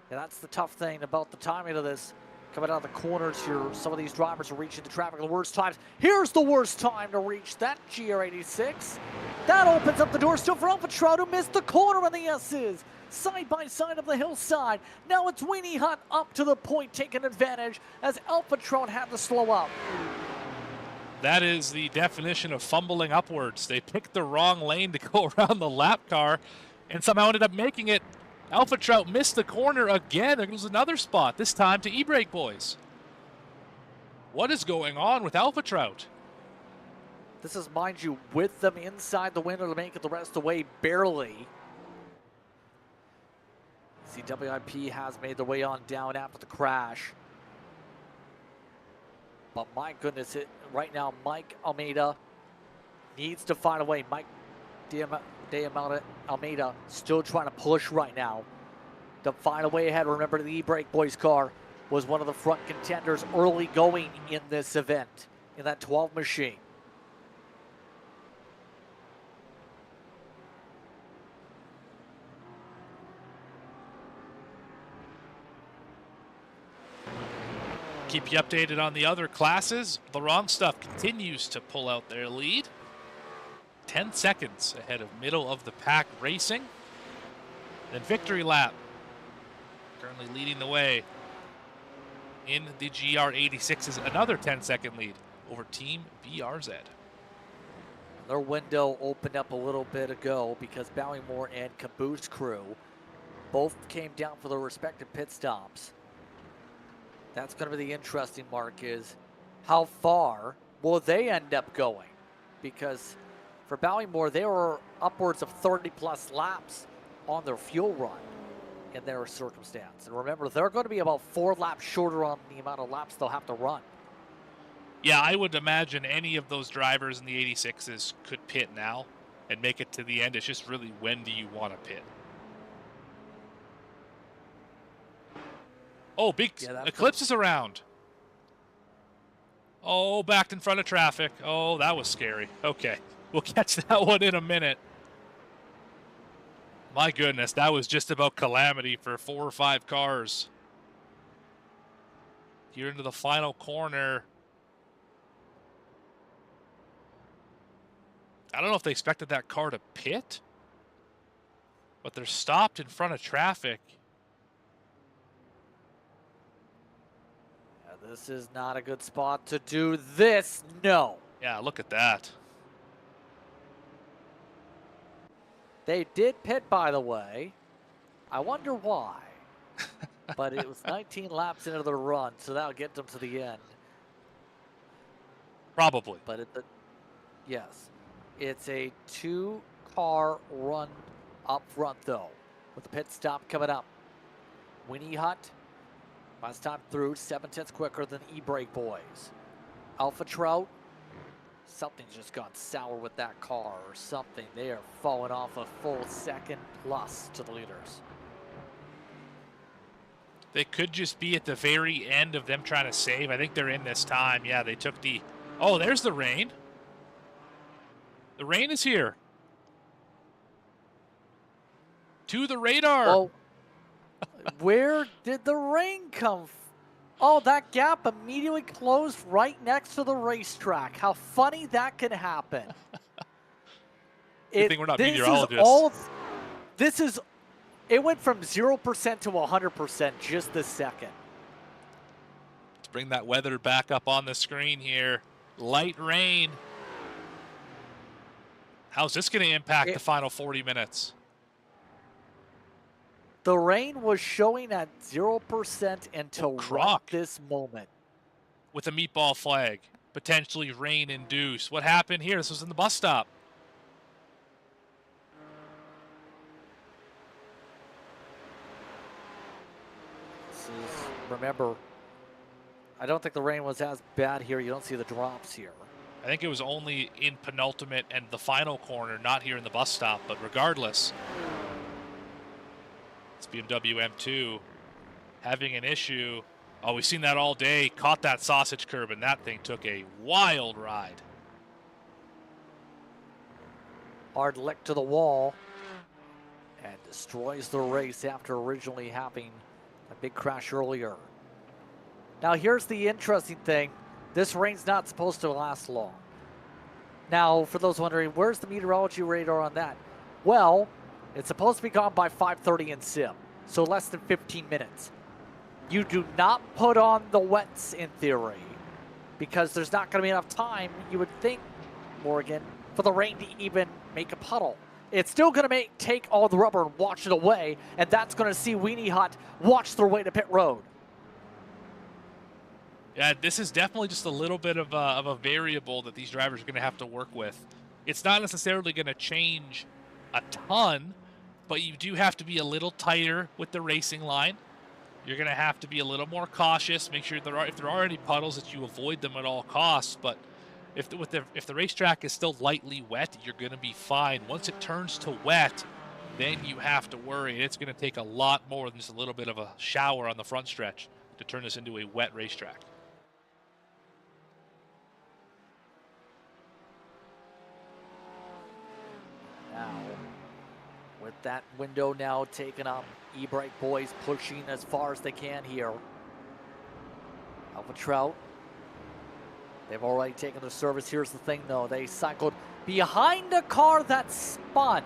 Yeah, that's the tough thing about the timing of this. Coming out of the corners here, some of these drivers are reaching the traffic at the worst times. Here's the worst time to reach that GR86. That opens up the door still for Alpha Trout, who missed the corner on the S's. Side by side of the hillside. Now it's Weenie Hut up to the point, taking advantage as Alpha Trout had to slow up. That is the definition of fumbling upwards. They picked the wrong lane to go around the lap car and somehow ended up making it. Alpha Trout missed the corner again. There goes another spot, this time to E-Brake Boys. What is going on with Alpha Trout? This is, mind you, with them inside the window to make it the rest of the way, barely. See, WIP has made their way on down after the crash. But my goodness, right now, Mike Almeida needs to find a way. Mike Almeida still trying to push right now to find a way ahead. Remember, the E-Brake Boys car was one of the front contenders early going in this event, in that 12 machine. Keep you updated on the other classes. The Wrong Stuff continues to pull out their lead. 10 seconds ahead of middle of the pack racing. Then Victory Lap currently leading the way in the GR86 is another 10-second lead over Team BRZ. Their window opened up a little bit ago because Ballymore and Caboose Crew both came down for their respective pit stops. That's going to be the interesting mark, is how far will they end up going? Because for Ballymore, they were upwards of 30-plus laps on their fuel run in their circumstance. And remember, they're going to be about 4 laps shorter on the amount of laps they'll have to run. Yeah, I would imagine any of those drivers in the 86s could pit now and make it to the end. It's just really, when do you want to pit? Oh, big Eclipse is around. Oh, backed in front of traffic. Oh, that was scary. Okay, we'll catch that one in a minute. My goodness, that was just about calamity for 4 or 5 cars. Here into the final corner. I don't know if they expected that car to pit, but they're stopped in front of traffic. This is not a good spot to do this. No. Yeah, look at that. They did pit, by the way. I wonder why. But it was 19 laps into the run, so that'll get them to the end. Probably. But yes, it's a 2-car run up front, though, with the pit stop coming up. Weenie Hut, last time through, 7/10 quicker than E-Brake Boys. Alpha Trout, something's just gone sour with that car or something. They are falling off a full second plus to the leaders. They could just be at the very end of them trying to save. I think they're in this time. Yeah, they took the... Oh, there's the rain. The rain is here. To the radar. Oh, where did the rain come from? Oh, that gap immediately closed right next to the racetrack. How funny that can happen. Good thing we're not meteorologists. It went from 0% to 100% just this second. Let's bring that weather back up on the screen here. Light rain. How's this going to impact the final 40 minutes? The rain was showing at 0% until right this moment. With a meatball flag, potentially rain induced. What happened here? This was in the bus stop. Remember, I don't think the rain was as bad here. You don't see the drops here. I think it was only in penultimate and the final corner, not here in the bus stop. But regardless, it's BMW M2 having an issue. Oh, we've seen that all day. Caught that sausage curb, and that thing took a wild ride. Hard lick to the wall and destroys the race after originally having a big crash earlier. Now here's the interesting thing. This rain's not supposed to last long. Now, for those wondering, where's the meteorology radar on that? Well, it's supposed to be gone by 5:30 in sim, so less than 15 minutes. You do not put on the wets in theory because there's not going to be enough time, you would think, Morgan, for the rain to even make a puddle. It's still going to take all the rubber and wash it away, and that's going to see Weenie Hut watch their way to pit road. Yeah, this is definitely just a little bit of a variable that these drivers are going to have to work with. It's not necessarily going to change a ton, but you do have to be a little tighter with the racing line. You're going to have to be a little more cautious. Make sure if there are any puddles that you avoid them at all costs. But if the racetrack is still lightly wet, you're going to be fine. Once it turns to wet, then you have to worry. It's going to take a lot more than just a little bit of a shower on the front stretch to turn this into a wet racetrack. Now, with that window now taken up, E-Brake boys pushing as far as they can here. Alpha Trout, they've already taken their service. Here's the thing though, they cycled behind a car that spun.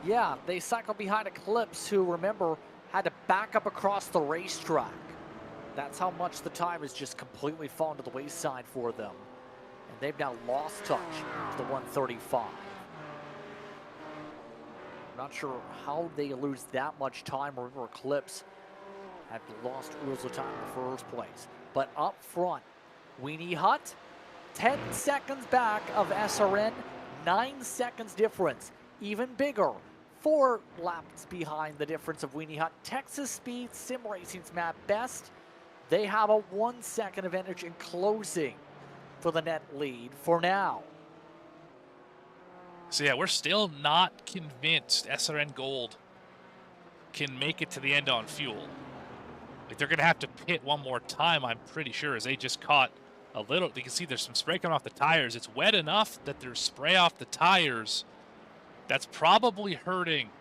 Yeah, they cycled behind Eclipse, who, remember, had to back up across the racetrack. That's how much the time has just completely fallen to the wayside for them. And they've now lost touch to the 135. Not sure how they lose that much time. Remember, Eclipse had lost oodles of time in the first place. But up front, Weenie Hut, 10 seconds back of SRN, 9 seconds difference. Even bigger, 4 laps behind the difference of Weenie Hut. Texas Speed Sim Racing's map best. They have a 1 second advantage in closing for the net lead for now. So yeah, we're still not convinced SRN Gold can make it to the end on fuel. Like, they're going to have to pit one more time, I'm pretty sure, as they just caught a little. You can see there's some spray coming off the tires. It's wet enough that there's spray off the tires. That's probably hurting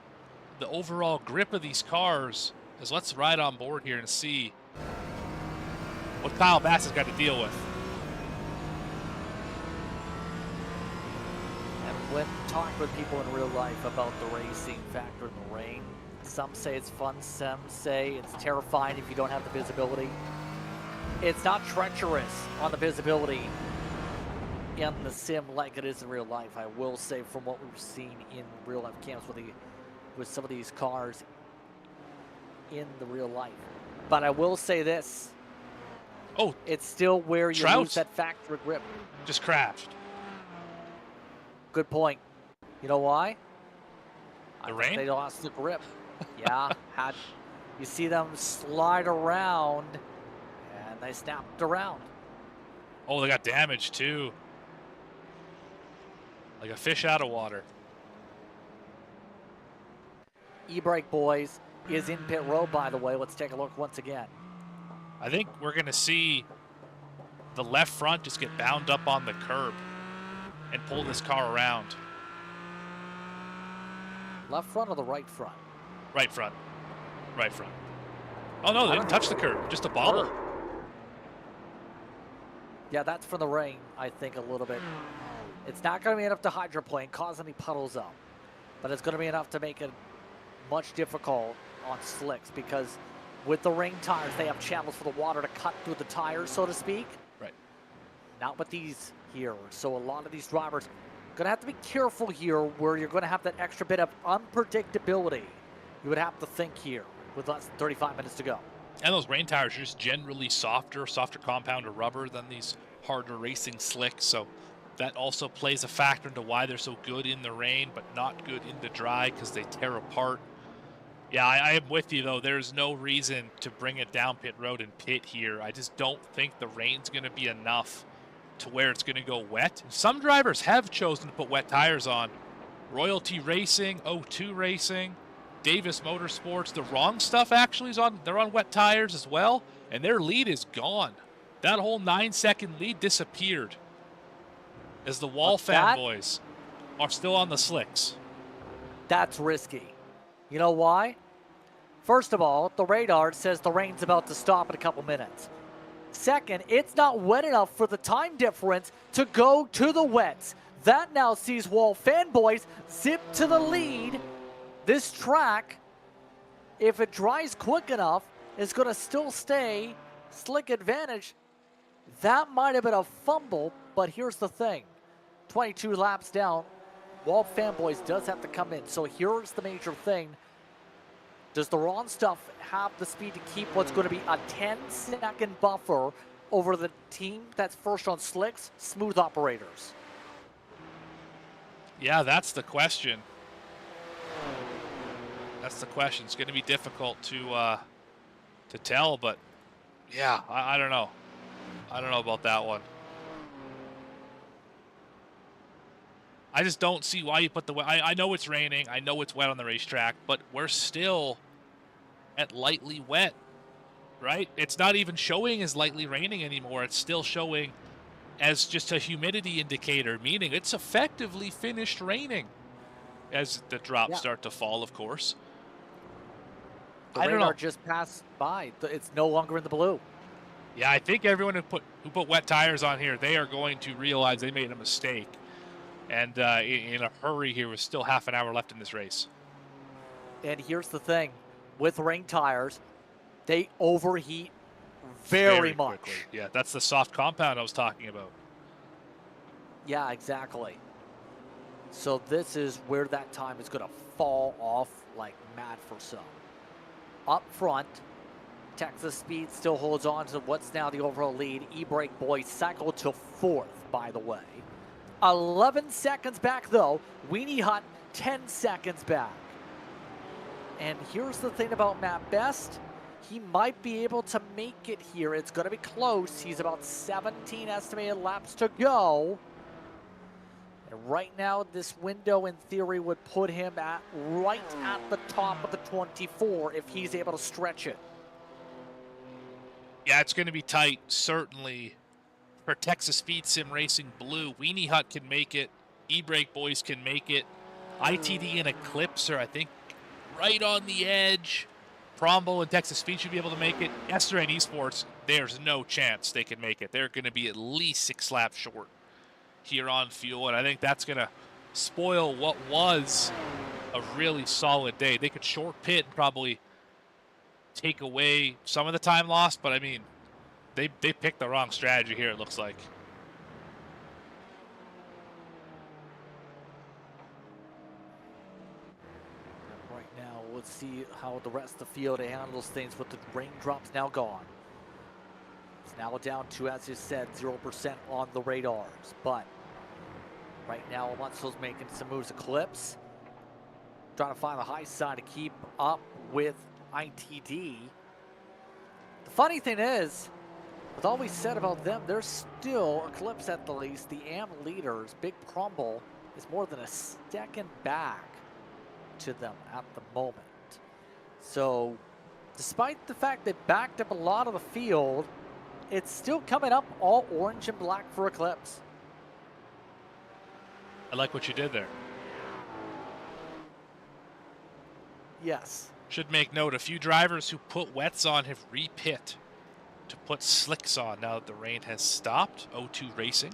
the overall grip of these cars. As let's ride on board here and see what Kyle Bass has got to deal with. When talking with people in real life about the racing factor in the rain, some say it's fun, some say it's terrifying if you don't have the visibility. It's not treacherous on the visibility in the sim like it is in real life. I will say, from what we've seen in real life camps with some of these cars in the real life. But I will say this. Oh, it's still where you lose that factor of grip. Just crashed. Good point. You know why? The rain? They lost the grip. Yeah, you see them slide around, and they snapped around. Oh, they got damaged too. Like a fish out of water. E-Brake boys is in pit road, by the way. Let's take a look once again. I think we're going to see the left front just get bound up on the curb and pull this car around. Left front or the right front? Right front. Right front. Oh no, they didn't touch the curb, just a bobble. Yeah, that's from the rain, I think, a little bit. It's not going to be enough to hydroplane, cause any puddles up. But it's going to be enough to make it much difficult on slicks, because with the rain tires, they have channels for the water to cut through the tires, so to speak. Right. not with these here. So a lot of these drivers going to have to be careful here where you're going to have that extra bit of unpredictability. You would have to think here with less than 35 minutes to go. And those rain tires are just generally softer compound of rubber than these harder racing slicks. So that also plays a factor into why they're so good in the rain, but not good in the dry because they tear apart. Yeah, I am with you, though. There's no reason to bring it down pit road and pit here. I just don't think the rain's going to be enough to where it's going to go wet. Some drivers have chosen to put wet tires on. Royalty Racing, O2 Racing, Davis Motorsports. The wrong stuff actually is on. They're on wet tires as well, and their lead is gone. That whole 9-second lead disappeared as the Wall fanboys are still on the slicks. That's risky. You know why? First of all, the radar says the rain's about to stop in a couple minutes. Second, it's not wet enough for the time difference to go to the wets. That now sees Wall fanboys zip to the lead. This track, if it dries quick enough, is going to still stay slick advantage. That might have been a fumble, but here's the thing. 22 laps down, Wall fanboys does have to come in. So here's the major thing. Does the wrong stuff have the speed to keep what's going to be a 10-second buffer over the team that's first on slicks, Smooth Operators? Yeah, that's the question. That's the question. It's going to be difficult to tell, but yeah, I don't know. I don't know about that one. I just don't see why you put the wet. I know it's raining. I know it's wet on the racetrack, but we're still at lightly wet, right? It's not even showing as lightly raining anymore. It's still showing as just a humidity indicator, meaning it's effectively finished raining as the drops start to fall, of course. The radar just passed by. It's no longer in the blue. Yeah, I think everyone who put wet tires on here, they are going to realize they made a mistake. And in a hurry here with still half an hour left in this race. And here's the thing. With rain tires, they overheat very much. Quickly. Yeah, that's the soft compound I was talking about. Yeah, exactly. So this is where that time is going to fall off like mad for some. Up front, Texas Speed still holds on to what's now the overall lead. E-Brake Boys cycle to 4th, by the way. 11 seconds back, though. Weenie Hut, 10 seconds back. And here's the thing about Matt Best. He might be able to make it here. It's going to be close. He's about 17 estimated laps to go. And right now, this window, in theory, would put him right at the top of the 24 if he's able to stretch it. Yeah, it's going to be tight, certainly. For Texas Speed Sim Racing Blue, Weenie Hut can make it. E-Brake Boys can make it. ITD and Eclipse are, I think, right on the edge. Prombo and Texas Speed should be able to make it. SRN Esports, there's no chance they can make it. They're going to be at least 6 laps short here on fuel, and I think that's going to spoil what was a really solid day. They could short pit and probably take away some of the time lost, but I mean, they picked the wrong strategy here, it looks like. Right now, let's see how the rest of the field handles things with the raindrops now gone. It's now down to, as you said, 0% on the radars. But right now, Alonso's making some moves. Eclipse trying to find the high side to keep up with ITD. The funny thing is, with all we said about them, they're still, Eclipse at the least, the AM leaders, Big Crumble, is more than a second back to them at the moment. So, despite the fact they backed up a lot of the field, it's still coming up all orange and black for Eclipse. I like what you did there. Yes. Should make note, a few drivers who put wets on have re-pit to put slicks on now that the rain has stopped. O2 Racing.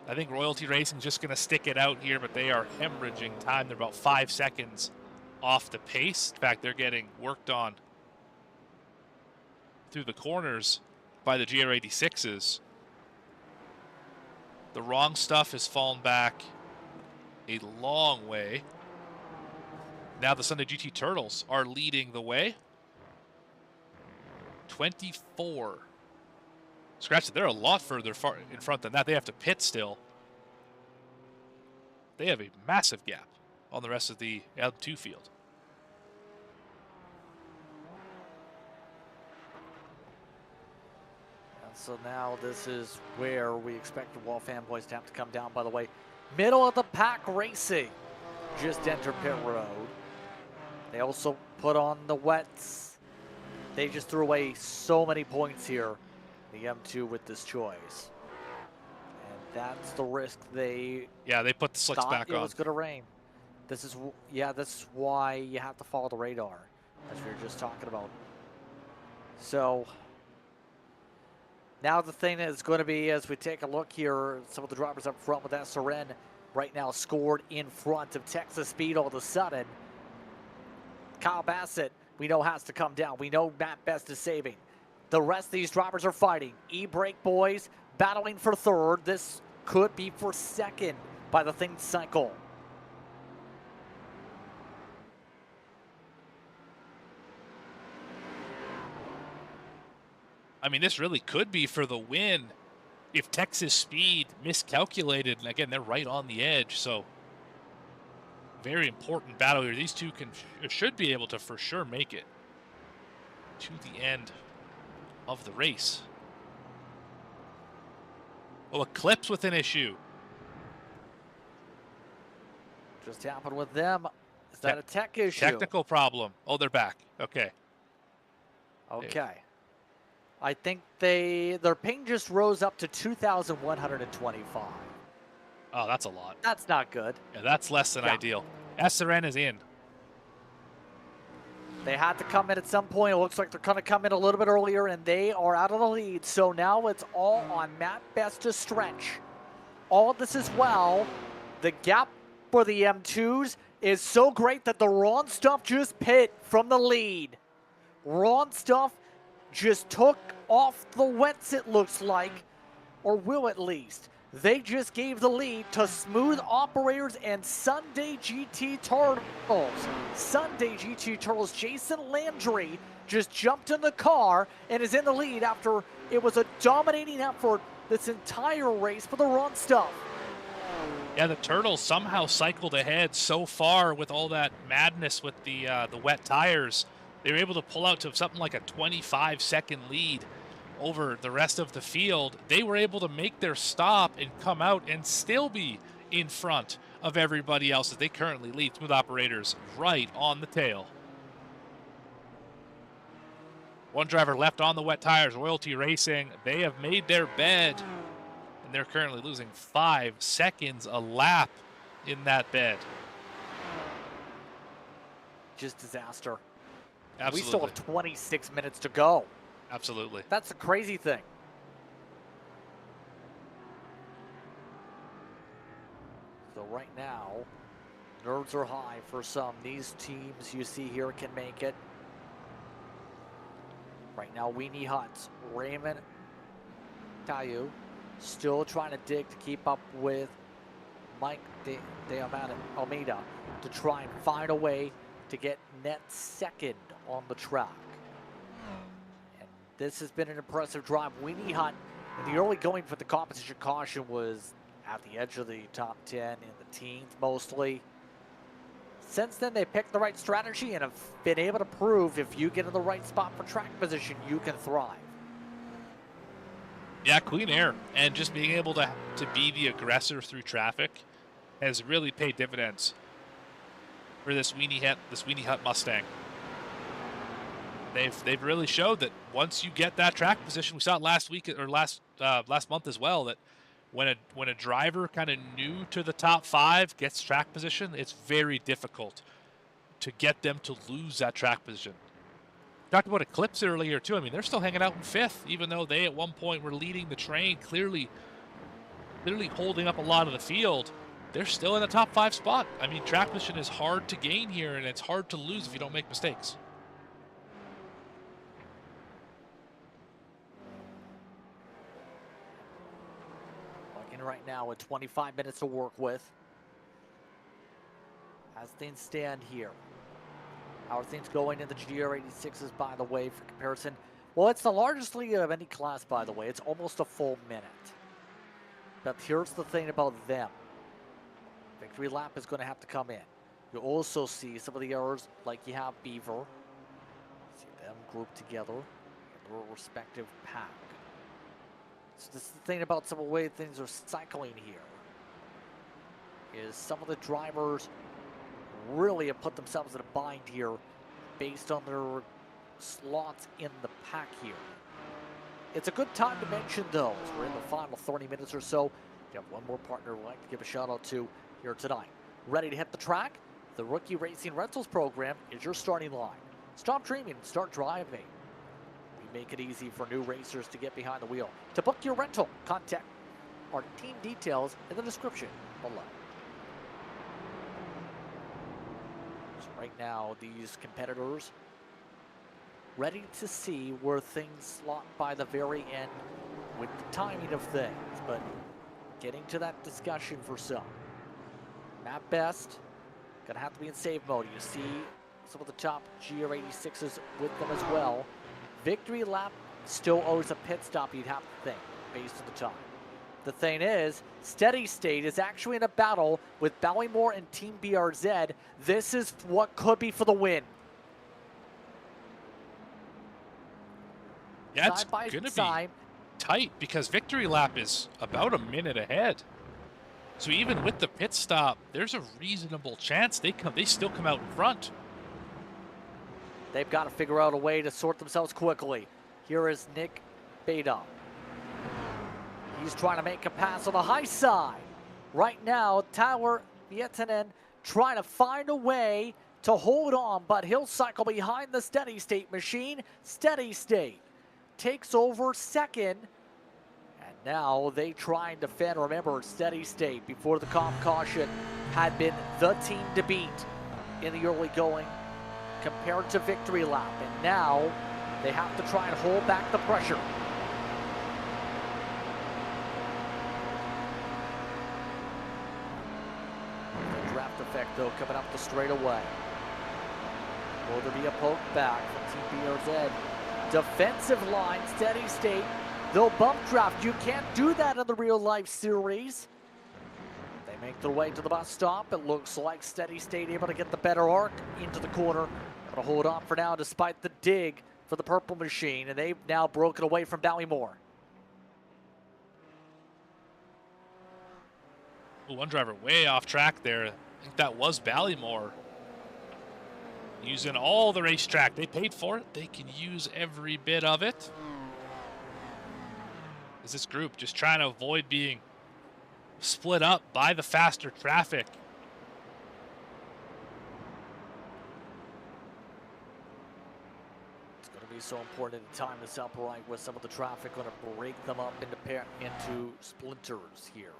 I think Royalty Racing is just going to stick it out here, but they are hemorrhaging time. They're about 5 seconds off the pace. In fact, they're getting worked on through the corners by the GR86s. The wrong stuff has fallen back a long way. Now the Sunday GT Turtles are leading the way. 24. Scratch it, they're a lot further in front than that. They have to pit still. They have a massive gap on the rest of the L2 field. And so now this is where we expect the Wall fanboys to have to come down, by the way. Middle of the pack racing. Just enter pit road. They also put on the wets. They just threw away so many points here, the M2, with this choice. And that's the risk they... Yeah, they put the slicks back on. It was going to rain. This is, yeah, this is why you have to follow the radar, as we were just talking about. So, now the thing is going to be, as we take a look here, some of the drivers up front with SRN right now scored in front of Texas Speed all of a sudden. Kyle Bassett, we know, has to come down. We know Matt Best is saving. The rest of these drivers are fighting. E-Brake boys battling for third. This could be for second by the thing cycle. I mean, this really could be for the win if Texas Speed miscalculated. And again, they're right on the edge, so very important battle here. These two should be able to for sure make it to the end of the race. Oh, Eclipse with an issue. Just happened with them. Is that a tech issue? Technical problem. Oh, they're back. Okay. Okay. I think their ping just rose up to 2,125. Oh, that's a lot. That's not good. Yeah, that's less than ideal. SRN is in. They had to come in at some point. It looks like they're going to come in a little bit earlier, and they are out of the lead. So now it's all on Matt Best to stretch. All of this as well. The gap for the M2s is so great that the Ron Stuff just pit from the lead. Ron Stuff just took off the wets, it looks like, or will at least. They just gave the lead to Smooth Operators and Sunday GT Turtles. Sunday GT Turtles, Jason Landry just jumped in the car and is in the lead after it was a dominating effort this entire race for the Ron Stuff. Yeah, the Turtles somehow cycled ahead so far with all that madness with the wet tires. They were able to pull out to something like a 25-second lead over the rest of the field. They were able to make their stop and come out and still be in front of everybody else as they currently lead. Smooth Operators right on the tail. One driver left on the wet tires. Royalty Racing, they have made their bed, and they're currently losing 5 seconds a lap in that bed. Just disaster. Absolutely. We still have 26 minutes to go. Absolutely. That's a crazy thing. So right now, nerves are high for some. These teams you see here can make it. Right now, Weenie Huts, Raymond Tayu, still trying to dig to keep up with Mike De Almeida to try and find a way to get net second on the track. And this has been an impressive drive. Weenie Hut in the early going for the competition caution was at the edge of the top 10 in the teens mostly. Since then, they picked the right strategy and have been able to prove if you get in the right spot for track position, you can thrive. Yeah, clean air and just being able to be the aggressor through traffic has really paid dividends for this Weenie Hut Mustang. They've really showed that once you get that track position, we saw it last week or last month as well, that when a driver kind of new to the top 5 gets track position, it's very difficult to get them to lose that track position. Talked about Eclipse earlier too. I mean, they're still hanging out in 5th, even though they at one point were leading the train, clearly holding up a lot of the field. They're still in the top 5 spot. I mean, track position is hard to gain here, and it's hard to lose if you don't make mistakes. Looking right right now with 25 minutes to work with. As things stand here. How are things going in the GR86s, by the way, for comparison? Well, it's the largest lead of any class, by the way. It's almost a full minute. But here's the thing about them. Victory lap is going to have to come in. You also see some of the errors, like you have Beaver. See them grouped together in their respective pack. So this is the thing about some of the way things are cycling here. Is some of the drivers really have put themselves in a bind here based on their slots in the pack here. It's a good time to mention though, as we're in the final 30 minutes or so. You have one more partner we'd like to give a shout out to here tonight. Ready to hit the track? The Rookie Racing Rentals program is your starting line. Stop dreaming and start driving. We make it easy for new racers to get behind the wheel. To book your rental, contact our team details in the description below. So right now, these competitors ready to see where things slot by the very end with the timing of things, but getting to that discussion for some. At best, gonna have to be in save mode. You see some of the top GR86s with them as well. Victory lap still owes a pit stop, you'd have to think, based on the time. The thing is, Steady State is actually in a battle with Ballymore and Team BRZ. This is what could be for the win. Yeah, it's going to be tight because Victory Lap is about a minute ahead. So even with the pit stop, there's a reasonable chance they still come out in front. They've got to figure out a way to sort themselves quickly. Here is Nick Beda. He's trying to make a pass on the high side. Right now, Tyler Vietanen trying to find a way to hold on, but he'll cycle behind the Steady State machine. Steady State takes over second. And now they try and defend. Remember, Steady State, before the comp caution, had been the team to beat in the early going compared to Victory Lap. And now they have to try and hold back the pressure. The draft effect, though, coming up the straightaway. Will there be a poke back from Team BRZ? Defensive line, Steady State. They'll bump draft. You can't do that in the real life series. They make their way to the bus stop. It looks like Steady State able to get the better arc into the corner. Able to hold on for now despite the dig for the purple machine. And they've now broken away from Ballymore. Ooh, one driver way off track there. I think that was Ballymore. Using all the racetrack. They paid for it. They can use every bit of it. Is this group just trying to avoid being split up by the faster traffic? It's going to be so important to time this up right with some of the traffic going to break them up into splinters here.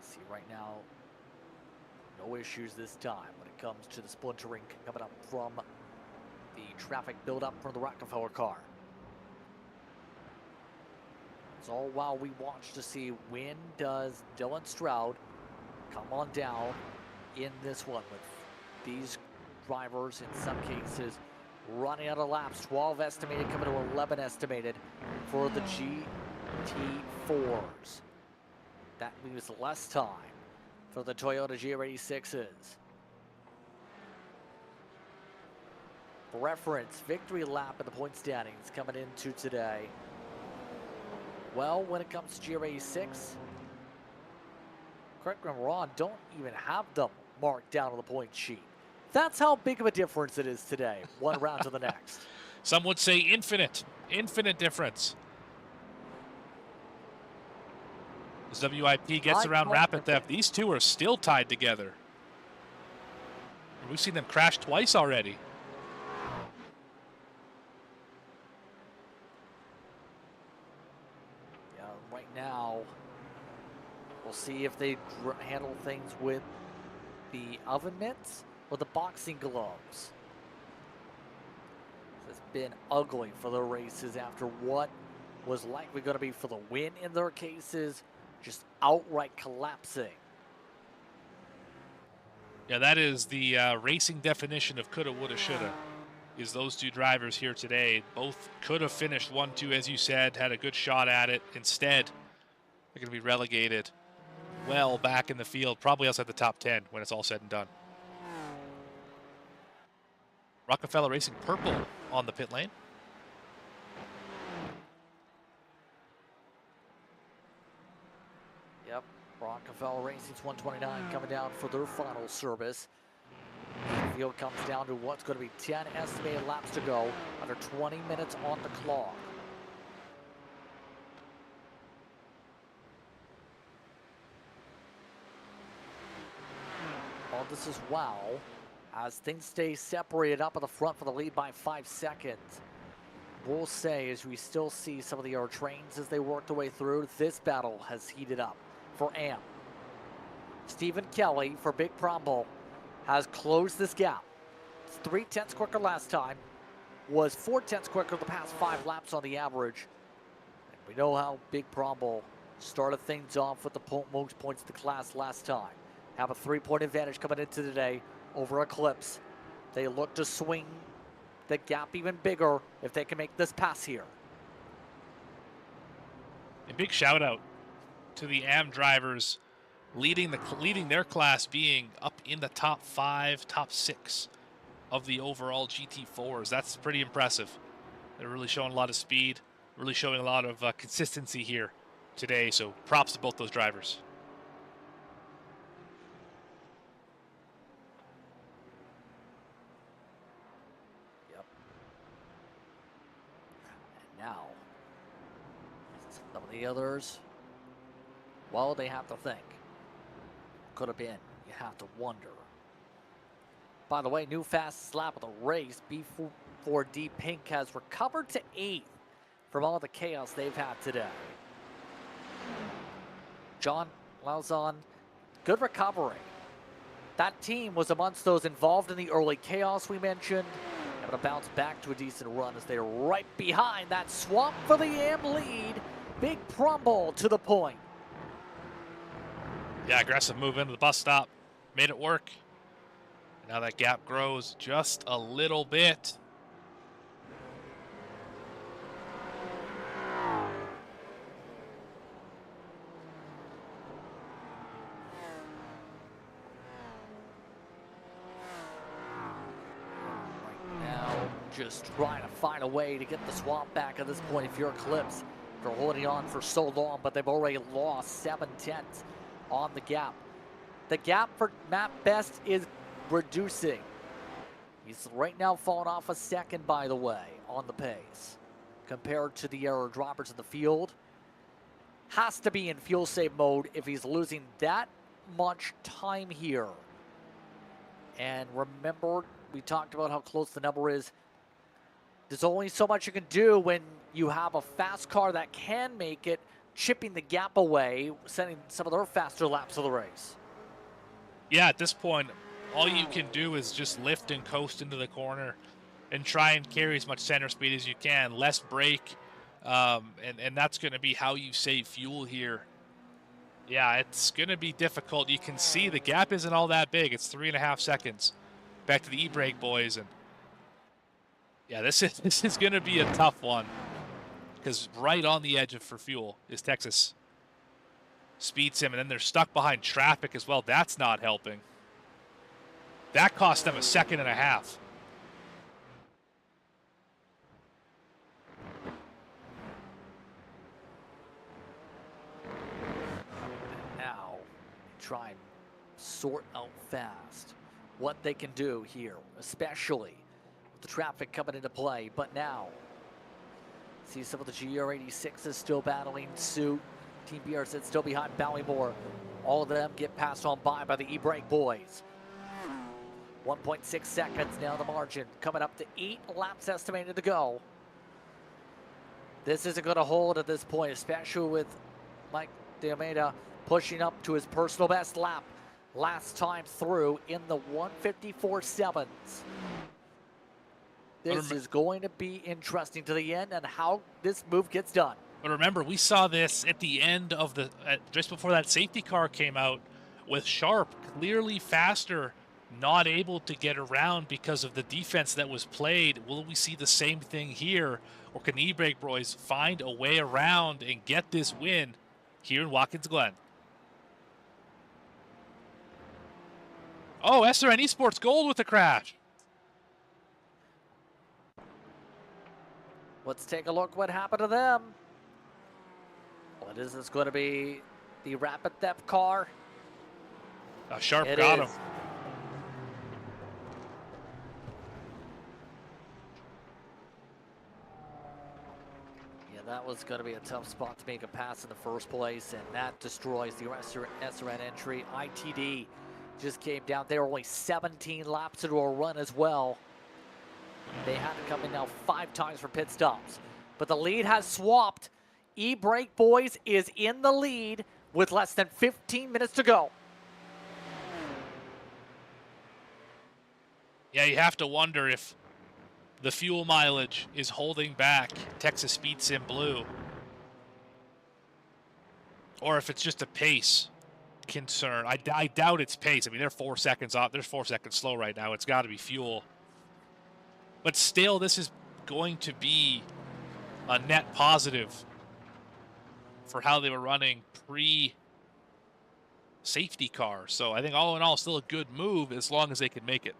See right now, no issues this time when it comes to the splintering coming up from the traffic buildup from the Rockefeller car. It's all while we watch to see when does Dylan Stroud come on down in this one with these drivers in some cases running out of laps. 12 estimated coming to 11 estimated for the GT4s. That leaves less time for the Toyota GR86s. For reference, Victory Lap in the point standings coming into today. Well, when it comes to GR86, correct me if I'm wrong, don't even have them marked down on the point sheet. That's how big of a difference it is today, one round to the next. Some would say infinite difference. As WIP gets around Rapid Theft, these two are still tied together. We've seen them crash twice already. Yeah, right now, we'll see if they handle things with the oven mitts or the boxing gloves. It's been ugly for the races after what was likely going to be for the win in their cases, just outright collapsing. Yeah, that is the racing definition of coulda, woulda, shoulda, is those two drivers here today. Both could have finished 1-2, as you said, had a good shot at it. Instead, they're going to be relegated well back in the field, probably outside the top 10 when it's all said and done. Rockefeller Racing purple on the pit lane. Yep, Rockefeller Racing's 129 coming down for their final service. The field comes down to what's going to be 10 estimated laps to go, under 20 minutes on the clock. All this is wow, as things stay separated up at the front for the lead by 5 seconds. We'll say, as we still see some of the other trains as they work their way through, this battle has heated up for AM. Stephen Kelly for Big Prombo has closed this gap. It's 3/10 quicker last time, was 4/10 quicker the past 5 laps on the average. And we know how Big Prombo started things off with the most points of the class last time. Have a 3-point advantage coming into today over Eclipse. They look to swing the gap even bigger if they can make this pass here. A big shout out to the AM drivers leading their class, being up in the top 5, top 6 of the overall GT4s. That's pretty impressive. They're really showing a lot of speed, really showing a lot of consistency here today. So props to both those drivers. Now, some of the others, well, they have to think. Could have been. You have to wonder. By the way, new fastest lap of the race, B4D Pink has recovered to 8th from all the chaos they've had today. John Lauzon, good recovery. That team was amongst those involved in the early chaos we mentioned. Able to bounce back to a decent run as they're right behind that swamp for the AM lead. Big Prombo to the point. Yeah, aggressive move into the bus stop. Made it work. Now that gap grows just a little bit. Just trying to find a way to get the swamp back at this point if you're Eclipse. They're holding on for so long, but they've already lost 7/10 on the gap. The gap for Matt Best is reducing. He's right now falling off a second, by the way, on the pace compared to the other droppers in the field. Has to be in fuel save mode if he's losing that much time here. And remember, we talked about how close the number is. There's only so much you can do when you have a fast car that can make it, chipping the gap away, sending some of their faster laps of the race. Yeah, at this point, all you can do is just lift and coast into the corner and try and carry as much center speed as you can, less brake, and that's going to be how you save fuel here. Yeah, it's going to be difficult. You can see the gap isn't all that big. It's 3.5 seconds. Back to the e-brake boys, and yeah, this is going to be a tough one, because right on the edge for fuel is Texas Speed Sim, and then they're stuck behind traffic as well. That's not helping. That cost them 1.5 seconds. Now, try and sort out fast what they can do here, especially with the traffic coming into play. But now, see some of the GR86s still battling suit. Team BRZ still behind Ballymore. All of them get passed on by the e-brake boys. 1.6 seconds now the margin, coming up to 8 laps estimated to go. This isn't going to hold at this point, especially with Mike De Almeida pushing up to his personal best lap last time through in the 154.7s. This is going to be interesting to the end and how this move gets done. But remember, we saw this at the end of the, just before that safety car came out, with Sharp clearly faster, not able to get around because of the defense that was played. Will we see the same thing here? Or can the E-Brake boys find a way around and get this win here in Watkins Glen? Oh, SRN Esports Gold with the crash. Let's take a look what happened to them. What is this going to be? The Rapid Theft car? Sharp got him. Yeah, that was going to be a tough spot to make a pass in the first place, and that destroys the SRN entry. ITD just came down. They were only 17 laps into a run as well. They had to come in now 5 times for pit stops. But the lead has swapped. E-Brake Boys is in the lead with less than 15 minutes to go. Yeah, you have to wonder if the fuel mileage is holding back Texas Speed Sim Blue, or if it's just a pace concern. I doubt it's pace. I mean, they're 4 seconds off. They're 4 seconds slow right now. It's got to be fuel. But still, this is going to be a net positive for how they were running pre-safety car. So I think all in all, still a good move as long as they can make it.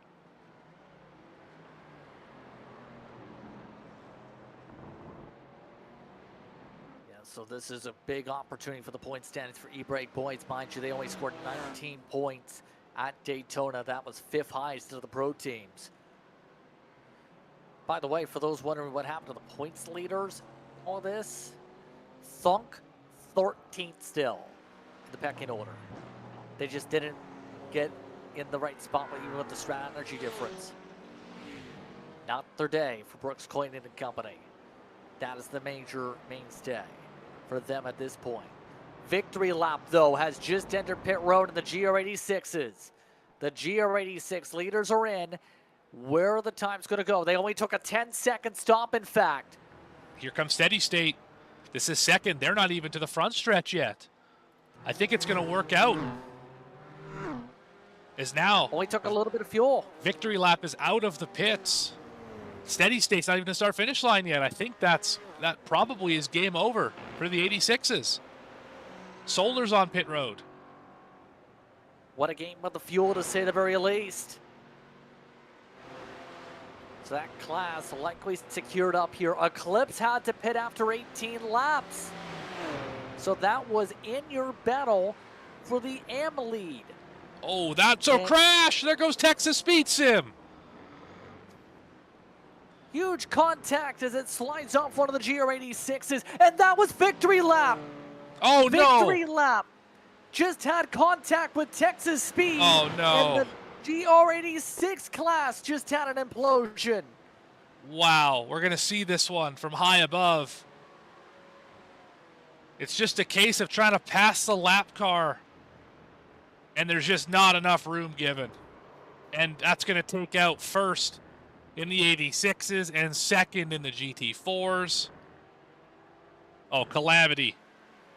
So this is a big opportunity for the point standings for E-Brake Boys. Mind you, they only scored 19 points at Daytona. That was 5th highest of the pro teams. By the way, for those wondering what happened to the points leaders, all this, Thunk 13th still in the pecking order. They just didn't get in the right spot even with the strategy difference. Not their day for Brooks Clayton and company. That is the major mainstay for them at this point. Victory lap, though, has just entered pit road in the GR86s. The GR86 leaders are in. Where are the times going to go? They only took a 10-second stop, in fact. Here comes Steady State. This is second. They're not even to the front stretch yet. I think it's going to work out. Is now. Only took a little bit of fuel. Victory lap is out of the pits. Steady State's not even to start finish line yet. I think that probably is game over for the 86s. Solar's on pit road. What a game with the fuel, to say the very least. So that class likely secured up here. Eclipse had to pit after 18 laps. So that was in your battle for the AM lead. Oh, that's a crash. There goes Texas Speed Sim. Huge contact as it slides off one of the GR86s, and that was victory lap. Oh, no. Victory lap just had contact with Texas Speed. Oh, no. And the GR86 class just had an implosion. Wow, we're going to see this one from high above. It's just a case of trying to pass the lap car, and there's just not enough room given. And that's going to take out first in the 86s and second in the GT4s. Oh, calamity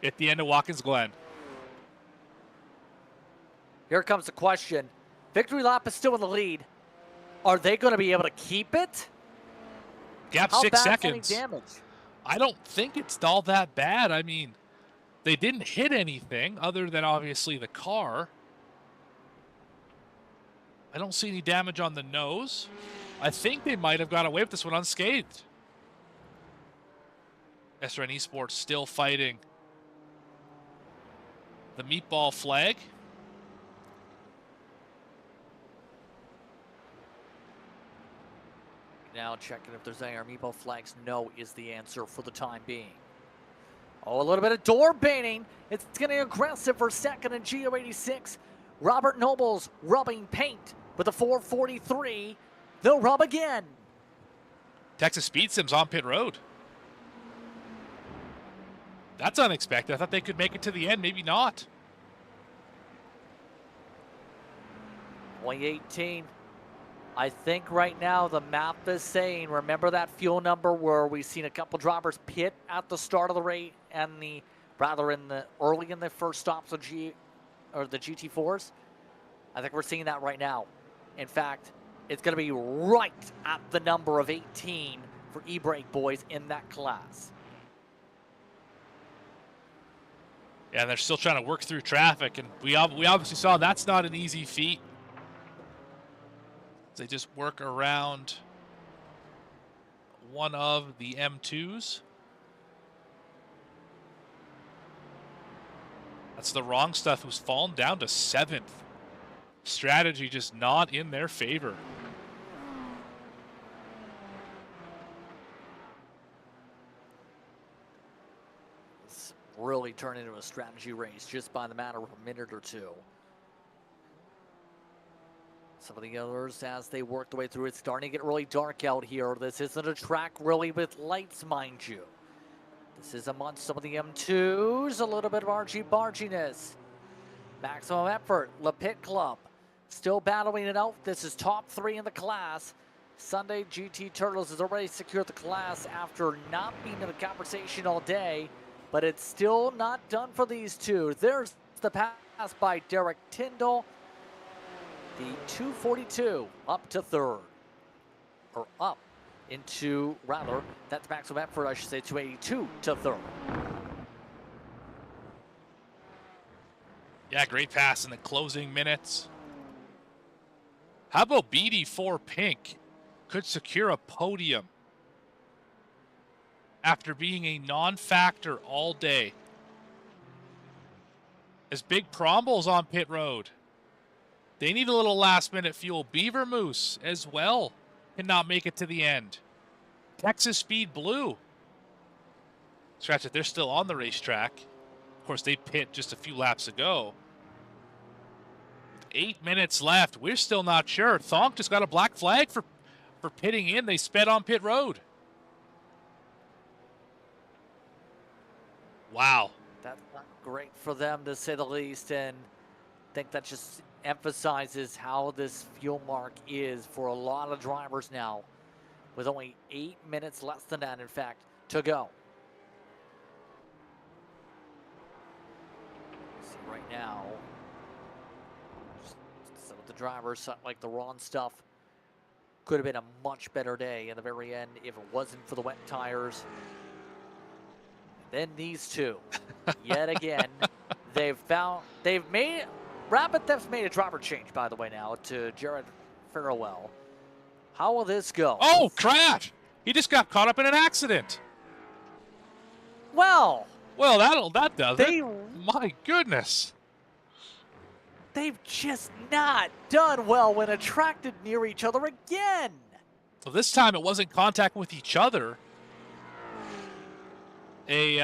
at the end of Watkins Glen. Here comes the question. Victory lap is still in the lead. Are they going to be able to keep it? Gap How 6 bad's any seconds. damage? I don't think it's all that bad. I mean, they didn't hit anything other than obviously the car. I don't see any damage on the nose. I think they might have got away with this one unscathed. SRN Esports still fighting the meatball flag. Now checking if there's any meatball flags. No is the answer for the time being. Oh, a little bit of door baiting. It's getting aggressive for second in GO86. Robert Noble's rubbing paint with a 443. They'll rub again. Texas Speed Sim's on pit road. That's unexpected. I thought they could make it to the end. Maybe not. 2018. I think right now the map is saying, remember that fuel number where we've seen a couple drivers pit at the start of the early in the first stops of the GT4s. I think we're seeing that right now. In fact, it's going to be right at the number of 18 for e-brake boys in that class. Yeah, they're still trying to work through traffic, and we obviously saw that's not an easy feat. They just work around one of the M2s. That's the wrong stuff, who's fallen down to 7th. Strategy just not in their favor. It's really turned into a strategy race just by the matter of a minute or two. Some of the others, as they work their way through, it's starting to get really dark out here. This isn't a track really with lights, mind you. This is amongst some of the M2s, a little bit of argy-barginess. Maximum effort, Le Pit Club, still battling it out. This is top 3 in the class. Sunday GT Turtles has already secured the class after not being in the conversation all day, but it's still not done for these two. There's the pass by Derek Tyndall. The 242 up to 3rd, or up into, rather, that's maximum effort, I should say, 282 to 3rd. Yeah, great pass in the closing minutes. How about BD4 Pink could secure a podium after being a non-factor all day? As Big Promble's on pit road. They need a little last-minute fuel. Beaver Moose as well cannot make it to the end. Texas Speed Blue. Scratch it, they're still on the racetrack. Of course, they pit just a few laps ago. 8 minutes left. We're still not sure. Thonk just got a black flag for pitting in. They sped on pit road. Wow. That's not great for them, to say the least, and I think that just emphasizes how this fuel mark is for a lot of drivers now, with only 8 minutes less than that, in fact, to go. See right now, some of the drivers, like the Ron stuff, could have been a much better day in the very end if it wasn't for the wet tires. Then these two, yet again, Rapid Theft's made a driver change, by the way, now to Jared Farewell. How will this go? Oh, crash! He just got caught up in an accident. Well, that does it. My goodness. They've just not done well when attracted near each other again. So this time it wasn't contact with each other. A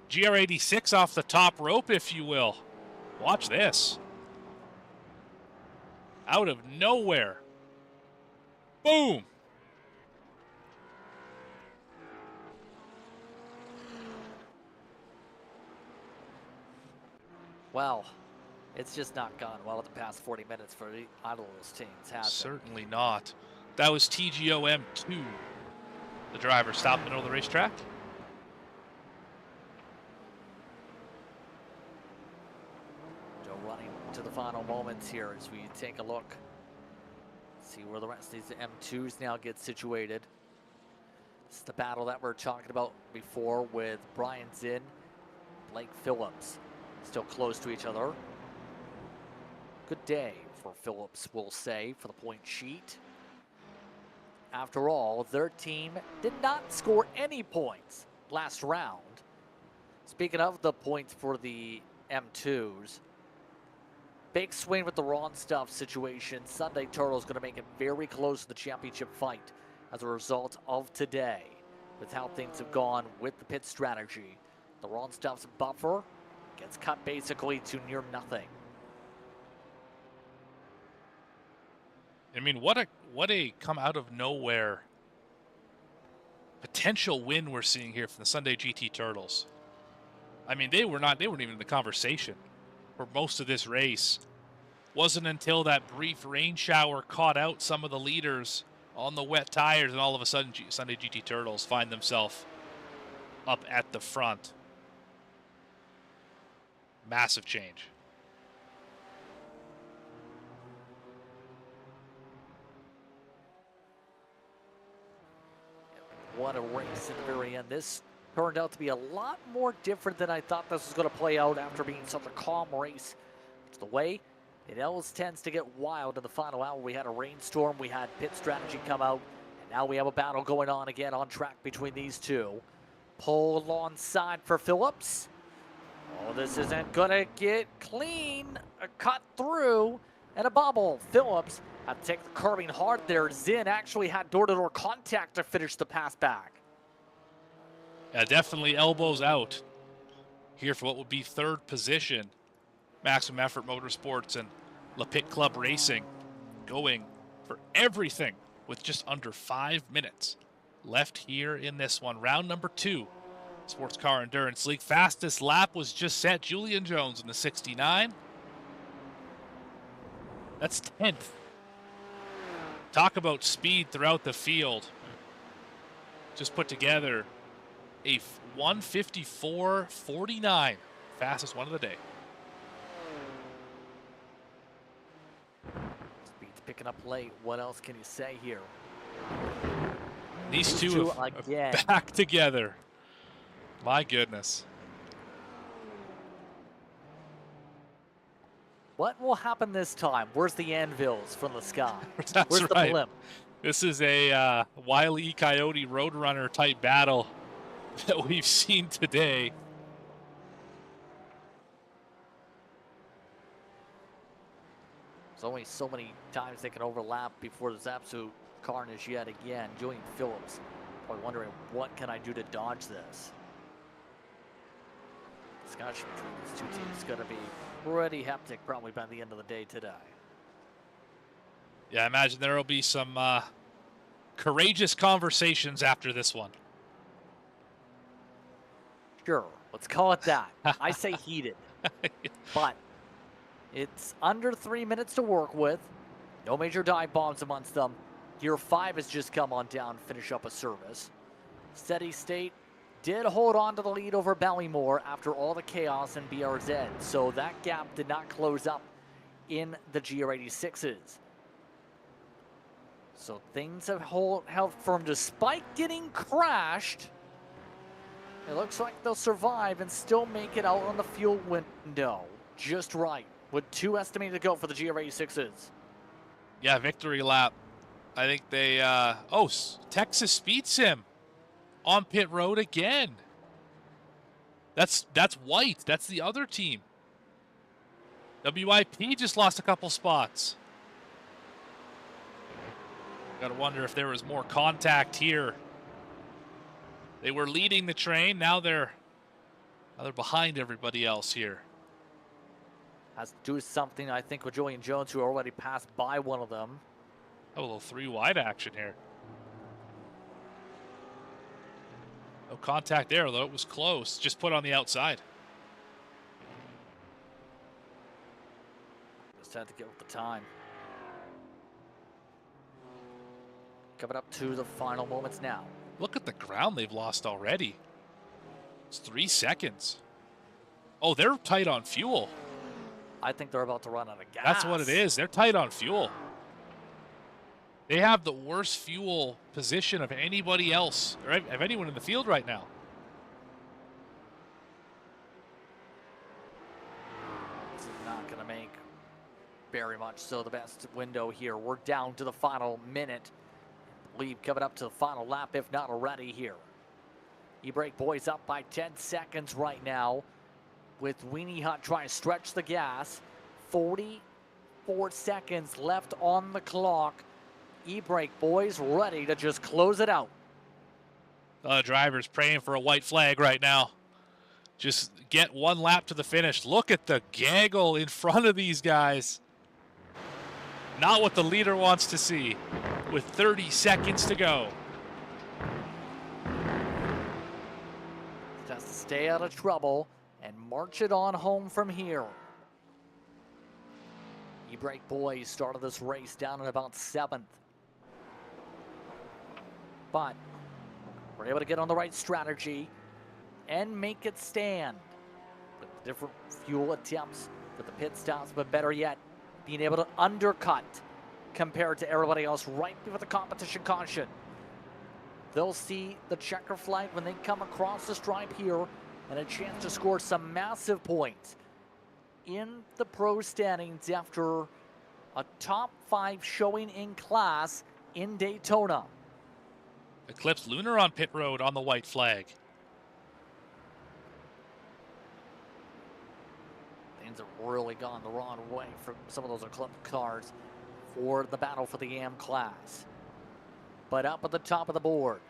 GR86 off the top rope, if you will. Watch this. Out of nowhere. Boom. Well, it's just not gone well in the past 40 minutes for either of those teams, has it? Certainly not. That was TGOM2. The driver stopped in the middle of the racetrack. Running to the final moments here as we take a look. See where the rest of these M2s now get situated. This is the battle that we're talking about before with Brian Zinn, Blake Phillips. Still close to each other. Good day for Phillips, we'll say, for the point sheet. After all, their team did not score any points last round. Speaking of the points for the M2s, big swing with the Ron stuff situation. Sunday Turtles going to make it very close to the championship fight as a result of today. With how things have gone with the pit strategy. The Ron stuff's buffer gets cut basically to near nothing. I mean, what a come out of nowhere potential win we're seeing here from the Sunday GT Turtles. I mean, they weren't even in the conversation for most of this race. Wasn't until that brief rain shower caught out some of the leaders on the wet tires, and all of a sudden Sunday GT Turtles find themselves up at the front. Massive change. What a race at the very end. This turned out to be a lot more different than I thought this was going to play out after being such a calm race. It's the way it always tends to get wild in the final hour. We had a rainstorm, we had pit strategy come out, and now we have a battle going on again on track between these two. Pole alongside for Phillips. Oh, this isn't going to get clean. A cut through and a bubble. Phillips had to take the curbing hard there. Zinn actually had door-to-door contact to finish the pass back. Yeah, definitely elbows out here for what would be third position. Maximum Effort Motorsports and La Pit Club Racing going for everything with just under 5 minutes left here in this one. Round number 2, Sports Car Endurance League. Fastest lap was just set. Julian Jones in the 69. That's 10th. Talk about speed throughout the field. Just put together a 1:54.49. Fastest one of the day. Speed's picking up late. What else can you say here? These two are back together. My goodness. What will happen this time? Where's the anvils from the sky? That's Where's right. the blimp? This is a Wile E. Coyote Roadrunner type battle that we've seen today. There's only so many times they can overlap before there's absolute carnage yet again. Julian Phillips probably wondering, what can I do to dodge this? Discussion between these two teams is going to be pretty hectic probably by the end of the day today. Yeah, I imagine there will be some courageous conversations after this one. Sure, let's call it that. I say heated, but it's under 3 minutes to work with. No major dive bombs amongst them. Gear 5 has just come on down, finish up a service. Steady State did hold on to the lead over Ballymore after all the chaos in BRZ, so that gap did not close up in the GR86s. So things have held firm despite getting crashed. It looks like they'll survive and still make it out on the fuel window just right, with 2 estimated to go for the GR86s. Yeah, victory lap. I think they, Texas Speed Sim on pit road again. That's White. That's the other team. WIP just lost a couple spots. Got to wonder if there was more contact here. They were leading the train. Now they're behind everybody else here. Has to do something, I think, with Julian Jones, who already passed by one of them. Oh, a little 3 wide action here. No contact there, though. It was close. Just put on the outside. Just had to get with the time. Coming up to the final moments now. Look at the ground they've lost already. It's 3 seconds. Oh, they're tight on fuel. I think they're about to run out of gas. That's what it is. They're tight on fuel. They have the worst fuel position of anybody else, or of anyone in the field right now. This is not going to make very much so the best window here. We're down to the final minute. Lead coming up to the final lap, if not already here. E-brake boys up by 10 seconds right now, with Weenie Hut trying to stretch the gas. 44 seconds left on the clock. E-brake boys ready to just close it out. The driver's praying for a white flag right now. Just get 1 lap to the finish. Look at the gaggle in front of these guys. Not what the leader wants to see with 30 seconds to go. Just to stay out of trouble and march it on home from here. E-brake boys started this race down in about 7th. But we're able to get on the right strategy. and make it stand. With different fuel attempts for the pit stops, but better yet, being able to undercut compared to everybody else right before the competition caution. They'll see the checker flag when they come across the stripe here, and a chance to score some massive points in the pro standings after a top 5 showing in class in Daytona. Eclipse Lunar on pit road on the white flag. Things have really gone the wrong way for some of those Eclipse cars for the battle for the AM class. But up at the top of the board,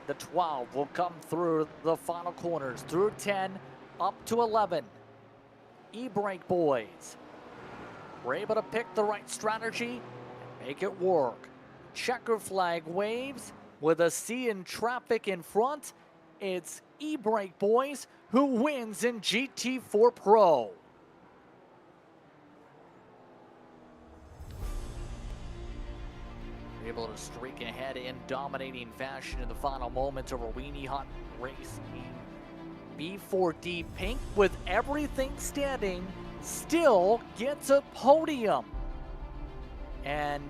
the 12 will come through the final corners, through 10, up to 11. E-brake boys were able to pick the right strategy and make it work. Checker flag waves with a C in traffic in front. It's E-brake boys who wins in GT4 Pro. Able to streak ahead in dominating fashion in the final moments over Weenie Hut Racing. B4D Pink, with everything standing, still gets a podium. And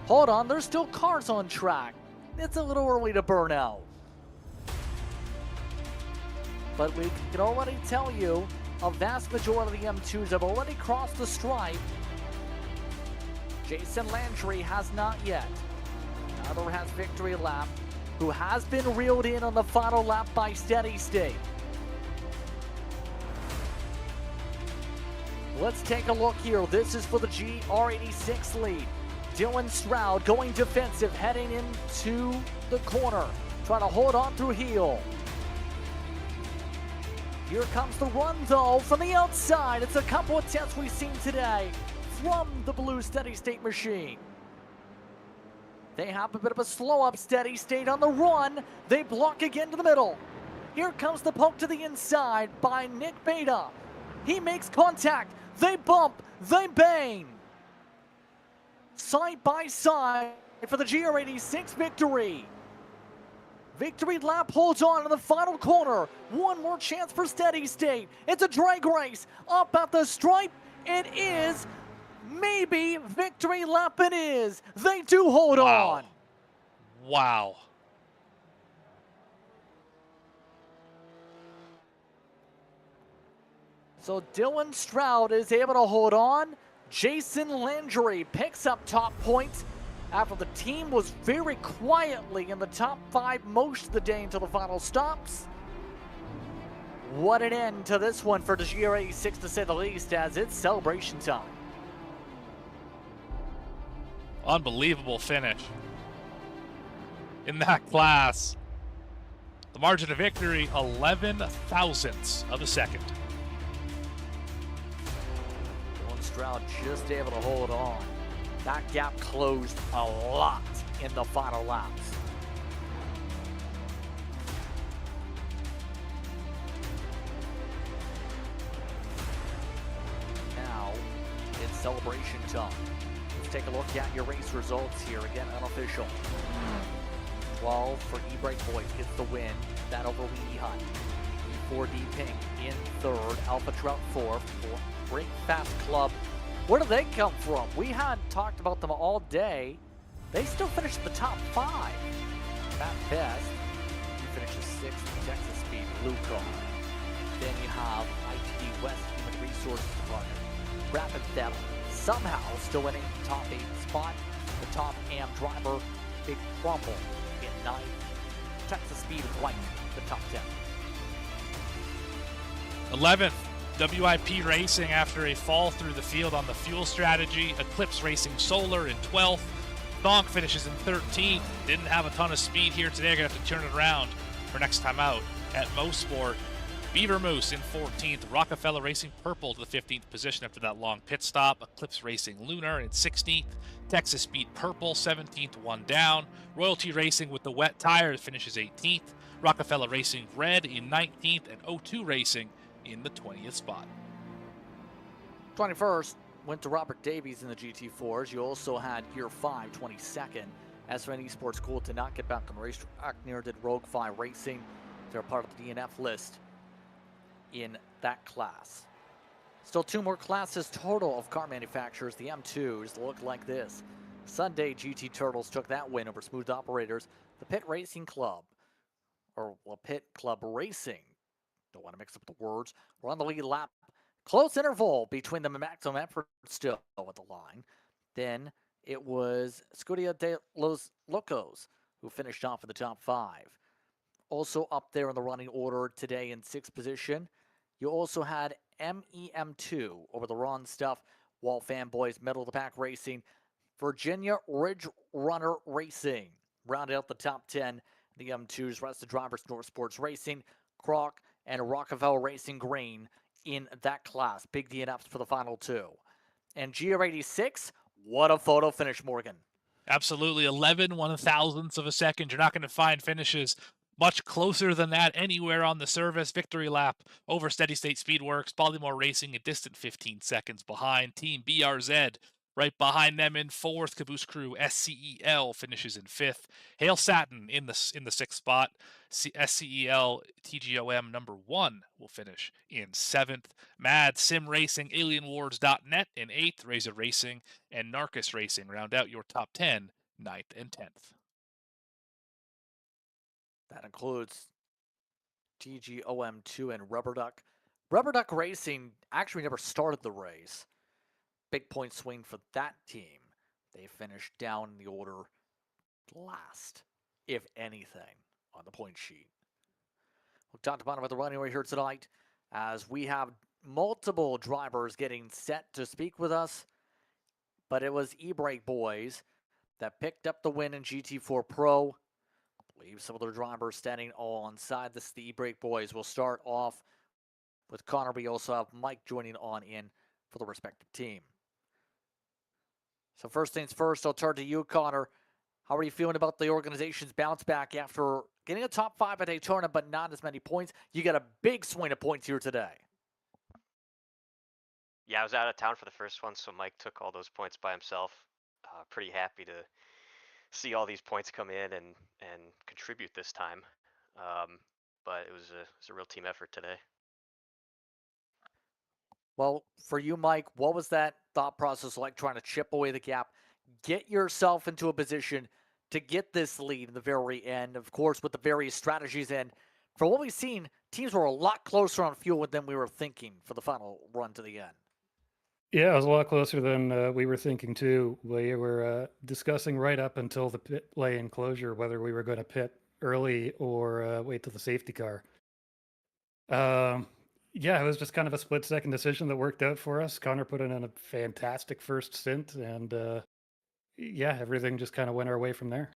hold on, there's still cars on track. It's a little early to burn out. But we can already tell you a vast majority of the M2s have already crossed the stripe. Jason Landry has not yet. Neither has Victory Lap, who has been reeled in on the final lap by Steady State. Let's take a look here. This is for the GR86 lead. Dylan Stroud going defensive, heading into the corner, trying to hold on through heel. Here comes the run, though, from the outside. It's a couple of tests we've seen today from the blue Steady State machine. They have a bit of a slow up Steady State on the run. They block again to the middle. Here comes the poke to the inside by Nick Beta. He makes contact. They bump. They bang. Side by side for the GR86 victory. Victory Lap holds on in the final corner. One more chance for Steady State. It's a drag race. Up at the stripe. It is. Maybe Victory Lap it is. They do hold on. Wow. So Dylan Stroud is able to hold on. Jason Landry picks up top points after the team was very quietly in the top 5 most of the day until the final stops. What an end to this one for the GR86, to say the least, as it's celebration time. Unbelievable finish in that class. The margin of victory, 11 thousandths of a second. Dylan Stroud just able to hold on. That gap closed a lot in the final laps. Now it's celebration time. Take a look at your race results here. Again, unofficial. 12 for E-brake boys gets the win. That over Weenie Hut. E4D Pink in 3rd. Alpha Trout 4th. Break Fast Club. Where do they come from? We hadn't talked about them all day. They still finished in the top 5. Matt Best, he finishes 6th. Texas Speed Blue Car. Then you have ITD West Human Resources Department. Rapid Theft somehow still winning the top 8 spot. The top AM driver, Big Crumble, in 9th. Texas Speed White, the top 10. 11th, WIP Racing after a fall through the field on the fuel strategy. Eclipse Racing Solar in 12th. Thonk finishes in 13th. Didn't have a ton of speed here today. Gonna have to turn it around for next time out at Mosport. Beaver Moose in 14th. Rockefeller Racing Purple to the 15th position after that long pit stop. Eclipse Racing Lunar in 16th. Texas Speed Purple 17th, one down. Royalty Racing with the wet tires finishes 18th. Rockefeller Racing Red in 19th, and O2 Racing in the 20th spot. 21st went to Robert Davies in the GT4s. You also had Year 5, 22nd. SRN Esports cool to not get back on the racetrack. Near did Rogue 5 Racing. They're part of the DNF list in that class. Still 2 more classes total of car manufacturers. The M2s look like this. Sunday, GT Turtles took that win over Smooth Operators. The Pit Racing Club, or Pit Club Racing, don't want to mix up the words, we're on the lead lap. Close interval between them and maximum effort still at the line. Then it was Scuderia de los Locos who finished off in the top 5. Also up there in the running order today in 6th position, you also had MEM2 over the Ron Stuff, Wall Fanboys, Middle of the Pack Racing, Virginia Ridge Runner Racing rounded out the top 10. The M2's rest of the drivers, North Sports Racing, Croc, and Rockefeller Racing Green in that class. Big DNFs for the final 2. And GR86, what a photo finish, Morgan. Absolutely. 11 1/1000ths of a second. You're not going to find finishes much closer than that anywhere on the service. Victory lap over Steady State Speedworks. Baltimore Racing a distant 15 seconds behind. Team BRZ right behind them in 4th. Caboose Crew SCEL finishes in 5th. Hail Satin in the 6th spot. SCEL TGOM number 1 will finish in 7th. Mad Sim Racing, AlienWars.net in 8th. Razor Racing and Narcus Racing round out your top 10, 9th and 10th. That includes TGOM2 and Rubber Duck. Rubber Duck Racing actually never started the race. Big point swing for that team. They finished down in the order last, if anything, on the point sheet. We'll talk about the running right here tonight as we have multiple drivers getting set to speak with us. But it was E-Brake Boys that picked up the win in GT4 Pro. I believe some of their drivers standing alongside this. The E-Brake Boys will start off with Connor. We also have Mike joining on in for the respective team. So first things first, I'll turn to you, Connor. How are you feeling about the organization's bounce back after getting a top 5 at Daytona, but not as many points? You got a big swing of points here today. Yeah, I was out of town for the first one, so Mike took all those points by himself. Pretty happy to see all these points come in and contribute this time. But it was a real team effort today. Well, for you, Mike, what was that thought process like, trying to chip away the gap, get yourself into a position to get this lead in the very end, of course, with the various strategies? And for what we've seen, teams were a lot closer on fuel than we were thinking for the final run to the end. Yeah, it was a lot closer than we were thinking, too. We were discussing right up until the pit lane closure whether we were going to pit early or wait till the safety car. Yeah, it was just kind of a split-second decision that worked out for us. Connor put in a fantastic first stint, and yeah, everything just kind of went our way from there.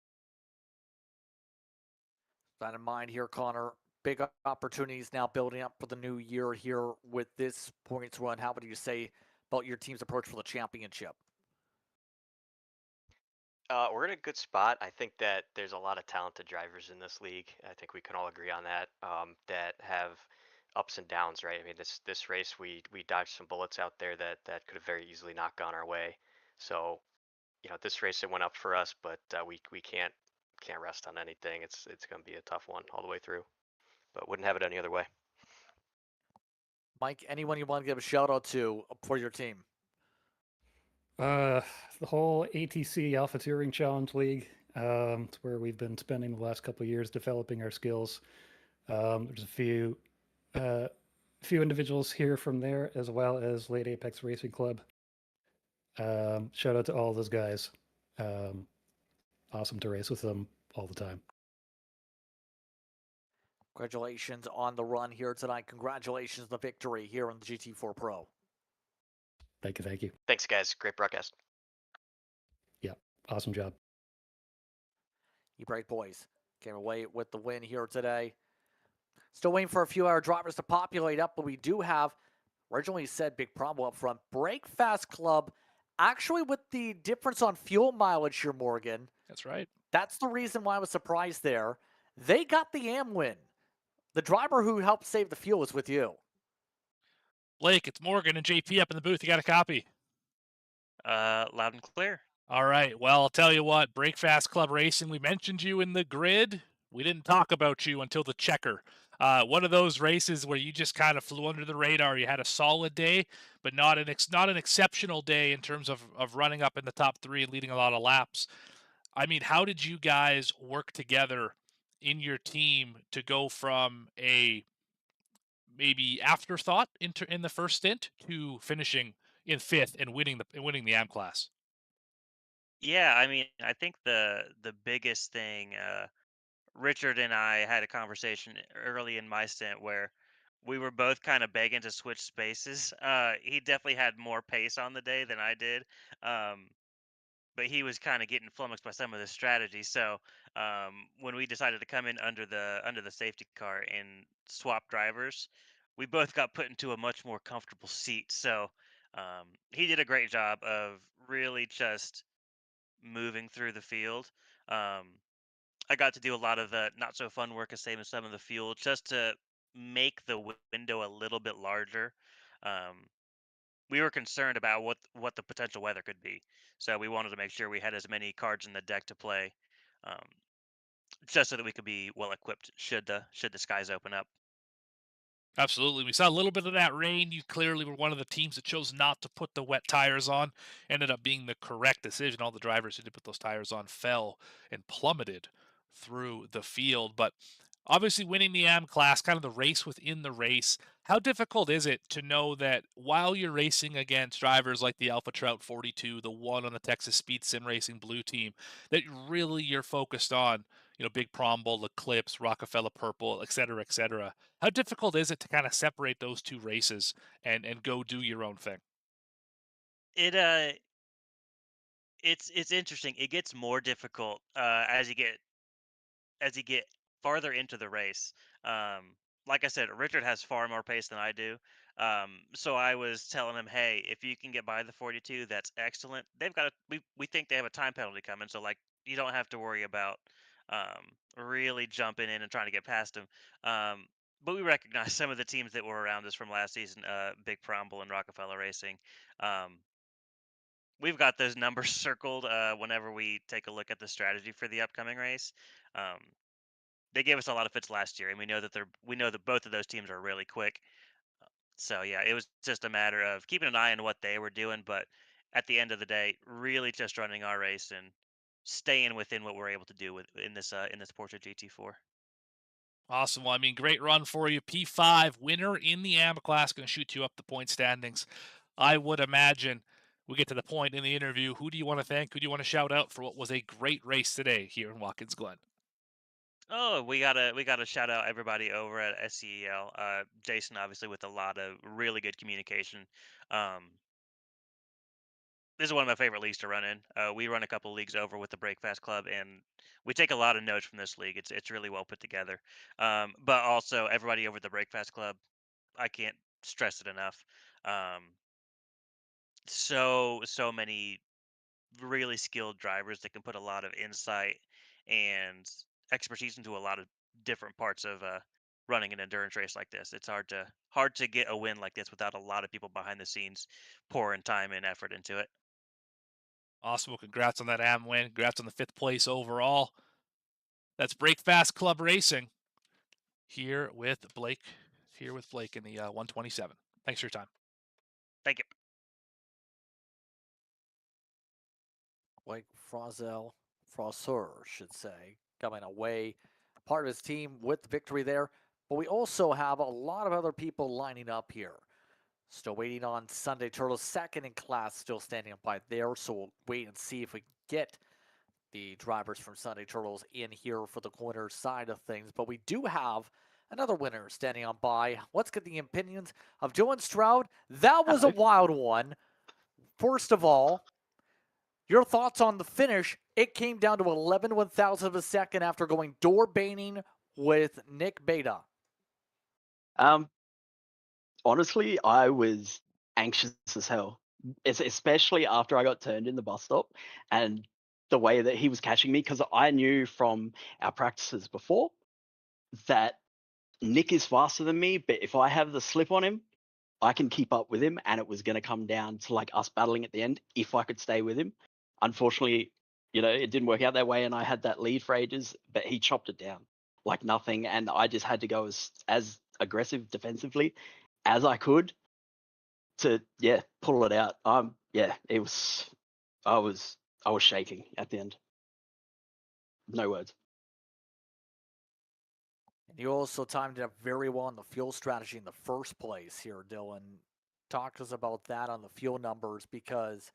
That in mind here, Connor, big opportunities now building up for the new year here with this points run. How would you say about your team's approach for the championship? We're in a good spot. I think that there's a lot of talented drivers in this league. I think we can all agree on that, that have ups and downs, right? I mean, this race, we dodged some bullets out there that could have very easily not gone our way. So, this race, it went up for us, but we can't rest on anything. It's going to be a tough one all the way through, but wouldn't have it any other way. Mike, anyone you want to give a shout out to for your team? The whole ATC Alpha Touring Challenge League. It's where we've been spending the last couple of years developing our skills. There's a few individuals here from there, as well as Late Apex Racing Club. Shout out to all those guys. Awesome to race with them all the time. Congratulations on the run here tonight. Congratulations on the victory here on the GT4 Pro. Thank you, thank you. Thanks, guys. Great broadcast. Yeah, awesome job. E-Brake Boys came away with the win here today. Still waiting for a few of our drivers to populate up, but we do have, originally said, big problem up front. Break Fast Club, actually with the difference on fuel mileage here, Morgan. That's right. That's the reason why I was surprised there. They got the AM win. The driver who helped save the fuel is with you. Blake, it's Morgan and JP up in the booth. You got a copy? Loud and clear. All right. Well, I'll tell you what. Break Fast Club Racing, we mentioned you in the grid. We didn't talk about you until the checker. One of those races where you just kind of flew under the radar. You had a solid day, but not an exceptional day in terms of running up in the top 3 and leading a lot of laps. I mean, how did you guys work together in your team to go from a maybe afterthought in the first stint to finishing in 5th and winning the AM class? Yeah, I mean, I think the biggest thing, Richard and I had a conversation early in my stint where we were both kind of begging to switch spaces. He definitely had more pace on the day than I did, um, but he was kind of getting flummoxed by some of the strategy. So when we decided to come in under the safety car and swap drivers, we both got put into a much more comfortable seat. So he did a great job of really just moving through the field. I got to do a lot of the not so fun work of saving some of the fuel just to make the window a little bit larger. Um, we were concerned about what the potential weather could be, so we wanted to make sure we had as many cards in the deck to play, um, just so that we could be well equipped should the skies open up. Absolutely. We saw a little bit of that rain. You clearly were one of the teams that chose not to put the wet tires on. Ended up being the correct decision. All the drivers who did put those tires on fell and plummeted through the field. But obviously, winning the AM class, kind of the race within the race. How difficult is it to know that while you're racing against drivers like the Alpha Trout 42, the one on the Texas Speed Sim Racing Blue team, that really you're focused on, Big Prombul, Eclipse, Rockefeller Purple, et cetera, et cetera? How difficult is it to kind of separate those two races and go do your own thing? It it's interesting. It gets more difficult as you get farther into the race. Like I said, Richard has far more pace than I do. So I was telling him, hey, if you can get by the 42, that's excellent. We think they have a time penalty coming, so like you don't have to worry about really jumping in and trying to get past him. But we recognize some of the teams that were around us from last season, Big Promble and Rockefeller Racing. Um, we've got those numbers circled whenever we take a look at the strategy for the upcoming race. Um, they gave us a lot of fits last year, and we know that both of those teams are really quick. So yeah, it was just a matter of keeping an eye on what they were doing, but at the end of the day, really just running our race and staying within what we're able to do in this Porsche GT4. Awesome. Well, I mean, great run for you. P5 winner in the AM class, going to shoot you up the point standings. I would imagine we get to the point in the interview. Who do you want to thank? Who do you want to shout out for what was a great race today here in Watkins Glen? Oh, we gotta shout out everybody over at SCEL. Jason, obviously, with a lot of really good communication. Um, this is one of my favorite leagues to run in. We run a couple leagues over with the Breakfast Club, and we take a lot of notes from this league. It's really well put together. But also everybody over at the Breakfast Club, I can't stress it enough. Um, so many really skilled drivers that can put a lot of insight and expertise into a lot of different parts of running an endurance race like this. It's hard to get a win like this without a lot of people behind the scenes pouring time and effort into it. Awesome. Well, congrats on that AM win. Congrats on the 5th place overall. That's Breakfast Club Racing here with Blake. Here with Blake in the 127. Thanks for your time. Thank you. Blake Frosser should say, coming away, part of his team with the victory there. But we also have a lot of other people lining up here. Still waiting on Sunday Turtles, second in class, still standing up by there. So we'll wait and see if we get the drivers from Sunday Turtles in here for the corner side of things. But we do have another winner standing on by. Let's get the opinions of Joe and Stroud. That was a wild one. First of all, your thoughts on the finish? It came down to 11 1,000 of a second after going door baiting with Nick Beta. Honestly, I was anxious as hell, especially after I got turned in the bus stop and the way that he was catching me, because I knew from our practices before that Nick is faster than me, but if I have the slip on him, I can keep up with him, and it was going to come down to like us battling at the end if I could stay with him. Unfortunately, it didn't work out that way, and I had that lead for ages, but he chopped it down. like nothing, and I just had to go as aggressive defensively as I could to pull it out. It was I was shaking at the end. No words. And you also timed it up very well in the fuel strategy in the first place here, Dylan. Talk to us about that on the fuel numbers, because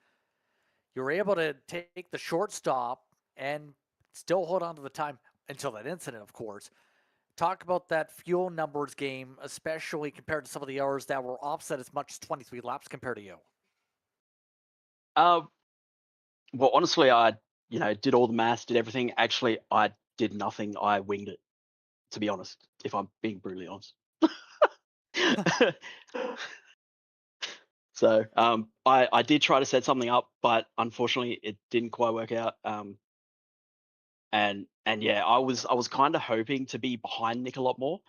you were able to take the short stop and still hold on to the time until that incident, of course. Talk about that fuel numbers game, especially compared to some of the hours that were offset as much as 23 laps compared to you. Well, honestly, I did all the maths, did everything. Actually, I did nothing. I winged it, to be honest. If I'm being brutally honest. So I did try to set something up, but unfortunately, it didn't quite work out. And yeah, I was kind of hoping to be behind Nick a lot more,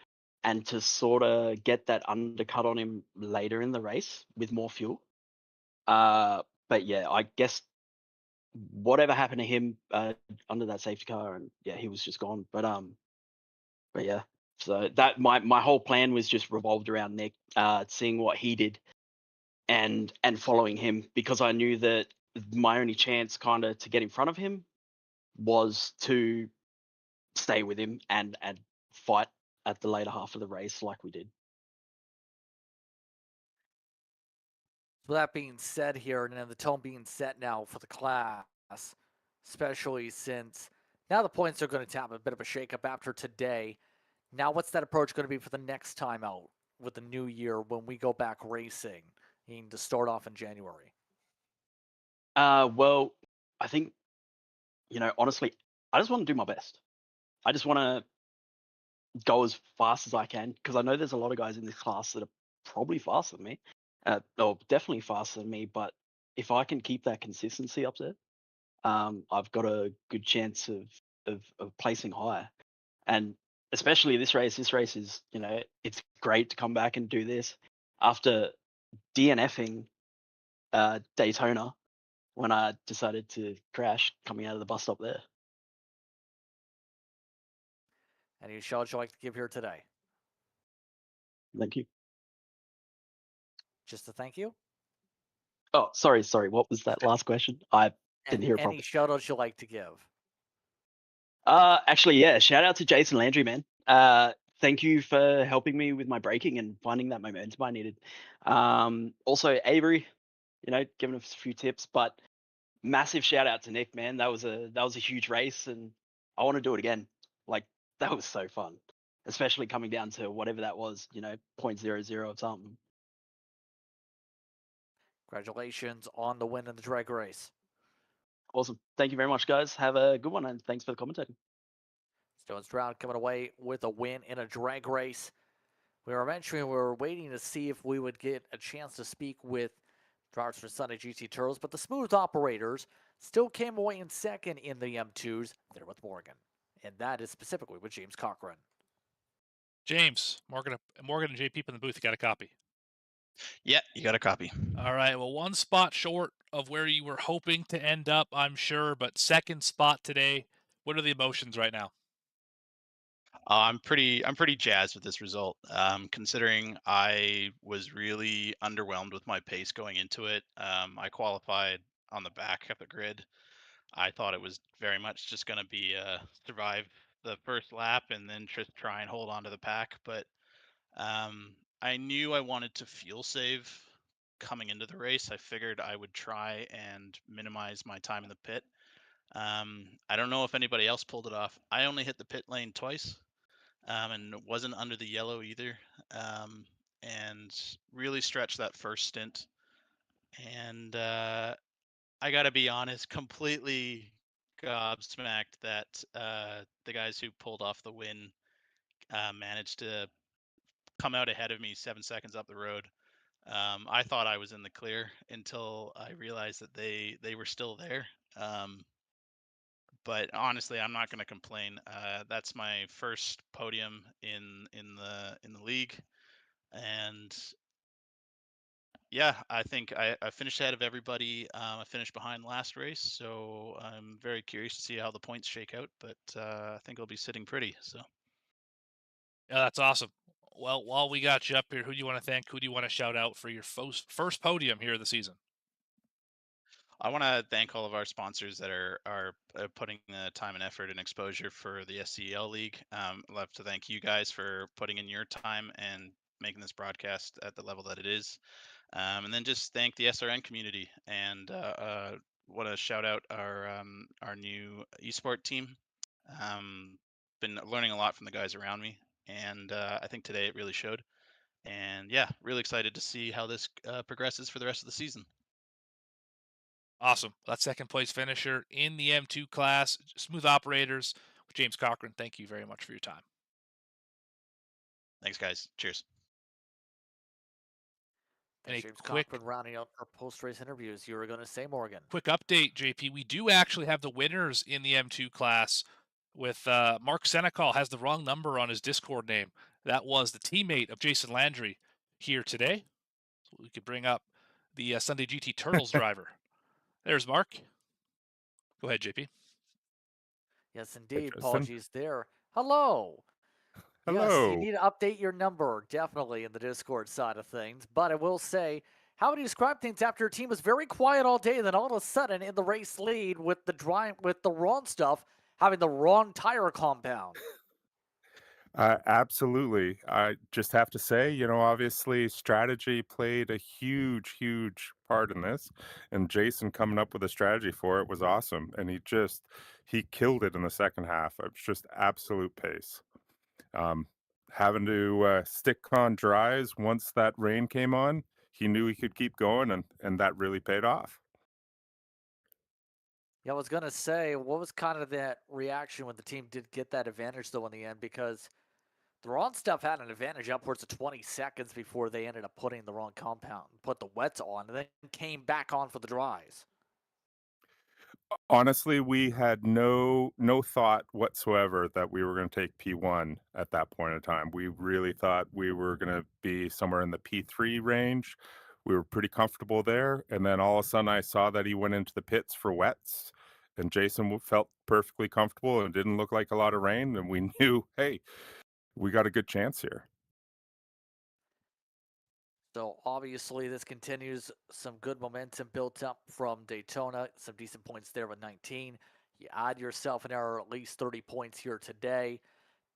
and to sort of get that undercut on him later in the race with more fuel. But yeah, I guess whatever happened to him under that safety car, and yeah, he was just gone. But yeah, so that my whole plan was just revolved around Nick, seeing what he did, and following him, because I knew that my only chance kind of to get in front of him was to stay with him and fight at the later half of the race like we did. So that being said here, and then the tone being set now for the class, especially since now the points are going to have a bit of a shakeup after today. Now, what's that approach going to be for the next time out with the new year when we go back racing, to start off in January? Well, I think, honestly, I just want to do my best. I just want to go as fast as I can, because I know there's a lot of guys in this class that are probably faster than me, or definitely faster than me. But if I can keep that consistency up there, I've got a good chance of placing higher. And especially this race. This race is, it's great to come back and do this after DNFing Daytona when I decided to crash coming out of the bus stop there. Any shout you'd like to give here today? Thank you. Just a thank you? Oh, sorry. What was that last question? I didn't hear it Any properly. shout outs you'd like to give? Actually, yeah. Shout out to Jason Landry, man. Thank you for helping me with my braking and finding that momentum I needed. Also Avery, giving us a few tips, but massive shout out to Nick, man. That was a huge race, and I want to do it again. Like, that was so fun, especially coming down to whatever that was, 0.00 or something. Congratulations on the win in the drag race. Awesome. Thank you very much, guys. Have a good one, and thanks for the commentating. Stone Stroud coming away with a win in a drag race. We were waiting to see if we would get a chance to speak with drivers for Sunday GT Turtles, but the smooth operators still came away in second in the M2s. There with Morgan, and that is specifically with James Cochran. James, Morgan and JP in the booth. You got a copy? Yeah, you got a copy. All right. Well, one spot short of where you were hoping to end up, I'm sure, but second spot today. What are the emotions right now? I'm pretty jazzed with this result, considering I was really underwhelmed with my pace going into it. I qualified on the back of the grid. I thought it was very much just going to be survive the first lap and then just try and hold on to the pack. But I knew I wanted to fuel save coming into the race. I figured I would try and minimize my time in the pit. I don't know if anybody else pulled it off. I only hit the pit lane twice. And it wasn't under the yellow either, and really stretched that first stint. And I got to be honest, completely gobsmacked that the guys who pulled off the win managed to come out ahead of me 7 seconds up the road. I thought I was in the clear until I realized that they were still there. But honestly, I'm not going to complain. That's my first podium in the league, and yeah, I think I finished ahead of everybody. I finished behind last race, so I'm very curious to see how the points shake out. But I think I'll be sitting pretty. So Yeah, that's awesome. Well, while we got you up here, who do you want to thank? Who do you want to shout out for your first podium here of the season? I want to thank all of our sponsors that are putting the time and effort and exposure for the SCEL League. I'd love to thank you guys for putting in your time and making this broadcast at the level that it is. And then just thank the SRN community and want to shout out our new esport team. Been learning a lot from the guys around me, and I think today it really showed. And yeah, really excited to see how this progresses for the rest of the season. Awesome. That second place finisher in the M2 class, smooth operators with James Cochran. Thank you very much for your time. Thanks, guys. Cheers. And a James quick Cochran rounding out our post-race interviews. You were going to say, Morgan. quick update, JP. We do actually have the winners in the M2 class with Mark Senecal has the wrong number on his Discord name. That was the teammate of Jason Landry here today. So we could bring up the Sunday GT Turtles driver. There's Mark. Go ahead, JP. Yes, indeed. Apologies there. Hello. Yes, you need to update your number, definitely, in the Discord side of things. But I will say, how would you describe things after your team was very quiet all day, and then all of a sudden in the race lead with the wrong stuff, having the wrong tire compound? Absolutely. I just have to say, obviously strategy played a huge, huge part in this. And Jason coming up with a strategy for it was awesome. And he killed it in the second half. It was just absolute pace. Having to stick on dries once that rain came on, he knew he could keep going, and that really paid off. Yeah, I was going to say, what was kind of that reaction when the team did get that advantage, though, in the end? Because the wrong stuff had an advantage upwards of 20 seconds before they ended up putting the wrong compound, put the wets on, and then came back on for the dries. Honestly, we had no thought whatsoever that we were going to take P1 at that point in time. We really thought we were going to be somewhere in the P3 range. We were pretty comfortable there, and then all of a sudden I saw that he went into the pits for wets, and Jason felt perfectly comfortable and didn't look like a lot of rain, and we knew, hey, we got a good chance here. So obviously this continues some good momentum built up from Daytona, some decent points there with 19. You add yourself an error, at least 30 points here today.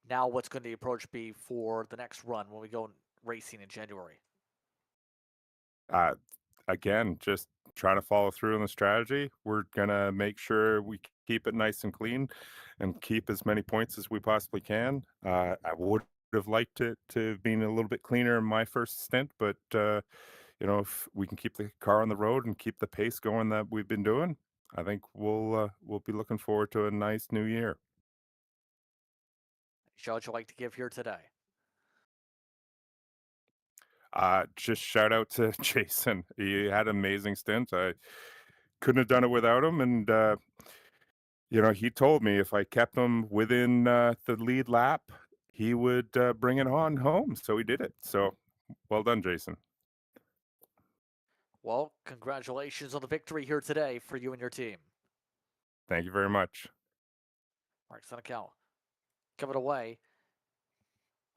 Now what's going to the approach be for the next run when we go racing in January? Again, just trying to follow through on the strategy. We're going to make sure we keep it nice and clean and keep as many points as we possibly can. I would have liked it to have been a little bit cleaner in my first stint, but if we can keep the car on the road and keep the pace going that we've been doing, I think we'll be looking forward to a nice new year. Shout out you like to give here today. Just shout out to Jason. He had an amazing stint. I couldn't have done it without him, and he told me if I kept him within the lead lap, he would bring it on home. So he did it. So well done, Jason. Well, congratulations on the victory here today for you and your team. Thank you very much. Mark Senecal coming away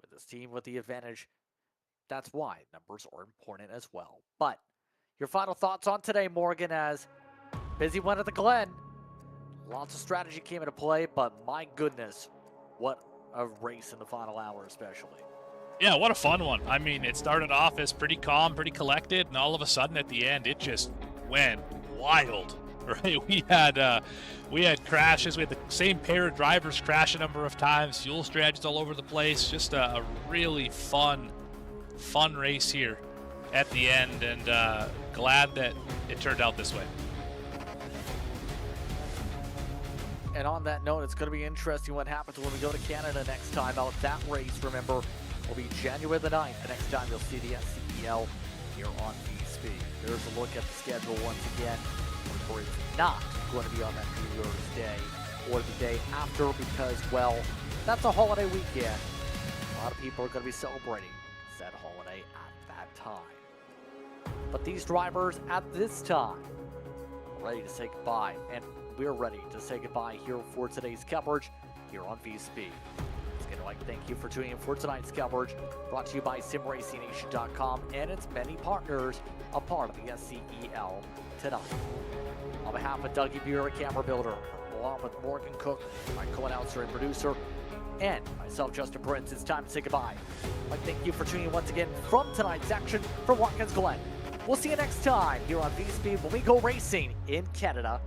with this team with the advantage. That's why numbers are important as well. But your final thoughts on today, Morgan, as busy one at the Glen. Lots of strategy came into play, but my goodness, what a race in the final hour especially. Yeah, what a fun one. I mean, it started off as pretty calm, pretty collected, and all of a sudden at the end, it just went wild, right? We had crashes. We had the same pair of drivers crash a number of times, fuel strategies all over the place. Just a really fun race here at the end, and glad that it turned out this way. And on that note, it's going to be interesting what happens when we go to Canada next time out. That race, remember, will be January the 9th. The next time you'll see the SCEL here on VSP. There's a look at the schedule once again. Or it's not going to be on that New Year's Day or the day after because, well, that's a holiday weekend. A lot of people are going to be celebrating said holiday at that time. But these drivers at this time are ready to say goodbye. And we're ready to say goodbye here for today's coverage here on VSP. Let's get I'd like to thank you for tuning in for tonight's coverage, brought to you by SimRacingNation.com and its many partners, a part of the SCEL tonight. On behalf of Dougie Buer, camera builder, along with Morgan Cook, my co-announcer and producer, and myself, Justin Prince, it's time to say goodbye. I'd like to thank you for tuning in once again from tonight's action from Watkins Glen. We'll see you next time here on V-Speed when we go racing in Canada.